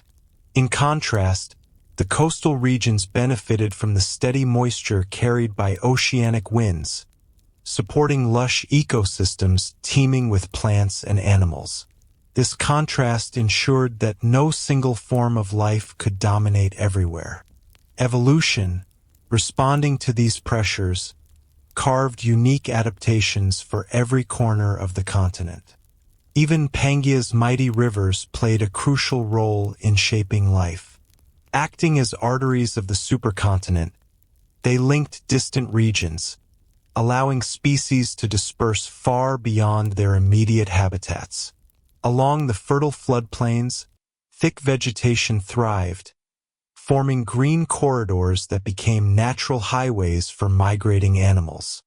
In contrast, the coastal regions benefited from the steady moisture carried by oceanic winds, supporting lush ecosystems teeming with plants and animals. This contrast ensured that no single form of life could dominate everywhere. Evolution, responding to these pressures, carved unique adaptations for every corner of the continent. Even Pangea's mighty rivers played a crucial role in shaping life. Acting as arteries of the supercontinent, they linked distant regions, allowing species to disperse far beyond their immediate habitats. Along the fertile floodplains, thick vegetation thrived, forming green corridors that became natural highways for migrating animals.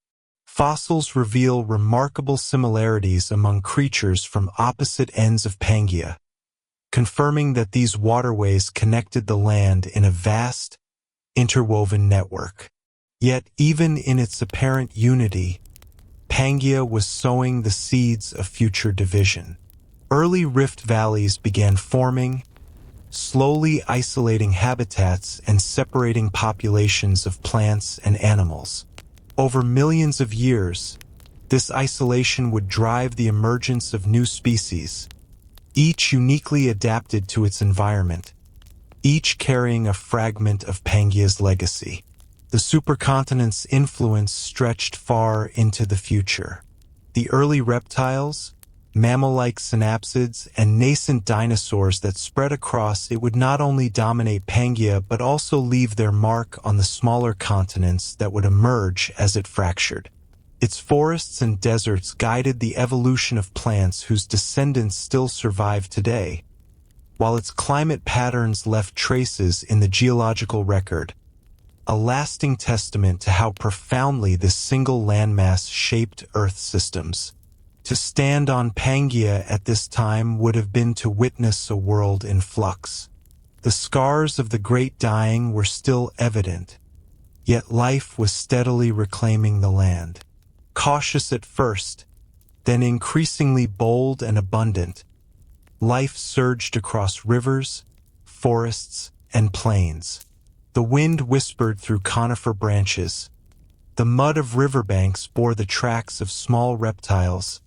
Fossils reveal remarkable similarities among creatures from opposite ends of Pangea, confirming that these waterways connected the land in a vast, interwoven network. Yet even in its apparent unity, Pangea was sowing the seeds of future division. Early rift valleys began forming, slowly isolating habitats and separating populations of plants and animals. Over millions of years, this isolation would drive the emergence of new species, each uniquely adapted to its environment, each carrying a fragment of Pangea's legacy. The supercontinent's influence stretched far into the future. The early reptiles, mammal-like synapsids, and nascent dinosaurs that spread across it would not only dominate Pangea but also leave their mark on the smaller continents that would emerge as it fractured. Its forests and deserts guided the evolution of plants whose descendants still survive today, while its climate patterns left traces in the geological record, a lasting testament to how profoundly this single landmass shaped Earth systems. To stand on Pangea at this time would have been to witness a world in flux. The scars of the Great Dying were still evident, yet life was steadily reclaiming the land. Cautious at first, then increasingly bold and abundant, life surged across rivers, forests, and plains. The wind whispered through conifer branches. The mud of riverbanks bore the tracks of small reptiles,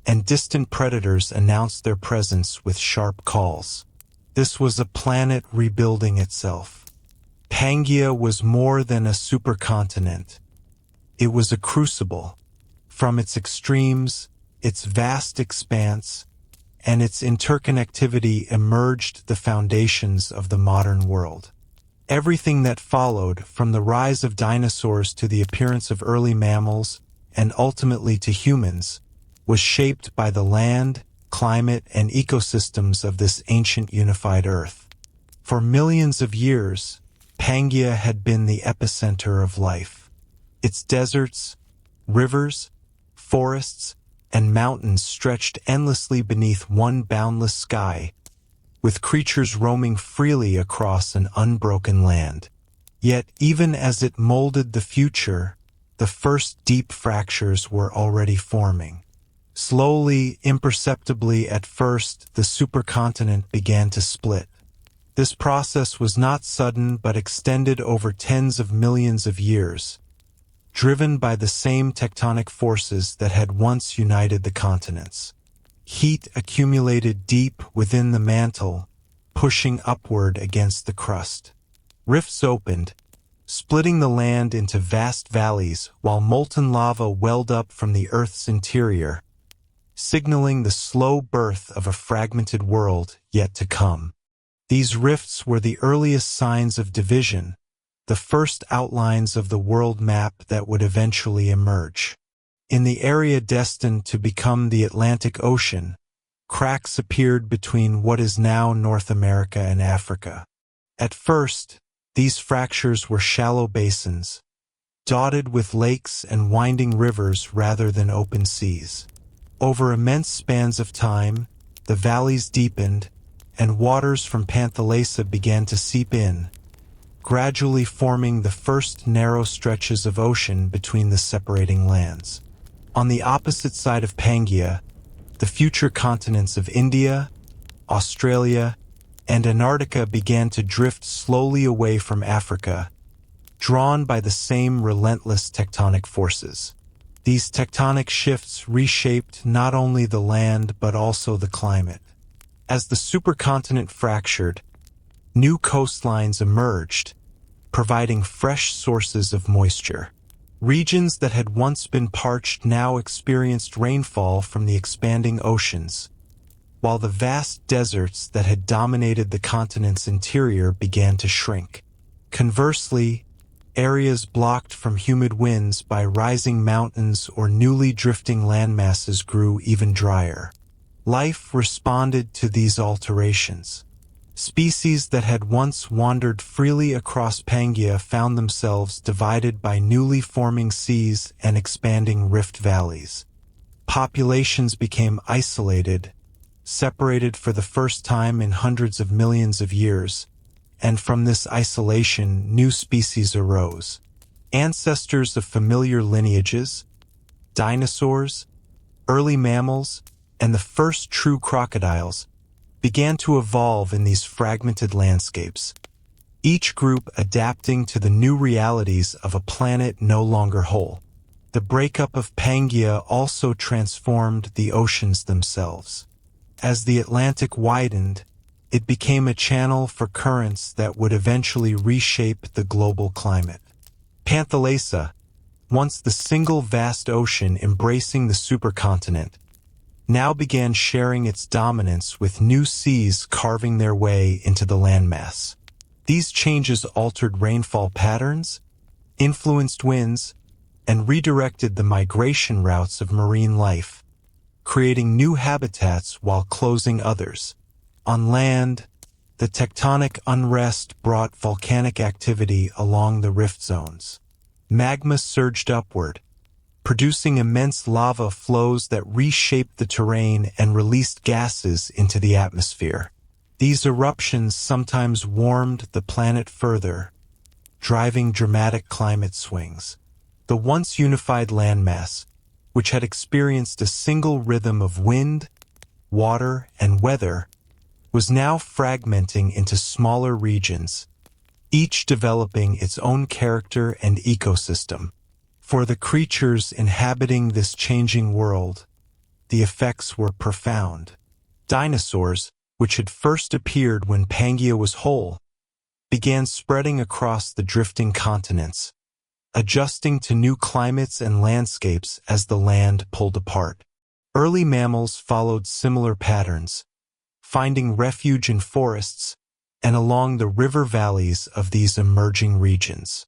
and distant predators announced their presence with sharp calls. This was a planet rebuilding itself. Pangea was more than a supercontinent. It was a crucible. From its extremes, its vast expanse, and its interconnectivity emerged the foundations of the modern world. Everything that followed, from the rise of dinosaurs to the appearance of early mammals, and ultimately to humans, was shaped by the land, climate, and ecosystems of this ancient unified Earth. For millions of years, Pangea had been the epicenter of life. Its deserts, rivers, forests, and mountains stretched endlessly beneath one boundless sky, with creatures roaming freely across an unbroken land. Yet, even as it molded the future, the first deep fractures were already forming. Slowly, imperceptibly at first, the supercontinent began to split. This process was not sudden but extended over tens of millions of years, driven by the same tectonic forces that had once united the continents. Heat accumulated deep within the mantle, pushing upward against the crust. Rifts opened, splitting the land into vast valleys while molten lava welled up from the Earth's interior, signaling the slow birth of a fragmented world yet to come. These rifts were the earliest signs of division, the first outlines of the world map that would eventually emerge. In the area destined to become the Atlantic Ocean, cracks appeared between what is now North America and Africa. At first, these fractures were shallow basins, dotted with lakes and winding rivers rather than open seas. Over immense spans of time, the valleys deepened, and waters from Panthalassa began to seep in, gradually forming the first narrow stretches of ocean between the separating lands. On the opposite side of Pangea, the future continents of India, Australia, and Antarctica began to drift slowly away from Africa, drawn by the same relentless tectonic forces. These tectonic shifts reshaped not only the land but also the climate. As the supercontinent fractured, new coastlines emerged, providing fresh sources of moisture. Regions that had once been parched now experienced rainfall from the expanding oceans, while the vast deserts that had dominated the continent's interior began to shrink. Conversely, areas blocked from humid winds by rising mountains or newly drifting landmasses grew even drier. Life responded to these alterations. Species that had once wandered freely across Pangea found themselves divided by newly forming seas and expanding rift valleys. Populations became isolated, separated for the first time in hundreds of millions of years, and from this isolation new species arose. Ancestors of familiar lineages, dinosaurs, early mammals, and the first true crocodiles began to evolve in these fragmented landscapes, each group adapting to the new realities of a planet no longer whole. The breakup of Pangea also transformed the oceans themselves. As the Atlantic widened, it became a channel for currents that would eventually reshape the global climate. Panthalassa, once the single vast ocean embracing the supercontinent, now began sharing its dominance with new seas carving their way into the landmass. These changes altered rainfall patterns, influenced winds, and redirected the migration routes of marine life, creating new habitats while closing others. On land, the tectonic unrest brought volcanic activity along the rift zones. Magma surged upward, producing immense lava flows that reshaped the terrain and released gases into the atmosphere. These eruptions sometimes warmed the planet further, driving dramatic climate swings. The once unified landmass, which had experienced a single rhythm of wind, water, and weather, was now fragmenting into smaller regions, each developing its own character and ecosystem. For the creatures inhabiting this changing world, the effects were profound. Dinosaurs, which had first appeared when Pangea was whole, began spreading across the drifting continents, adjusting to new climates and landscapes as the land pulled apart. Early mammals followed similar patterns, finding refuge in forests and along the river valleys of these emerging regions.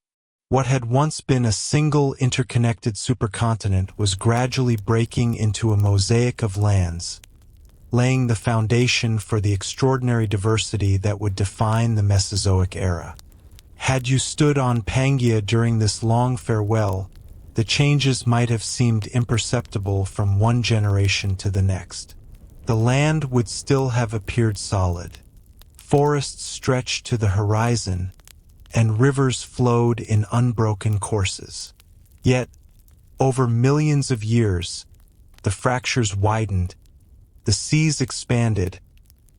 What had once been a single interconnected supercontinent was gradually breaking into a mosaic of lands, laying the foundation for the extraordinary diversity that would define the Mesozoic era. Had you stood on Pangea during this long farewell, the changes might have seemed imperceptible from one generation to the next. The land would still have appeared solid. Forests stretched to the horizon, and rivers flowed in unbroken courses. Yet, over millions of years, the fractures widened, the seas expanded,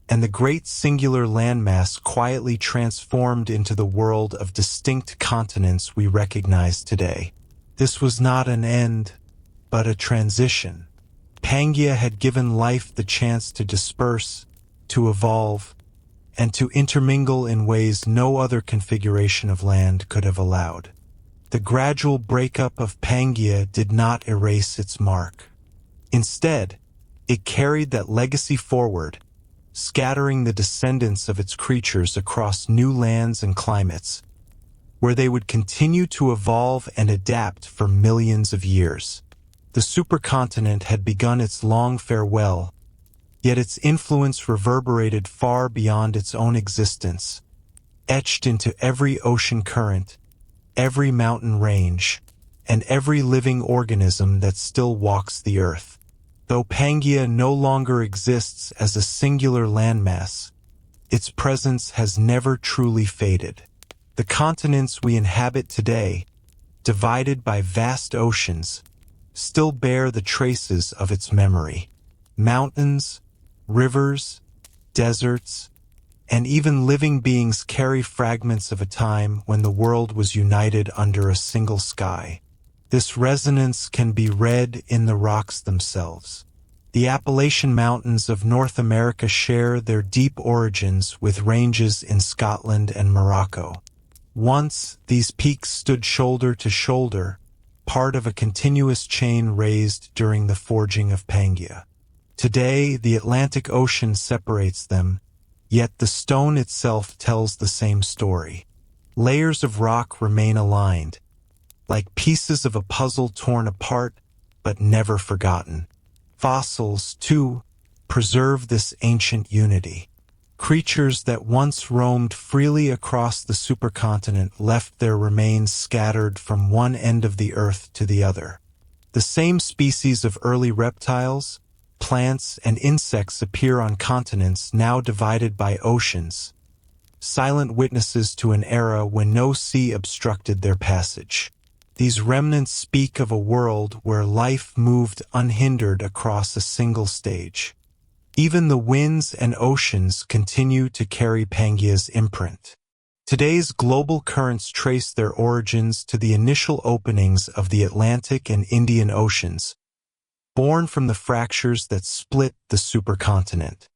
and the great singular landmass quietly transformed into the world of distinct continents we recognize today. This was not an end, but a transition. Pangea had given life the chance to disperse, to evolve, and to intermingle in ways no other configuration of land could have allowed. The gradual breakup of Pangea did not erase its mark. Instead, it carried that legacy forward, scattering the descendants of its creatures across new lands and climates, where they would continue to evolve and adapt for millions of years. The supercontinent had begun its long farewell, yet its influence reverberated far beyond its own existence, etched into every ocean current, every mountain range, and every living organism that still walks the earth. Though Pangea no longer exists as a singular landmass, its presence has never truly faded. The continents we inhabit today, divided by vast oceans, still bear the traces of its memory. Mountains, rivers, deserts, and even living beings carry fragments of a time when the world was united under a single sky. This resonance can be read in the rocks themselves. The Appalachian Mountains of North America share their deep origins with ranges in Scotland and Morocco. Once, these peaks stood shoulder to shoulder, part of a continuous chain raised during the forging of Pangea. Today, the Atlantic Ocean separates them, yet the stone itself tells the same story. Layers of rock remain aligned, like pieces of a puzzle torn apart but never forgotten. Fossils, too, preserve this ancient unity. Creatures that once roamed freely across the supercontinent left their remains scattered from one end of the earth to the other. The same species of early reptiles, plants, and insects appear on continents now divided by oceans, silent witnesses to an era when no sea obstructed their passage. These remnants speak of a world where life moved unhindered across a single stage. Even the winds and oceans continue to carry Pangea's imprint. Today's global currents trace their origins to the initial openings of the Atlantic and Indian Oceans, born from the fractures that split the supercontinent.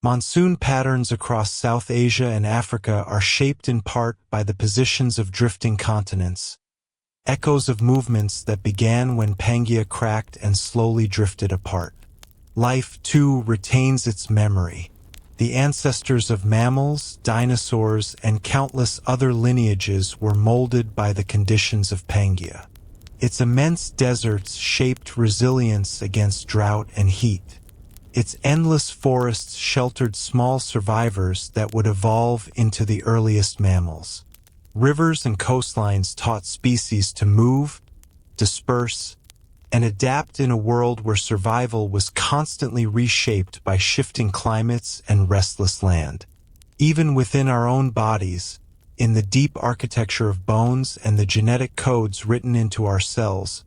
Monsoon patterns across South Asia and Africa are shaped in part by the positions of drifting continents, echoes of movements that began when Pangea cracked and slowly drifted apart. Life, too, retains its memory. The ancestors of mammals, dinosaurs, and countless other lineages were molded by the conditions of Pangea. Its immense deserts shaped resilience against drought and heat. Its endless forests sheltered small survivors that would evolve into the earliest mammals. Rivers and coastlines taught species to move, disperse, and adapt in a world where survival was constantly reshaped by shifting climates and restless land. Even within our own bodies, in the deep architecture of bones and the genetic codes written into our cells,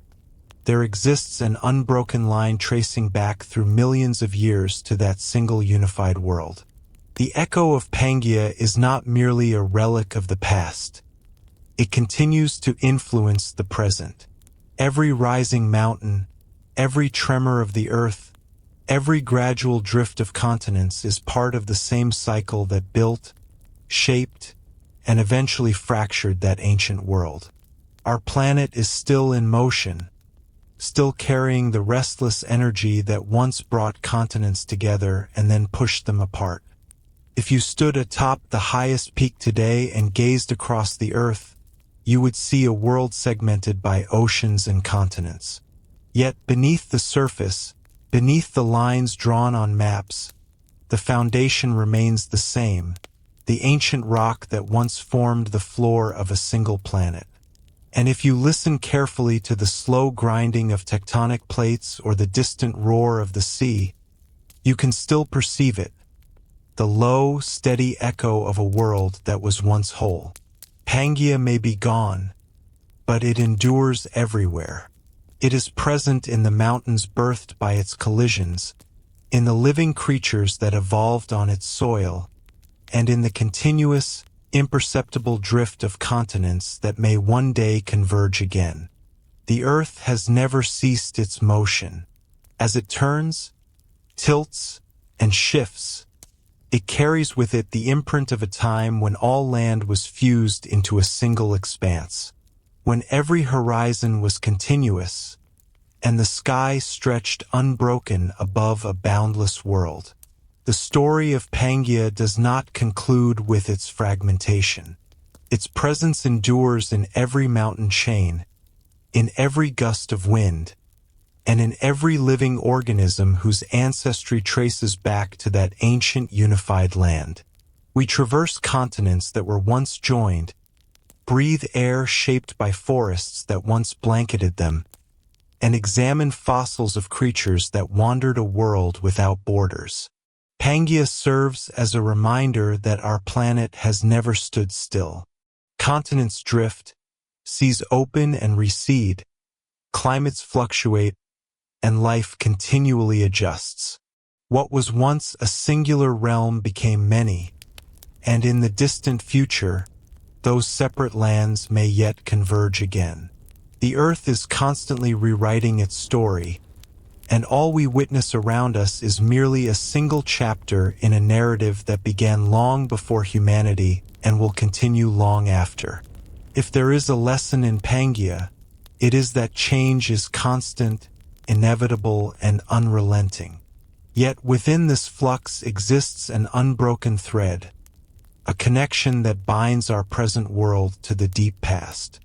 there exists an unbroken line tracing back through millions of years to that single unified world. The echo of Pangea is not merely a relic of the past. It continues to influence the present. Every rising mountain, every tremor of the earth, every gradual drift of continents is part of the same cycle that built, shaped, and eventually fractured that ancient world. Our planet is still in motion, still carrying the restless energy that once brought continents together and then pushed them apart. If you stood atop the highest peak today and gazed across the earth, you would see a world segmented by oceans and continents. Yet beneath the surface, beneath the lines drawn on maps, the foundation remains the same, the ancient rock that once formed the floor of a single planet. And if you listen carefully to the slow grinding of tectonic plates or the distant roar of the sea, you can still perceive it, the low, steady echo of a world that was once whole. Pangea may be gone, but it endures everywhere. It is present in the mountains birthed by its collisions, in the living creatures that evolved on its soil, and in the continuous, imperceptible drift of continents that may one day converge again. The Earth has never ceased its motion. As it turns, tilts, and shifts, it carries with it the imprint of a time when all land was fused into a single expanse, when every horizon was continuous, and the sky stretched unbroken above a boundless world. The story of Pangea does not conclude with its fragmentation. Its presence endures in every mountain chain, in every gust of wind, and in every living organism whose ancestry traces back to that ancient unified land. We traverse continents that were once joined, breathe air shaped by forests that once blanketed them, and examine fossils of creatures that wandered a world without borders. Pangea serves as a reminder that our planet has never stood still. Continents drift, seas open and recede, climates fluctuate, and life continually adjusts. What was once a singular realm became many, and in the distant future, those separate lands may yet converge again. The Earth is constantly rewriting its story, and all we witness around us is merely a single chapter in a narrative that began long before humanity and will continue long after. If there is a lesson in Pangea, it is that change is constant, inevitable, and unrelenting. Yet within this flux exists an unbroken thread, a connection that binds our present world to the deep past.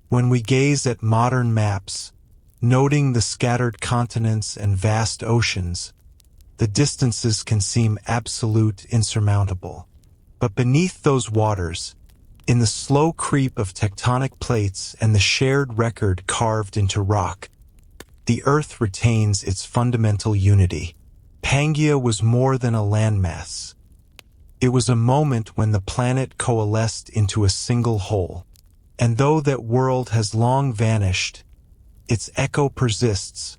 When we gaze at modern maps, noting the scattered continents and vast oceans, the distances can seem absolute, insurmountable. But beneath those waters, in the slow creep of tectonic plates and the shared record carved into rock, the Earth retains its fundamental unity. Pangea was more than a landmass. It was a moment when the planet coalesced into a single whole. And though that world has long vanished, its echo persists,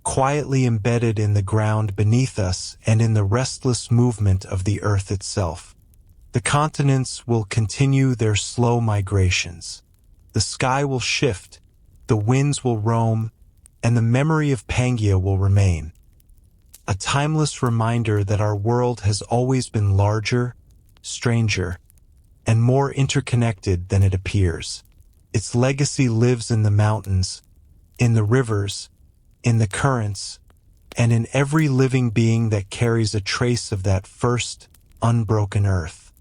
quietly embedded in the ground beneath us and in the restless movement of the Earth itself. The continents will continue their slow migrations. The sky will shift, the winds will roam, and the memory of Pangea will remain. A timeless reminder that our world has always been larger, stranger, and more interconnected than it appears. Its legacy lives in the mountains, in the rivers, in the currents, and in every living being that carries a trace of that first, unbroken Earth.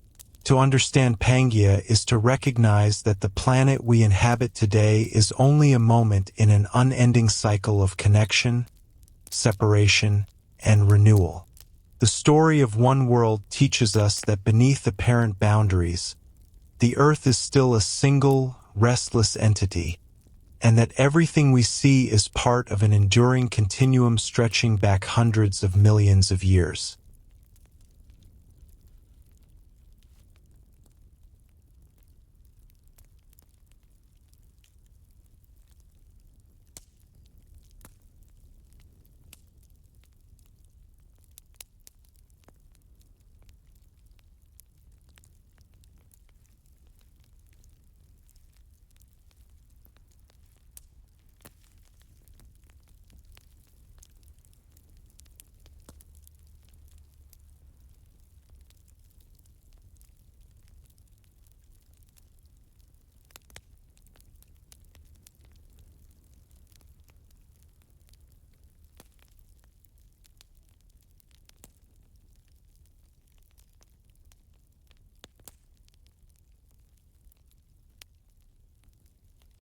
To understand Pangea is to recognize that the planet we inhabit today is only a moment in an unending cycle of connection, separation, and renewal. The story of one world teaches us that beneath apparent boundaries, the Earth is still a single, restless entity, and that everything we see is part of an enduring continuum stretching back hundreds of millions of years.